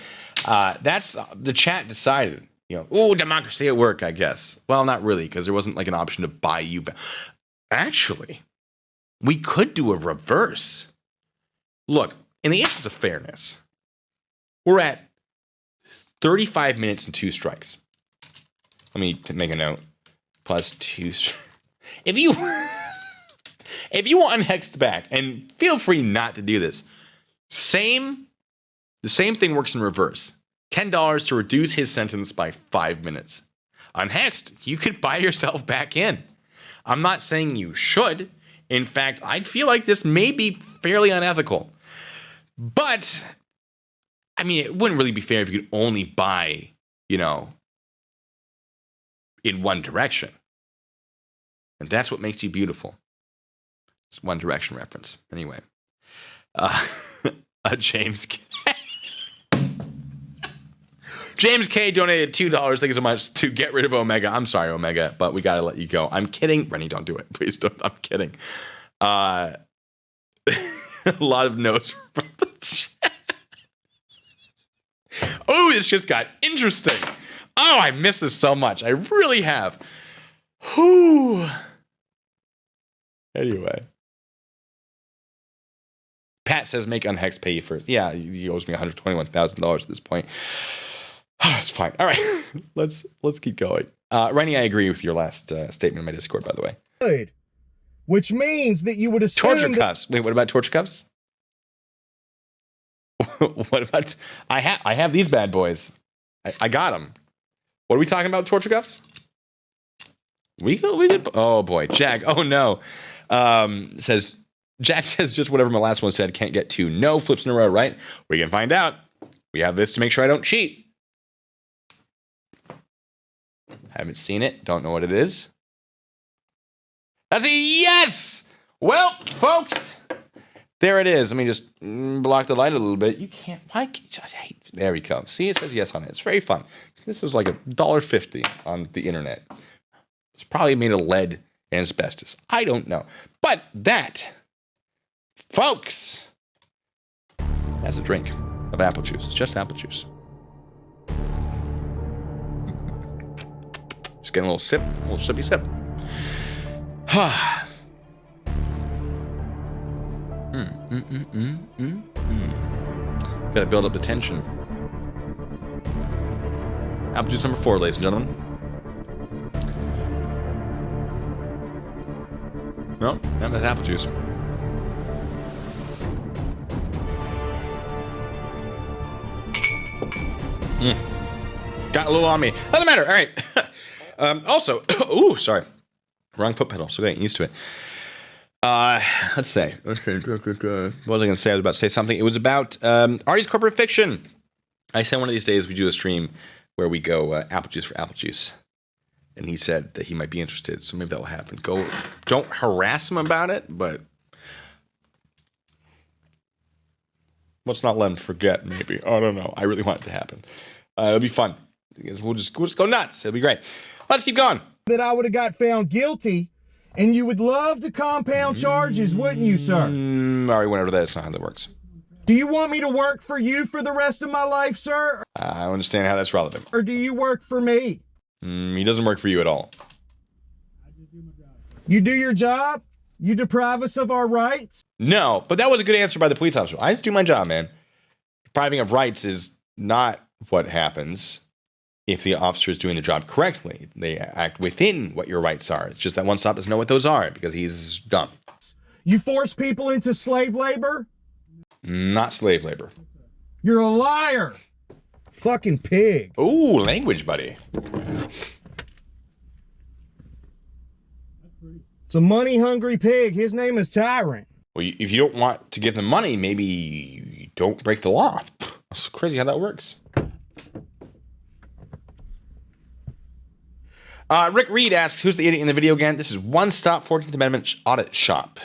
That's the chat decided. You know, oh, democracy at work, I guess. Well, not really, because there wasn't like an option to buy you back. Actually, we could do a reverse. Look, in the interest of fairness, we're at 35 minutes and 2 strikes. Let me make a note. Plus 2. If you want Unhexed back, and feel free not to do this, the same thing works in reverse. $10 to reduce his sentence by 5 minutes. Unhexed, you could buy yourself back in. I'm not saying you should. In fact, I'd feel like this may be fairly unethical. But, I mean, it wouldn't really be fair if you could only buy, in one direction. And that's what makes you beautiful. It's One Direction reference. Anyway. James K. James K donated $2. Thank you so much to get rid of Omega. I'm sorry, Omega, but we gotta let you go. I'm kidding. Rennie, don't do it. Please don't. I'm kidding. A lot of notes from the chat. Oh, this just got interesting. Oh, I miss this so much. I really have. Whew. Anyway. Pat says make Unhex pay you first. Yeah, he owes me $121,000 at this point. It's fine. All right. Let's keep going. Rennie, I agree with your last statement in my Discord, by the way. Good. Which means that you would assume Torture cuffs. Wait, what about torture cuffs? What about... I have these bad boys. I got them. What are we talking about, torture cuffs? We did... Oh, boy. Jack. Oh, no. Says... Jack says just whatever my last one said, can't get to no flips in a row, right? We can find out. We have this to make sure I don't cheat. Haven't seen it. Don't know what it is. That's a yes! Well, folks, there it is. Let me just block the light a little bit. You can't... Why can't you just hate... There we go. See, it says yes on it. It's very fun. This is like $1.50 on the internet. It's probably made of lead and asbestos. I don't know. But that... Folks, that's a drink of apple juice. It's just apple juice. Just getting a little sip, a little sippy sip. Gotta build up the tension. Apple juice number 4, ladies and gentlemen. No, that's apple juice. Got a little on me. Doesn't matter. All right. Also, ooh, sorry. Wrong foot pedal. So getting used to it. Let's say. What was I going to say? I was about to say something. It was about Artie's corporate fiction. I said one of these days we do a stream where we go apple juice for apple juice. And he said that he might be interested. So maybe that will happen. Don't harass him about it, but let's not let him forget, maybe. I don't know. I really want it to happen. It'll be fun. We'll just go nuts. It'll be great. Let's keep going. that I would have got found guilty, and you would love to compound charges, wouldn't you, sir? I already went over that. That's not how that works. Do you want me to work for you for the rest of my life, sir? I don't understand how that's relevant. Or do you work for me? He doesn't work for you at all. You do your job? You deprive us of our rights? No, but that was a good answer by the police officer. I just do my job, man. Depriving of rights is not what happens if the officer is doing the job correctly. They act within what your rights are. It's just that one stop doesn't know what those are because he's dumb. You force people into slave labor? Not slave labor. You're a liar. Fucking pig. Ooh, language, buddy. It's a money-hungry pig. His name is Tyrant. Well, if you don't want to give them money, maybe you don't break the law. It's crazy how that works. Rick Reed asks, who's the idiot in the video again? This is One Stop 14th Amendment Audit Shop. Do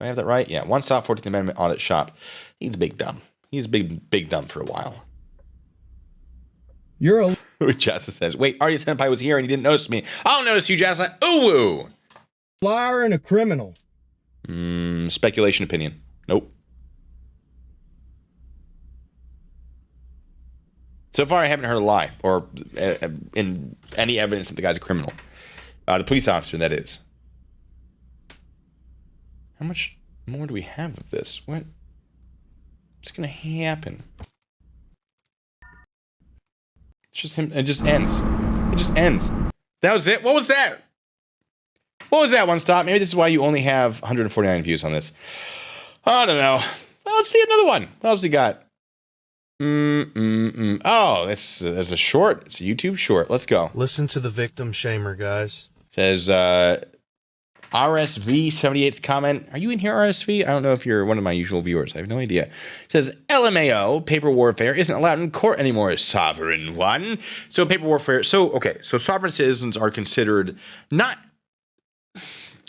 I have that right? Yeah, One Stop 14th Amendment Audit Shop. He's a big dumb. He's a big dumb for a while. You're a... Jassa says, wait, Artie Senpai was here and he didn't notice me. I'll notice you, Jassa. Ooh! liar and a criminal. Speculation opinion. Nope. So far, I haven't heard a lie or in any evidence that the guy's a criminal. The police officer, that is. How much more do we have of this? What's going to happen? It's just him. It just ends. It just ends. That was it. What was that? What was that, One Stop? Maybe this is why you only have 149 views on this. I don't know. Well, let's see another one. What else we got? Oh, that's a short. It's a YouTube short. Let's go. Listen to the victim shamer, guys. Says RSV78's comment. Are you in here, RSV? I don't know if you're one of my usual viewers. I have no idea. Says LMAO, paper warfare, isn't allowed in court anymore, sovereign one. So paper warfare. So sovereign citizens are considered not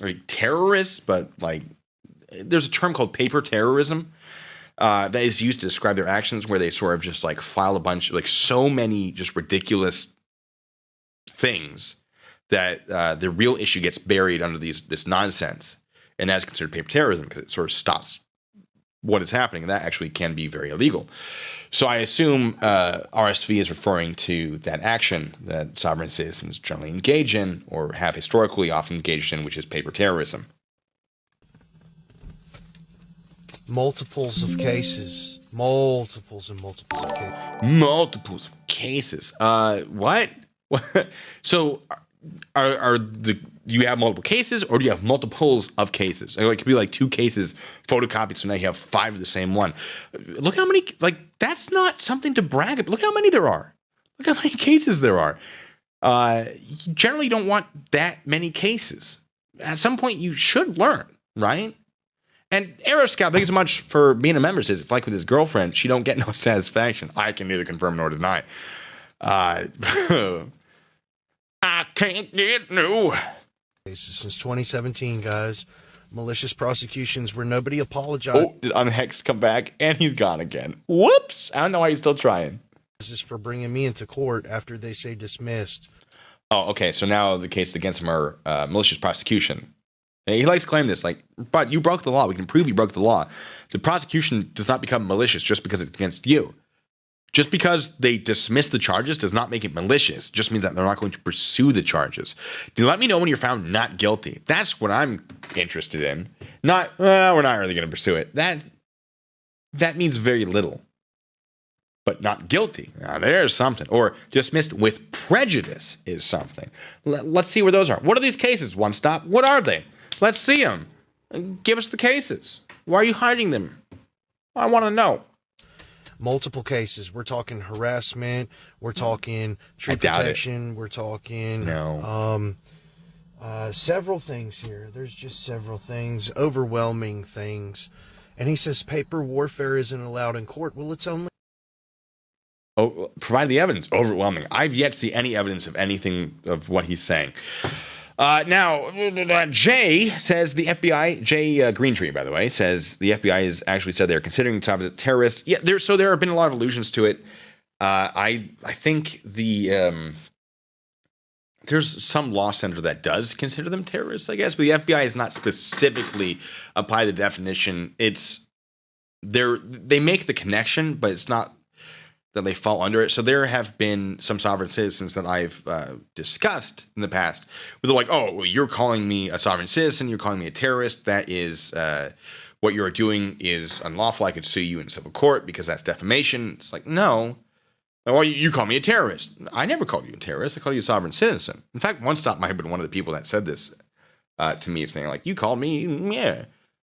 like terrorists, but like there's a term called paper terrorism. That is used to describe their actions where they sort of just like file a bunch of like so many just ridiculous things that the real issue gets buried under this nonsense. And that's considered paper terrorism because it sort of stops what is happening. And that actually can be very illegal. So I assume RSV is referring to that action that sovereign citizens generally engage in or have historically often engaged in, which is paper terrorism. Multiples of cases. Multiples and multiples of cases. Multiples of cases. What? So are you have multiple cases, or do you have multiples of cases? Like, it could be like 2 cases photocopied, so now you have 5 of the same one. Look how many, like, that's not something to brag about. Look how many there are. Look how many cases there are. You generally don't want that many cases. At some point, you should learn, right? And Arrow Scout, thank you so much for being a member. Says it's like with his girlfriend, she don't get no satisfaction. I can neither confirm nor deny. I can't get no. Since 2017, guys, malicious prosecutions where nobody apologized. Oh, did Unhex come back? And he's gone again. Whoops. I don't know why he's still trying. This is for bringing me into court after they say dismissed. Oh, okay. So now the case against him are malicious prosecution. And he likes to claim this, like, but you broke the law. We can prove you broke the law. The prosecution does not become malicious just because it's against you. Just because they dismiss the charges does not make it malicious. It just means that they're not going to pursue the charges. Let me know when you're found not guilty. That's what I'm interested in. Not, well, we're not really going to pursue it. That means very little. But not guilty. Now, there's something. Or dismissed with prejudice is something. Let's see where those are. What are these cases? One stop. What are they? Let's see them. Give us the cases. Why are you hiding them? I want to know. Multiple cases. We're talking harassment. We're talking true protection. We're talking several things here. There's just several things, overwhelming things. And he says paper warfare isn't allowed in court. Well, it's only. Oh, provide the evidence. Overwhelming. I've yet to see any evidence of anything of what he's saying. Now, Jay says the FBI, Jay Greentree, by the way, says the FBI has actually said they're considering the as a terrorist. Yeah, there have been a lot of allusions to it. I think there's some law center that does consider them terrorists, I guess, but the FBI has not specifically applied the definition. They make the connection, but it's not that they fall under it. So there have been some sovereign citizens that I've discussed in the past where they're like, oh, well, you're calling me a sovereign citizen, you're calling me a terrorist. That is, what you're doing is unlawful. I could sue you in civil court because that's defamation. It's like, no. Well, you call me a terrorist. I never called you a terrorist. I called you a sovereign citizen. In fact, One Stop might have been one of the people that said this to me, saying like, you called me? Yeah,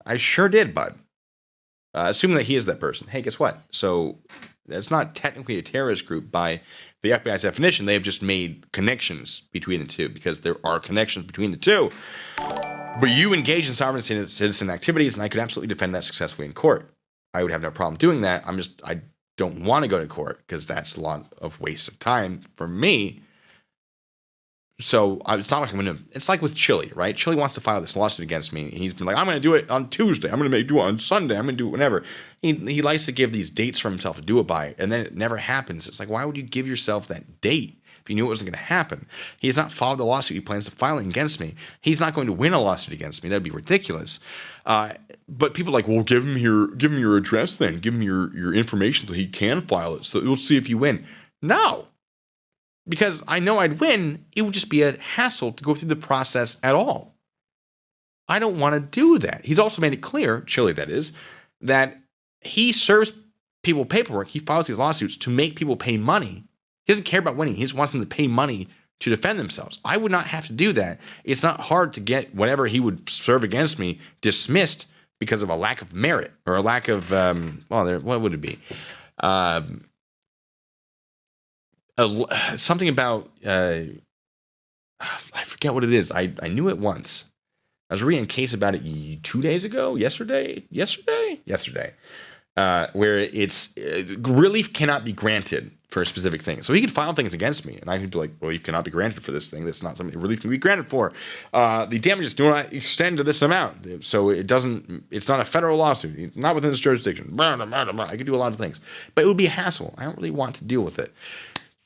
I sure did, bud. Assuming that he is that person. Hey, guess what? So that's not technically a terrorist group by the FBI's definition. They have just made connections between the two because there are connections between the two. But you engage in sovereign citizen activities, and I could absolutely defend that successfully in court. I would have no problem doing that. I don't want to go to court because that's a lot of waste of time for me. So it's not like I'm going to. It's like with Chille, right? Chille wants to file this lawsuit against me. He's been like, I'm going to do it on Tuesday. I'm going to do it on Sunday. I'm going to do it whenever. He likes to give these dates for himself to do it by, and then it never happens. It's like, why would you give yourself that date if you knew it wasn't going to happen? He has not filed the lawsuit he plans to file against me. He's not going to win a lawsuit against me. That'd be ridiculous. But people are like, well, give him your address then. Give him your information so he can file it. So we'll see if you win. No. Because I know I'd win, it would just be a hassle to go through the process at all. I don't want to do that. He's also made it clear, Chille that is, that he serves people paperwork. He files these lawsuits to make people pay money. He doesn't care about winning. He just wants them to pay money to defend themselves. I would not have to do that. It's not hard to get whatever he would serve against me dismissed because of a lack of merit or a lack of, what would it be? Something about I forget what it is. I knew it once. I was reading a case about it 2 days ago. Yesterday, where it's relief cannot be granted for a specific thing. So he could file things against me, and I could be like, well, you cannot be granted for this thing. That's not something relief can be granted for. The damages do not extend to this amount, so it doesn't. It's not a federal lawsuit. It's not within this jurisdiction. I could do a lot of things, but it would be a hassle. I don't really want to deal with it.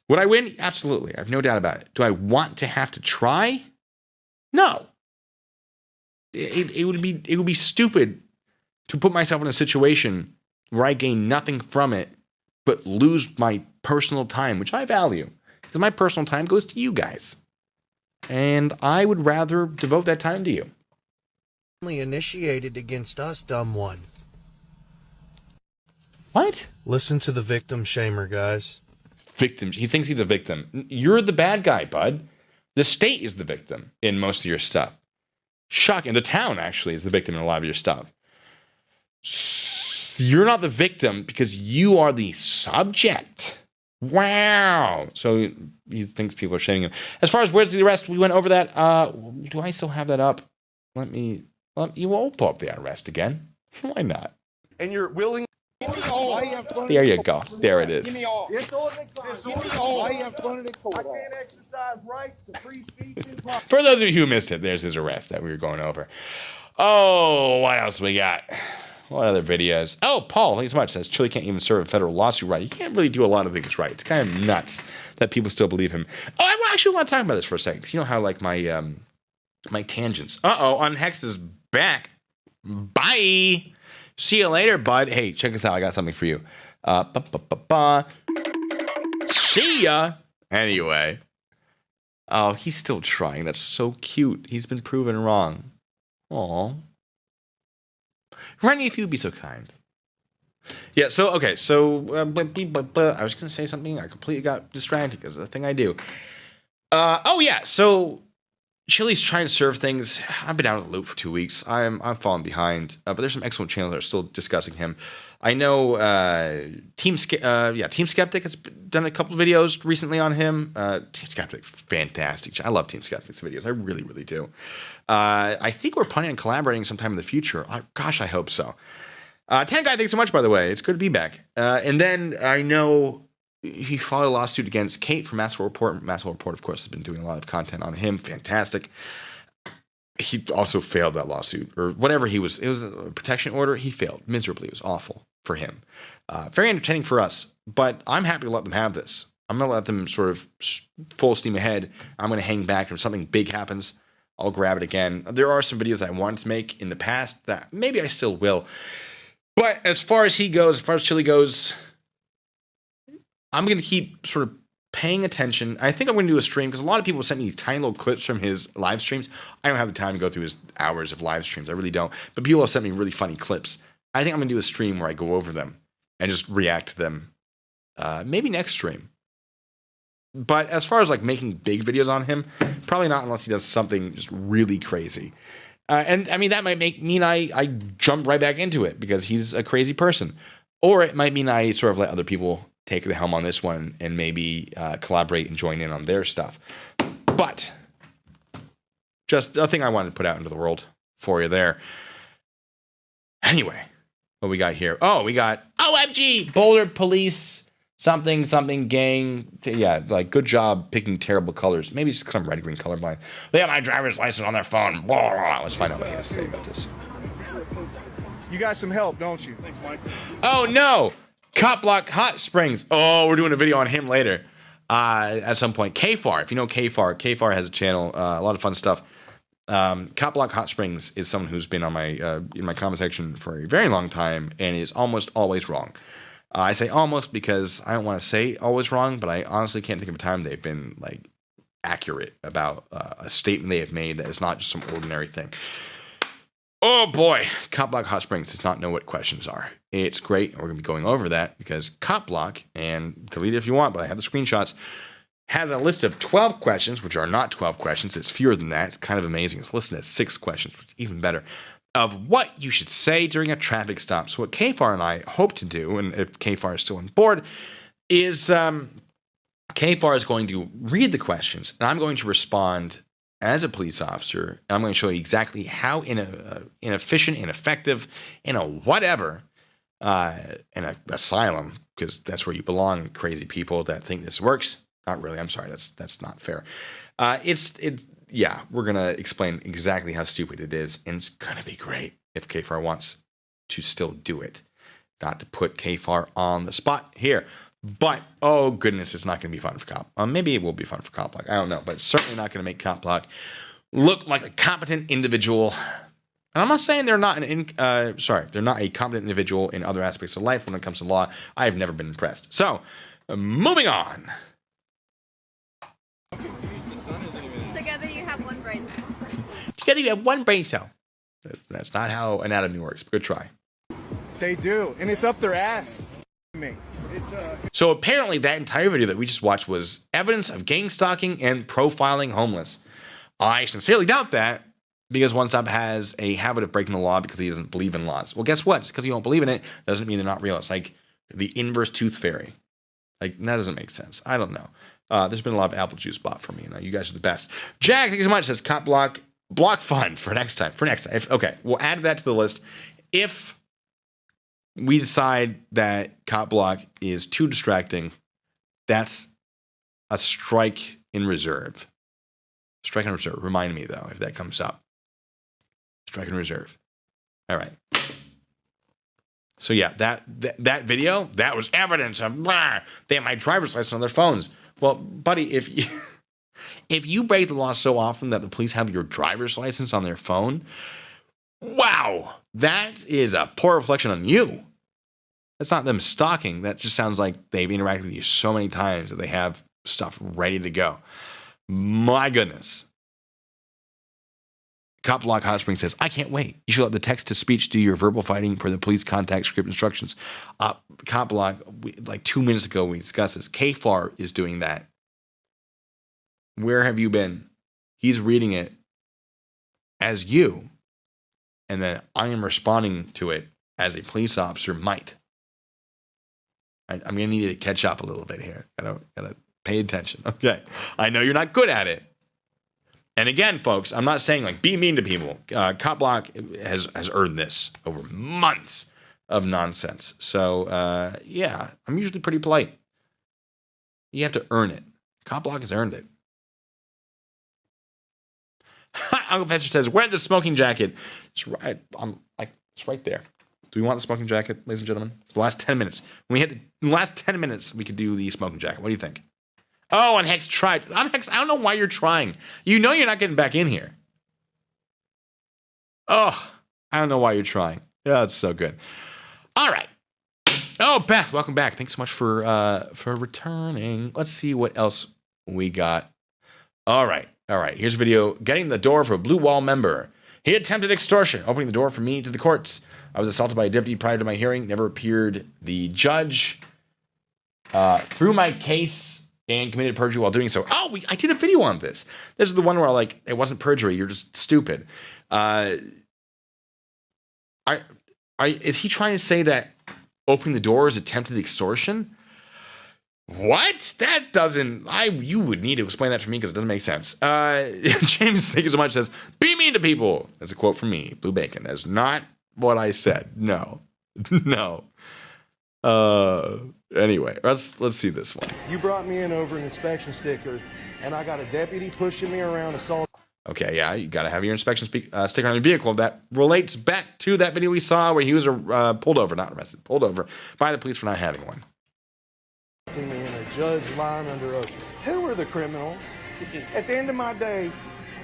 Would I win? Absolutely. I have no doubt about it. Do I want to have to try? No. It would be stupid to put myself in a situation where I gain nothing from it, but lose my personal time, which I value. Because my personal time goes to you guys. And I would rather devote that time to you. Initiated against us, dumb one. What? Listen to the victim shamer, guys. Victim. He thinks he's a victim. You're the bad guy, bud. The state is the victim in most of your stuff. Shocking. The town, actually, is the victim in a lot of your stuff. You're not the victim because you are the subject. Wow. So he thinks people are shaming him. As far as where's the arrest, we went over that. Do I still have that up? You won't pull up the arrest again. Why not? And you're willing. There you go. There it is. Give me all. It's all. Why you have fun in the court? I can't exercise rights to free speech and property. For those of you who missed it, there's his arrest that we were going over. Oh, what else we got? What other videos? Oh, Paul, thanks so much. Says Chille can't even serve a federal lawsuit right. You can't really do a lot of things right. It's kind of nuts that people still believe him. Oh, I actually want to talk about this for a second. Because you know how like my my tangents. On Hex's back. Bye. See you later, bud. Hey, check this out. I got something for you. See ya. Anyway. Oh, he's still trying. That's so cute. He's been proven wrong. Aw. Rennie, if you'd be so kind. Yeah, so, okay, so, I was going to say something. I completely got distracted because of the thing I do. Oh, yeah, so Chille's trying to serve things. I've been out of the loop for 2 weeks. I'm falling behind, but there's some excellent channels that are still discussing him. I know Team Skeptic has done a couple of videos recently on him. Team Skeptic, fantastic. I love Team Skeptic's videos. I really, really do. I think we're planning on collaborating sometime in the future. Gosh, I hope so. Tank Guy, thanks so much, by the way. It's good to be back. And then I know he filed a lawsuit against Kate from Masswell Report. Masswell Report, of course, has been doing a lot of content on him. Fantastic. He also failed that lawsuit, or whatever he was. It was a protection order. He failed miserably. It was awful for him. Very entertaining for us, but I'm happy to let them have this. I'm going to let them sort of full steam ahead. I'm going to hang back. If something big happens, I'll grab it again. There are some videos I wanted to make in the past that maybe I still will. But as far as he goes, as far as Chille goes, I'm going to keep sort of paying attention. I think I'm going to do a stream because a lot of people sent me these tiny little clips from his live streams. I don't have the time to go through his hours of live streams. I really don't. But people have sent me really funny clips. I think I'm going to do a stream where I go over them and just react to them. Maybe next stream. But as far as like making big videos on him, probably not unless he does something just really crazy. And I mean, that might mean I jump right back into it because he's a crazy person. Or it might mean I sort of let other people take the helm on this one and maybe collaborate and join in on their stuff. But just a thing I wanted to put out into the world for you there. Anyway, what we got here? Oh, we got OMG, Boulder Police, something gang. Yeah, like good job picking terrible colors. Maybe just because I'm red and green colorblind. They have my driver's license on their phone. Blah, blah, blah. Let's find out what he has to say about this. You got some help, don't you? Thanks, Mike. Oh no! Cop Block Hot Springs. Oh, we're doing a video on him later. At some point. KFAR. If you know KFAR has a channel. A lot of fun stuff. Cop Block Hot Springs is someone who's been on my in my comment section for a very long time and is almost always wrong. I say almost because I don't want to say always wrong, but I honestly can't think of a time they've been like accurate about a statement they have made that is not just some ordinary thing. Oh boy, Cop Block Hot Springs does not know what questions are. It's great, and we're going to be going over that because Cop Block, and delete it if you want, but I have the screenshots, has a list of 12 questions, which are not 12 questions. It's fewer than that. It's kind of amazing. It's listed as 6 questions, which is even better, of what you should say during a traffic stop. So what KFAR and I hope to do, and if KFAR is still on board, is KFAR is going to read the questions, and I'm going to respond as a police officer, and I'm going to show you exactly how inefficient, ineffective, in a whatever, in an asylum, because that's where you belong, crazy people that think this works. Not really. I'm sorry. That's not fair. Yeah, we're going to explain exactly how stupid it is, and it's going to be great if KFAR wants to still do it. Not to put KFAR on the spot here. But, oh goodness, it's not going to be fun for Cop. Maybe it will be fun for Cop Block. I don't know. But it's certainly not going to make Cop Block look like a competent individual And I'm not saying they're not they're not a competent individual in other aspects of life when it comes to law. I've never been impressed. So, moving on. Together you have one brain. Together you have one brain cell. That's not how anatomy works. Good try. They do, and it's up their ass. So apparently that entire video that we just watched was evidence of gang stalking and profiling homeless. I sincerely doubt that, because One Stop has a habit of breaking the law because he doesn't believe in laws. Well, guess what? Just because you don't believe in it doesn't mean they're not real. It's like the inverse tooth fairy. Like, that doesn't make sense. I don't know. There's been a lot of apple juice bought for me. You guys are the best. Jack, thank you so much. Says cop block fund for next time. Okay, we'll add that to the list. If we decide that cop block is too distracting, that's a strike in reserve. Strike in reserve. Remind me, though, if that comes up. Strike in reserve. All right. So yeah, that video, that was evidence of they have my driver's license on their phones. Well, buddy, if you break the law so often that the police have your driver's license on their phone, wow, that is a poor reflection on you. That's not them stalking. That just sounds like they've interacted with you so many times that they have stuff ready to go. My goodness. Cop Block Hot Spring says, I can't wait. You should let the text-to-speech do your verbal fighting per the police contact script instructions. Cop Block, like 2 minutes ago, we discussed this. KFAR is doing that. Where have you been? He's reading it as you, and then I am responding to it as a police officer might. I'm going to need you to catch up a little bit here. Gotta pay attention. Okay. I know you're not good at it. And again, folks, I'm not saying like be mean to people. Cop Block has earned this over months of nonsense. So yeah, I'm usually pretty polite. You have to earn it. Cop Block has earned it. Uncle Fester says, "Wear the smoking jacket." It's right. It's right there. Do we want the smoking jacket, ladies and gentlemen? It's the last 10 minutes. When we hit the last 10 minutes, we could do the smoking jacket. What do you think? Oh, and Hex tried. Hex, I don't know why you're trying. You know you're not getting back in here. Oh, I don't know why you're trying. Yeah, it's so good. All right. Oh, Beth, welcome back. Thanks so much for returning. Let's see what else we got. All right. Here's a video. Getting the door for a Blue Wall member. He attempted extortion, opening the door for me to the courts. I was assaulted by a deputy prior to my hearing. Never appeared. The judge threw my case and committed perjury while doing so. Oh, I did a video on this. This is the one where like it wasn't perjury. You're just stupid. Is he trying to say that opening the door is attempted extortion? What? That doesn't. You would need to explain that to me because it doesn't make sense. James, thank you so much. Says, "Be mean to people." That's a quote from me, Blue Bacon. That's not what I said. No. Anyway, let's see this one. You brought me in over an inspection sticker, and I got a deputy pushing me around, assault. Okay, yeah, you got to have your inspection sticker on your vehicle. That relates back to that video we saw where he was pulled over by the police for not having one. Me in a judge lying under oath. Who are the criminals? At the end of my day,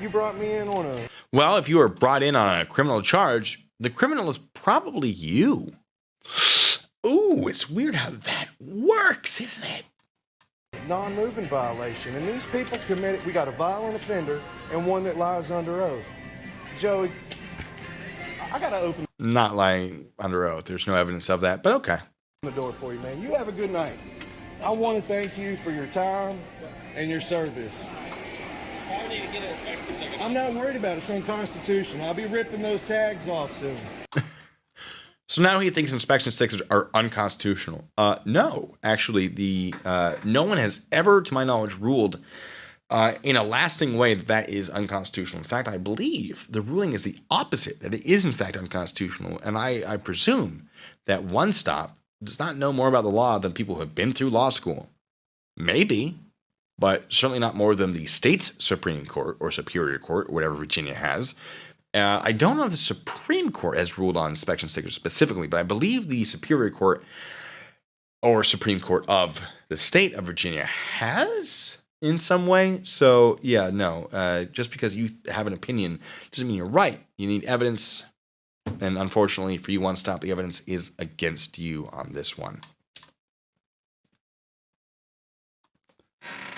you brought me in on a... Well, if you were brought in on a criminal charge, the criminal is probably you. Ooh, it's weird how that works, isn't it? Non-moving violation. And these people committed... We got a violent offender and one that lies under oath. Joey, I got to open... Not lying under oath. There's no evidence of that, but okay. The door for you, man. You have a good night. I want to thank you for your time and your service. I'm not worried about it. It's unconstitutional. I'll be ripping those tags off soon. So now he thinks inspection stickers are unconstitutional. No, actually, no one has ever, to my knowledge, ruled in a lasting way that is unconstitutional. In fact, I believe the ruling is the opposite, that it is in fact unconstitutional. And I presume that One Stop does not know more about the law than people who have been through law school. Maybe, but certainly not more than the state's Supreme Court or Superior Court, or whatever Virginia has. I don't know if the Supreme Court has ruled on inspection stickers specifically, but I believe the Superior Court or Supreme Court of the state of Virginia has in some way. So, yeah, no. Just because you have an opinion doesn't mean you're right. You need evidence. And unfortunately for you, One Stop, the evidence is against you on this one.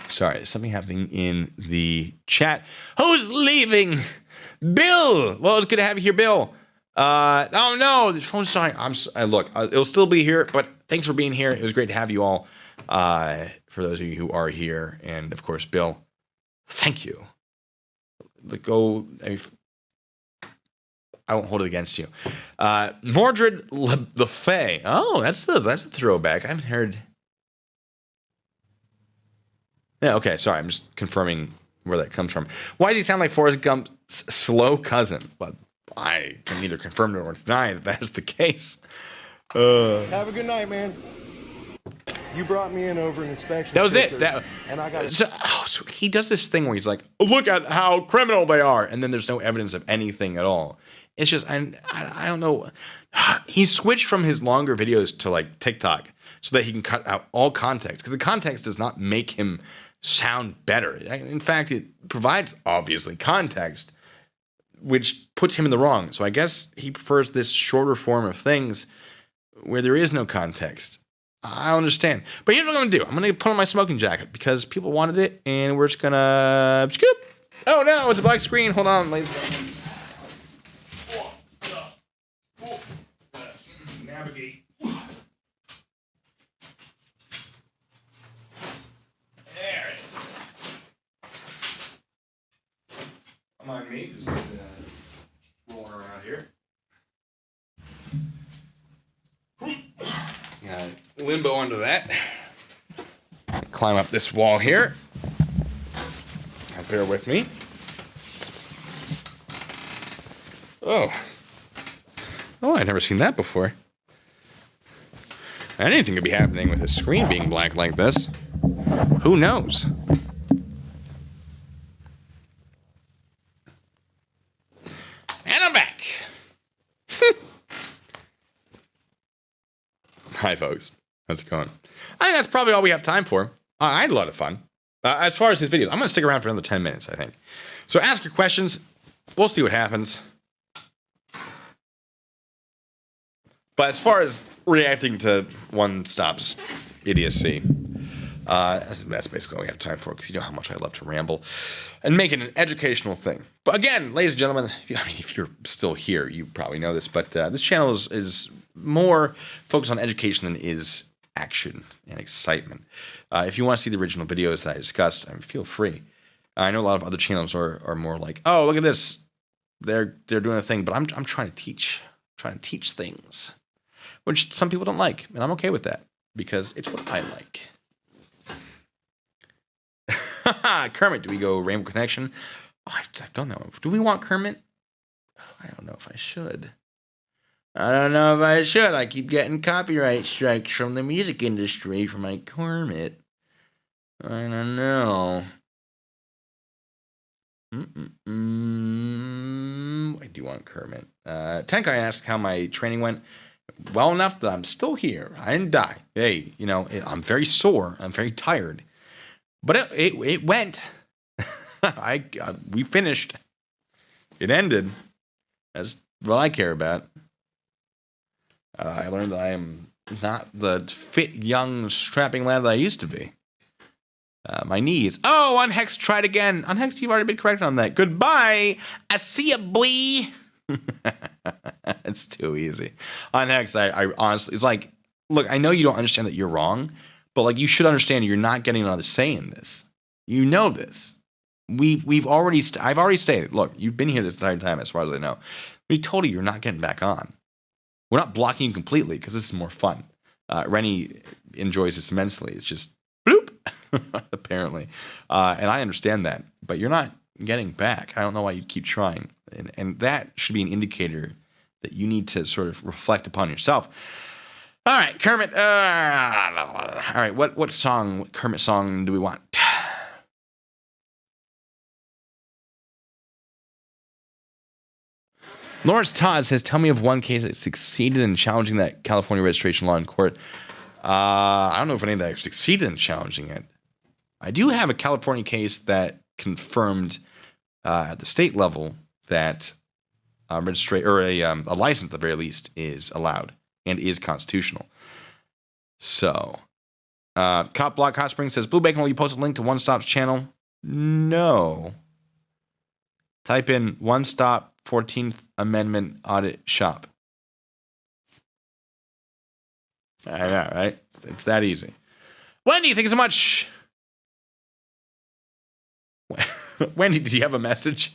Sorry, something happening in the chat. Who's leaving? Bill! Well, it's good to have you here, Bill. Oh no, the phone's sorry. Look, it'll still be here, but thanks for being here. It was great to have you all. For those of you who are here, and of course, Bill, thank you. I won't hold it against you. Mordred LeFay. Oh, that's a throwback. I haven't heard. Yeah, okay, sorry. I'm just confirming where that comes from. Why does he sound like Forrest Gump's slow cousin? But I can neither confirm nor deny that that's the case. Have a good night, man. You brought me in over an inspection. That was it. And I got so he does this thing where he's like, look at how criminal they are. And then there's no evidence of anything at all. It's just, I don't know. He switched from his longer videos to like TikTok so that he can cut out all context. Because the context does not make him sound better. In fact, it provides, obviously, context, which puts him in the wrong. So I guess he prefers this shorter form of things where there is no context. I understand. But here's what I'm going to do. I'm going to put on my smoking jacket because people wanted it, and we're just going to scoop. Oh, no, it's a black screen. Hold on, ladies and gentlemen. Navigate. There it is. Come on, me. Just rolling around here. Limbo under that. Climb up this wall here. Bear with me. Oh, I've never seen that before. Anything could be happening with the screen being black like this. Who knows? And I'm back. Hi, folks. How's it going? I think that's probably all we have time for. I had a lot of fun. As far as his videos, I'm going to stick around for another 10 minutes, I think. So ask your questions. We'll see what happens. But as far as reacting to One Stop's idiocy, that's basically all we have time for, because you know how much I love to ramble and make it an educational thing. But again, ladies and gentlemen, if you're still here, you probably know this, but this channel is more focused on education than is action and excitement. If you want to see the original videos that I discussed, feel free. I know a lot of other channels are more like, oh, look at this, they're doing a thing, but I'm trying to teach things, which some people don't like, and I'm okay with that because it's what I like. Kermit, do we go Rainbow Connection? Oh, I've done that one. Do we want Kermit? I don't know if I should. I keep getting copyright strikes from the music industry for my Kermit. I don't know. I do want Kermit. Tenkai asked how my training went. Well enough that I'm still here. I didn't die. Hey, I'm very sore. I'm very tired. But it went. We finished. It ended. That's what I care about. I learned that I am not the fit, young, strapping lad that I used to be. My knees. Oh, Unhex tried again. Unhex, you've already been corrected on that. Goodbye. I see ya, boy. It's too easy. Unhex, I honestly, it's like, look, I know you don't understand that you're wrong, but like you should understand you're not getting another say in this. You know this. I've already stated. Look, you've been here this entire time, as far as I know. We told you you're not getting back on. We're not blocking you completely because this is more fun. Rennie enjoys this immensely. It's just bloop, apparently, and I understand that. But you're not getting back. I don't know why you keep trying, and that should be an indicator that you need to sort of reflect upon yourself. All right, Kermit. All right, what Kermit song do we want? Lawrence Todd says, tell me of one case that succeeded in challenging that California registration law in court. I don't know if any that succeeded in challenging it. I do have a California case that confirmed at the state level that a license at the very least is allowed and is constitutional. So, Cop Block Hot Spring says, Blue Bacon, will you post a link to One Stop's channel? No. Type in One Stop 14th Amendment Audit Shop. I know, right? It's that easy. Wendy, thank you so much. Wendy, did you have a message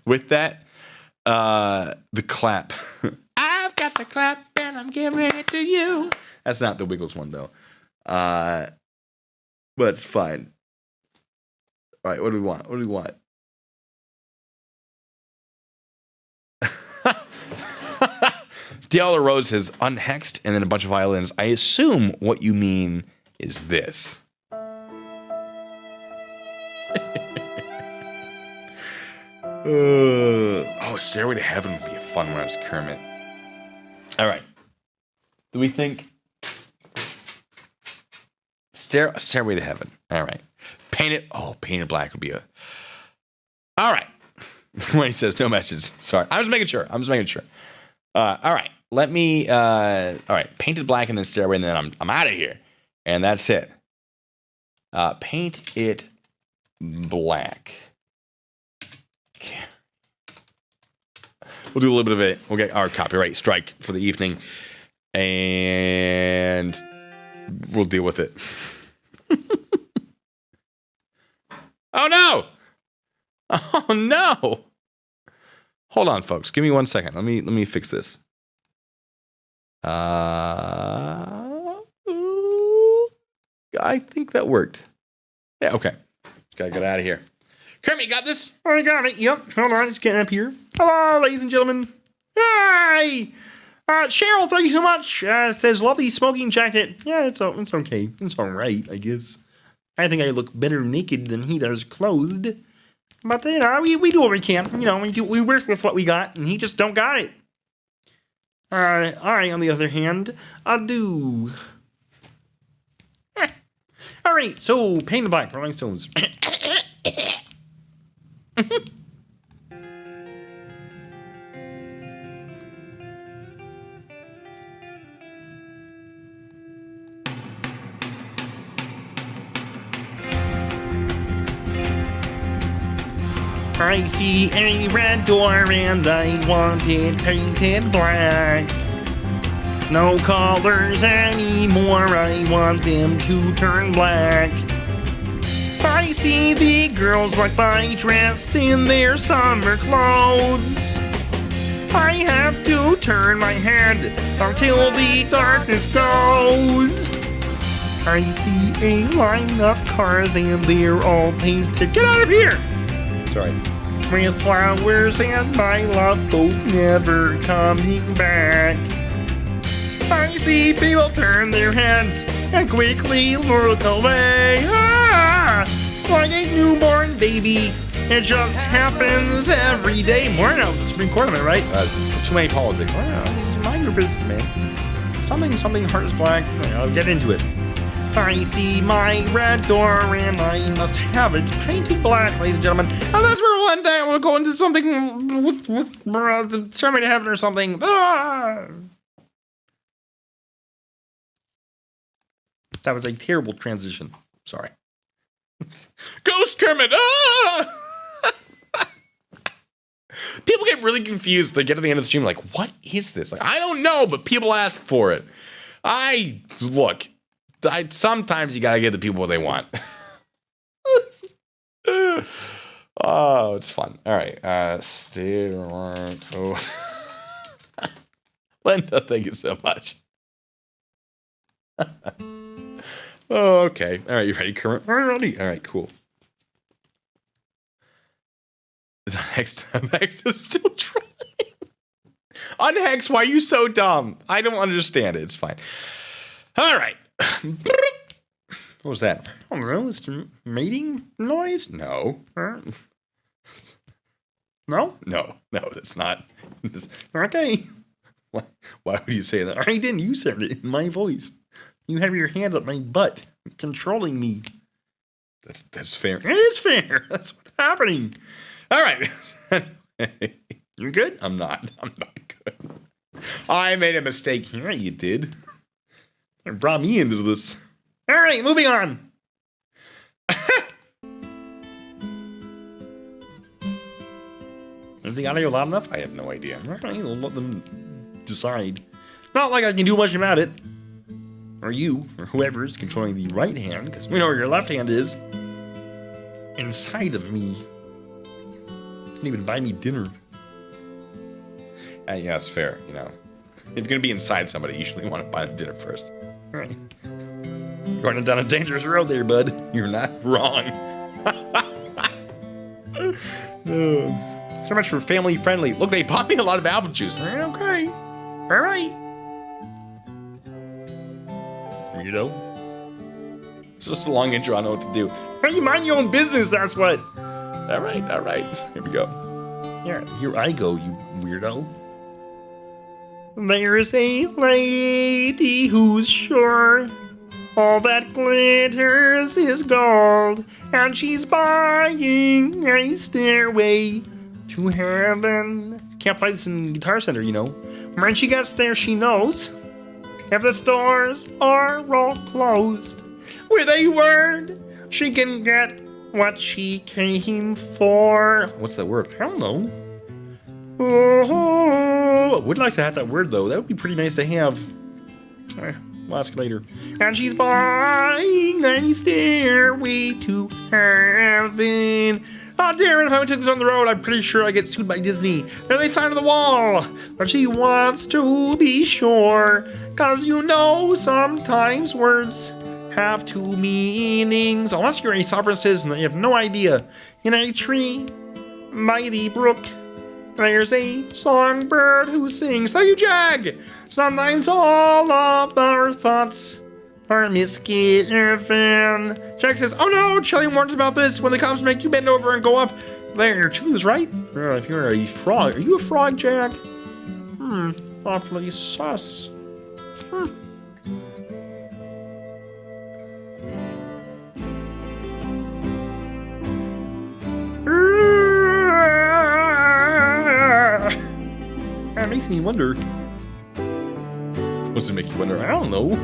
with that? The clap. I've got the clap and I'm giving it to you. That's not the Wiggles one, though. But it's fine. All right, what do we want? What do we want? Diallo Rose says unhexed and then a bunch of violins. I assume what you mean is this. Stairway to Heaven would be a fun one as Kermit. All right. Do we think Stairway to Heaven? All right. Painted Black would be a. All right. When he says no message. Sorry. I'm just making sure. All right. Let me. All right. Painted Black and then Stairway, and then I'm out of here. And that's it. Paint it black. Okay. We'll do a little bit of it. We'll get our copyright strike for the evening. And we'll deal with it. Oh, no. Oh, no. Hold on, folks. Give me 1 second. Let me fix this. I think that worked. Yeah, okay. Gotta get out of here. Kermit, you got this? Oh, I got it. Yep. Hold on. Just getting up here. Hello, ladies and gentlemen. Hi. Cheryl, thank you so much. It says, lovely smoking jacket. Yeah, it's okay. It's all right, I guess. I think I look better naked than he does clothed. But, you know, we do what we can. You know, we work with what we got, and he just don't got it. I, on the other hand, I do. All right, so, Painted Black, Rolling Stones. I see a red door and I want it painted black. No colors anymore, I want them to turn black. I see the girls walk by dressed in their summer clothes. I have to turn my head until the darkness goes. I see a line of cars and they're all painted. Get out of here! Sorry. With flowers and my love both never coming back. I see people turn their heads and quickly look away. Like a newborn baby. It just happens every day. More now, the Supreme Court, am I right? Too many politics. Mind your business, man. Something heart is black. I'll get into it. I see my red door and I must have it painted black, ladies and gentlemen. And that's where we'll end that. We'll go into something with the Stairway to Heaven or something. That was a terrible transition. Sorry. Ghost Kermit! People get really confused. They get to the end of the stream like, what is this? Like, I don't know, but people ask for it. Sometimes you gotta give the people what they want. Oh, it's fun. All right. Linda, thank you so much. Oh, okay. All right, you ready, Kermit? Ready. All right, cool. Is Unhexed is still trying? Unhexed, why are you so dumb? I don't understand it. It's fine. All right. What was that? I don't know. It's a mating noise? No. No, that's not. Okay. Why would you say that? I didn't. You said it in my voice. You have your hand up my butt, controlling me. That's fair. It is fair. That's what's happening. All right. You good? I'm not. I'm not good. I made a mistake. Yeah, you did. You brought me into this. All right, moving on. Is the audio loud enough? I have no idea. All right, I'll let them decide. Not like I can do much about it. Or you, or whoever is controlling the right hand, because we know where your left hand is. Inside of me. Didn't even buy me dinner. Yeah, it's fair, you know. If you're gonna be inside somebody, you usually want to buy them dinner first. All right. You're going down a dangerous road there, bud. You're not wrong. So much for family friendly. Look, they bought me a lot of apple juice. Okay. All right. Weirdo. It's just a long intro. I know what to do. Hey, you mind your own business. That's what. All right. All right. Here we go. Yeah, here I go, you weirdo. There's a lady who's sure all that glitters is gold, and she's buying a stairway to heaven. Can't play this in Guitar Center, you know. When she gets there, she knows if the stores are all closed, with a word, she can get what she came for. What's that word? I don't know. Oh, would like to have that word, though. That would be pretty nice to have. We'll ask later. And she's buying a stairway to heaven. Oh, Darren, if I would take this on the road, I'm pretty sure I get sued by Disney. There's a sign on the wall. But she wants to be sure. Cause you know sometimes words have two meanings. Unless you're a sovereign citizen, you have no idea. In a tree by the brook, there's a songbird who sings. Thank you, Jag! Sometimes all of our thoughts are misgiven. Jag says, oh no, Chille warned us about this. When the cops make you bend over and go up there. Chille was right. If you're a frog. Are you a frog, Jag? Awfully sus. That makes me wonder. What's it make you wonder? I don't know.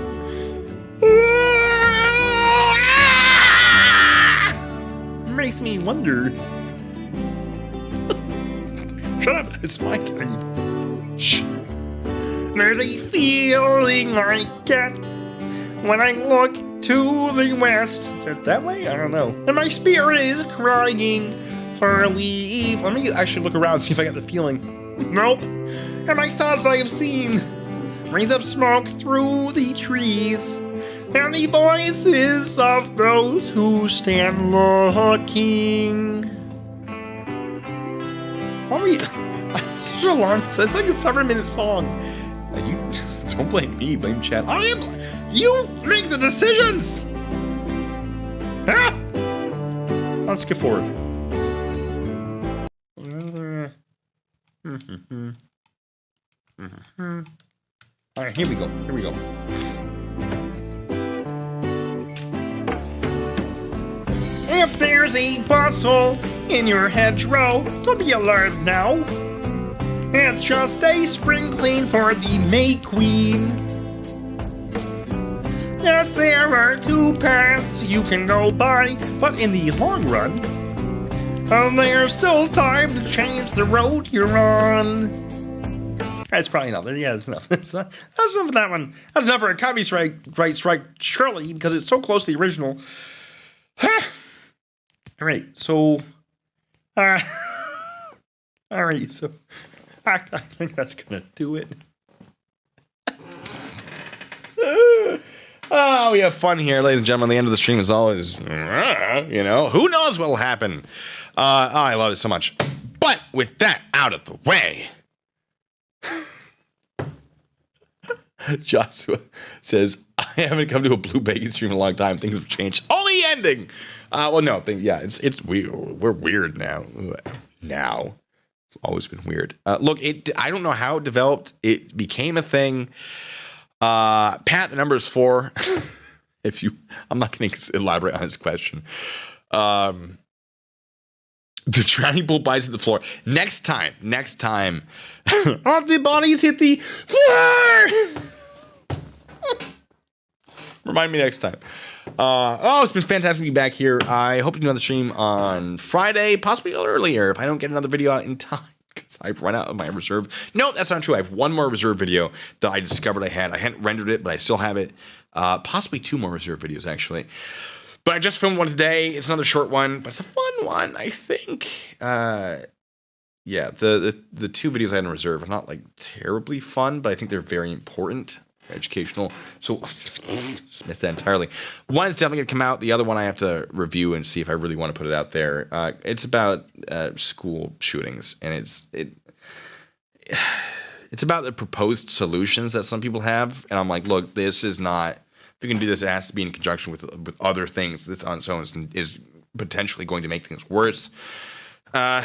Makes me wonder. Shut up, it's my turn. Shh. There's a feeling I get when I look to the west. Is it that way? I don't know. And my spirit is crying for leave. Let me actually look around, see if I get the feeling. Nope. And my thoughts I have seen raise up smoke through the trees, and the voices of those who stand looking. It's such a long, it's like a 7-minute song. You don't blame me, blame Chad. You make the decisions. Let's skip forward. All right, here we go. If there's a bustle in your hedgerow, don't be alarmed now. It's just a spring clean for the May Queen. Yes, there are 2 paths you can go by, but in the long run, there's still time to change the road you're on. That's probably not there. Yeah, that's enough. That's enough of that one. That's enough for a copyright strike, surely, because it's so close to the original. All right, so, all right, so I think that's gonna do it. Oh, we have fun here, ladies and gentlemen. The end of the stream is always, who knows what'll happen. I love it so much. But with that out of the way, Joshua says, I haven't come to a Blue Bacon stream in a long time. Things have changed. Only ending. We're weird now. Now. It's always been weird. Look, I don't know how it developed. It became a thing. Pat, the number is 4. I'm not going to elaborate on this question. The drowning pool bites at the floor. Next time, all the bodies hit the floor. Remind me next time. It's been fantastic to be back here. I hope you do another stream on Friday, possibly earlier, if I don't get another video out in time, because I've run out of my reserve. No, that's not true. I have one more reserve video that I discovered I had. I hadn't rendered it, but I still have it. Possibly 2 more reserve videos, actually. But I just filmed one today. It's another short one, but it's a fun one, I think. The 2 videos I had in reserve are not like terribly fun, but I think they're very important, educational. So dismiss that entirely. One is definitely gonna come out. The other one I have to review and see if I really want to put it out there. It's about school shootings, and it's about the proposed solutions that some people have. And I'm like, look, this is not. If you can do this, it has to be in conjunction with other things. This on its own is potentially going to make things worse. I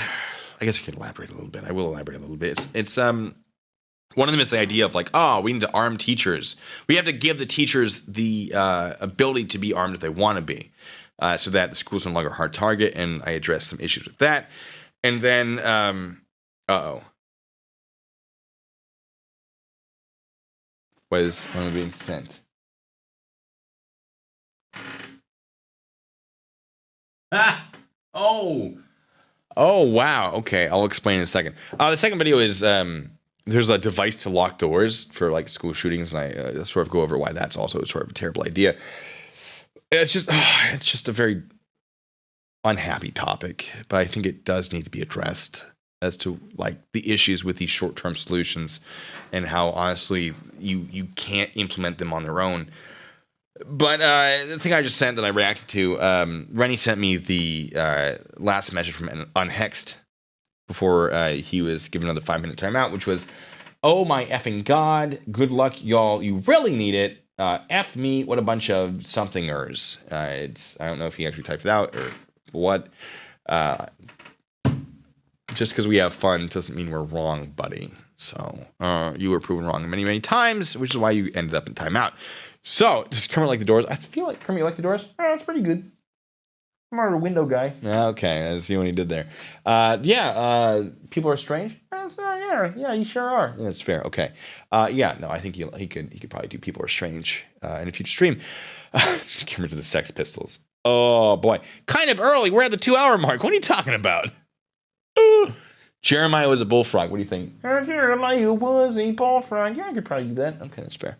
guess I could elaborate a little bit. I will elaborate a little bit. It's one of them is the idea of like, we need to arm teachers. We have to give the teachers the ability to be armed if they want to be, so that the school's no longer a hard target. And I address some issues with that. And then, what is one being sent? Oh, wow. Okay, I'll explain in a second. The second video is there's a device to lock doors for like school shootings, and I sort of go over why that's also sort of a terrible idea. It's just a very unhappy topic, but I think it does need to be addressed as to like the issues with these short-term solutions and how honestly you can't implement them on their own. But the thing I just sent that I reacted to, Rennie sent me the last message from Unhexed before he was given another 5-minute timeout, which was, oh my effing god, good luck, y'all. You really need it. F me, what a bunch of somethingers. I don't know if he actually typed it out or what. Just because we have fun doesn't mean we're wrong, buddy. So you were proven wrong many, many times, which is why you ended up in timeout. So, does Kermit like the doors? I feel like Kermit like the doors. That's pretty good. I'm more of a window guy. Okay, I see what he did there. People are strange. Yeah, you sure are. Yeah, that's fair. Okay. I think he could probably do People Are Strange in a future stream. Kermit to the Sex Pistols. Oh boy, kind of early. We're at the 2-hour mark. What are you talking about? Jeremiah was a bullfrog. What do you think? Jeremiah was a bullfrog. Yeah, I could probably do that. Okay, that's fair.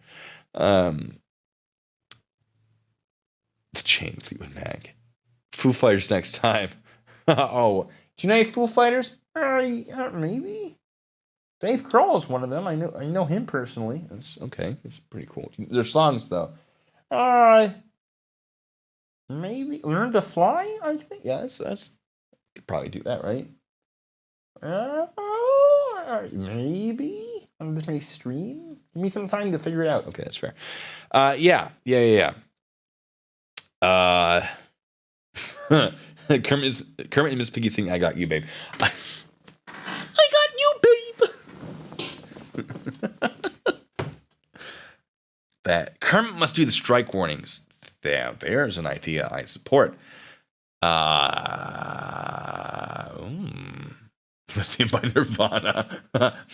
The Chain Fleetwood Mac. Foo Fighters next time. Do you know any Foo Fighters? Maybe. Dave Grohl is one of them. I know him personally. That's okay. It's pretty cool. Their songs though. Maybe Learn to Fly. I think. Yeah, that's. Could probably do that, right? Maybe on this may stream. Give me some time to figure it out. Okay, that's fair. Yeah. Kermit and Miss Piggy sing "I Got You, Babe." I got you, babe. That Kermit must do the strike warnings. There's an idea I support. Lithium by Nirvana.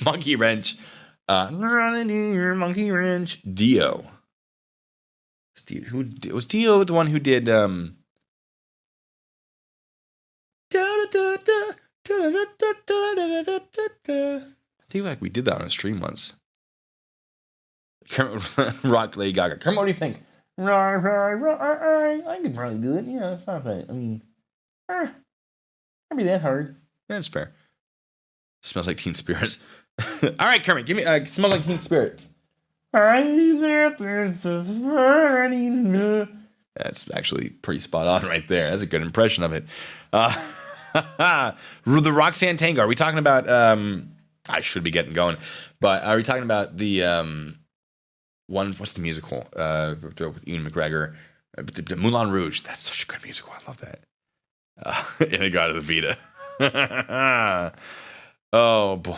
Monkey Wrench. Monkey Wrench. Dio. Was Dio the one who did I think like we did that on a stream once. Rock Lady Gaga. Kermit, what do you think? I could probably do it. Yeah, it's not bad. I mean, can't be that hard. Yeah, it's fair. Smells like Teen Spirits. All right, Kermit, give me. Smells like Teen Spirits. That's actually pretty spot on right there. That's a good impression of it. The Roxanne Tango. Are we talking about? I should be getting going, but are we talking about the one? What's the musical? With Ian McGregor, Moulin Rouge. That's such a good musical. I love that. Inagata the Vita. Oh boy!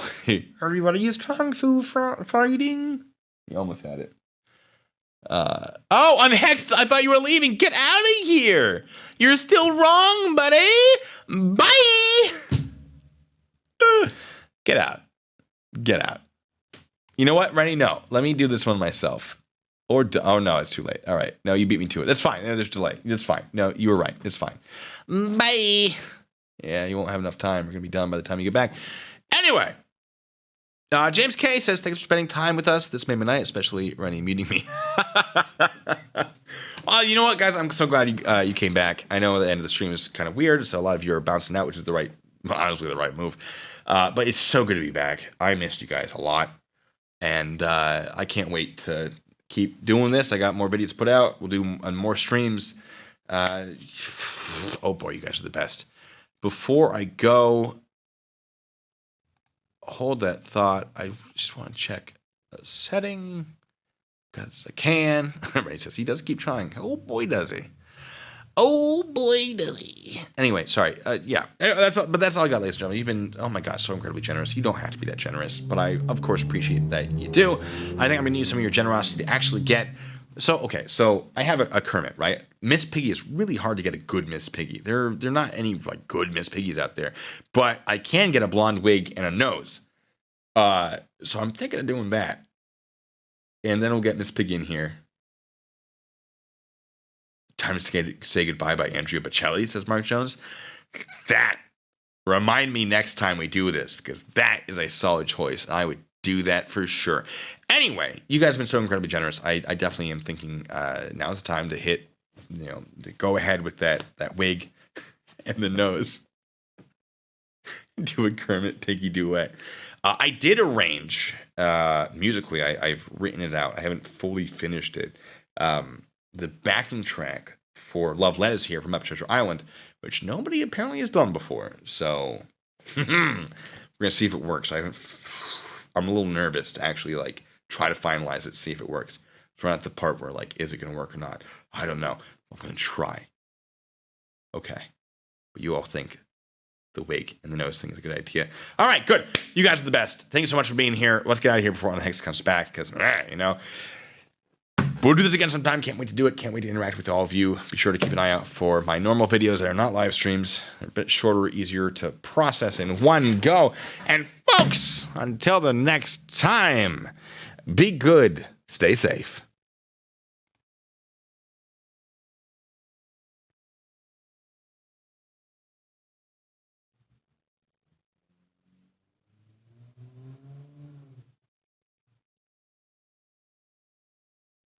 Everybody is kung fu fighting. You almost had it. Unhexed. I thought you were leaving. Get out of here. You're still wrong, buddy. Bye. Get out. Get out. You know what, Rennie? No, let me do this one myself. Oh no, it's too late. All right, no, you beat me to it. That's fine. There's delay. It's fine. No, you were right. It's fine. Bye. Yeah, you won't have enough time. We're gonna be done by the time you get back. Anyway, James K says thanks for spending time with us. This made my night, especially Rennie muting me. Well, you know what, guys? I'm so glad you came back. I know the end of the stream is kind of weird, so a lot of you are bouncing out, which is honestly the right move. But it's so good to be back. I missed you guys a lot, and I can't wait to keep doing this. I got more videos to put out. We'll do more streams. Oh boy, you guys are the best. Before I go, hold that thought. I just want to check a setting because I can. Everybody says he does keep trying. Oh boy, does he. Oh boy, does he. Anyway, sorry. Yeah, that's all I got, ladies and gentlemen. You've been, oh my gosh, so incredibly generous. You don't have to be that generous, but I, of course, appreciate that you do. I think I'm going to use some of your generosity to actually get. So, okay, so I have a Kermit, right? Miss Piggy is really hard to get a good Miss Piggy. There are not any like good Miss Piggies out there, but I can get a blonde wig and a nose. So I'm thinking of doing that, and then we'll get Miss Piggy in here. Time to say goodbye by Andrea Bocelli, says Mark Jones. That, remind me next time we do this, because that is a solid choice. I would do that for sure. Anyway, you guys have been so incredibly generous. I definitely am thinking now's the time to hit, to go ahead with that wig and the nose. Do a Kermit Piggy duet. I did arrange musically. I've written it out. I haven't fully finished it. The backing track for Love Letters here from Up Treasure Island, which nobody apparently has done before. So we're gonna see if it works. I'm a little nervous to actually like try to finalize it, see if it works. We're not at the part where like, is it gonna work or not? I don't know. I'm gonna try. Okay, but you all think the wig and the nose thing is a good idea. All right, good. You guys are the best. Thank you so much for being here. Let's get out of here before On the Hex comes back, because we'll do this again sometime. Can't wait to do it. Can't wait to interact with all of you. Be sure to keep an eye out for my normal videos that are not live streams. They're a bit shorter, easier to process in one go. And folks, until the next time, be good, stay safe.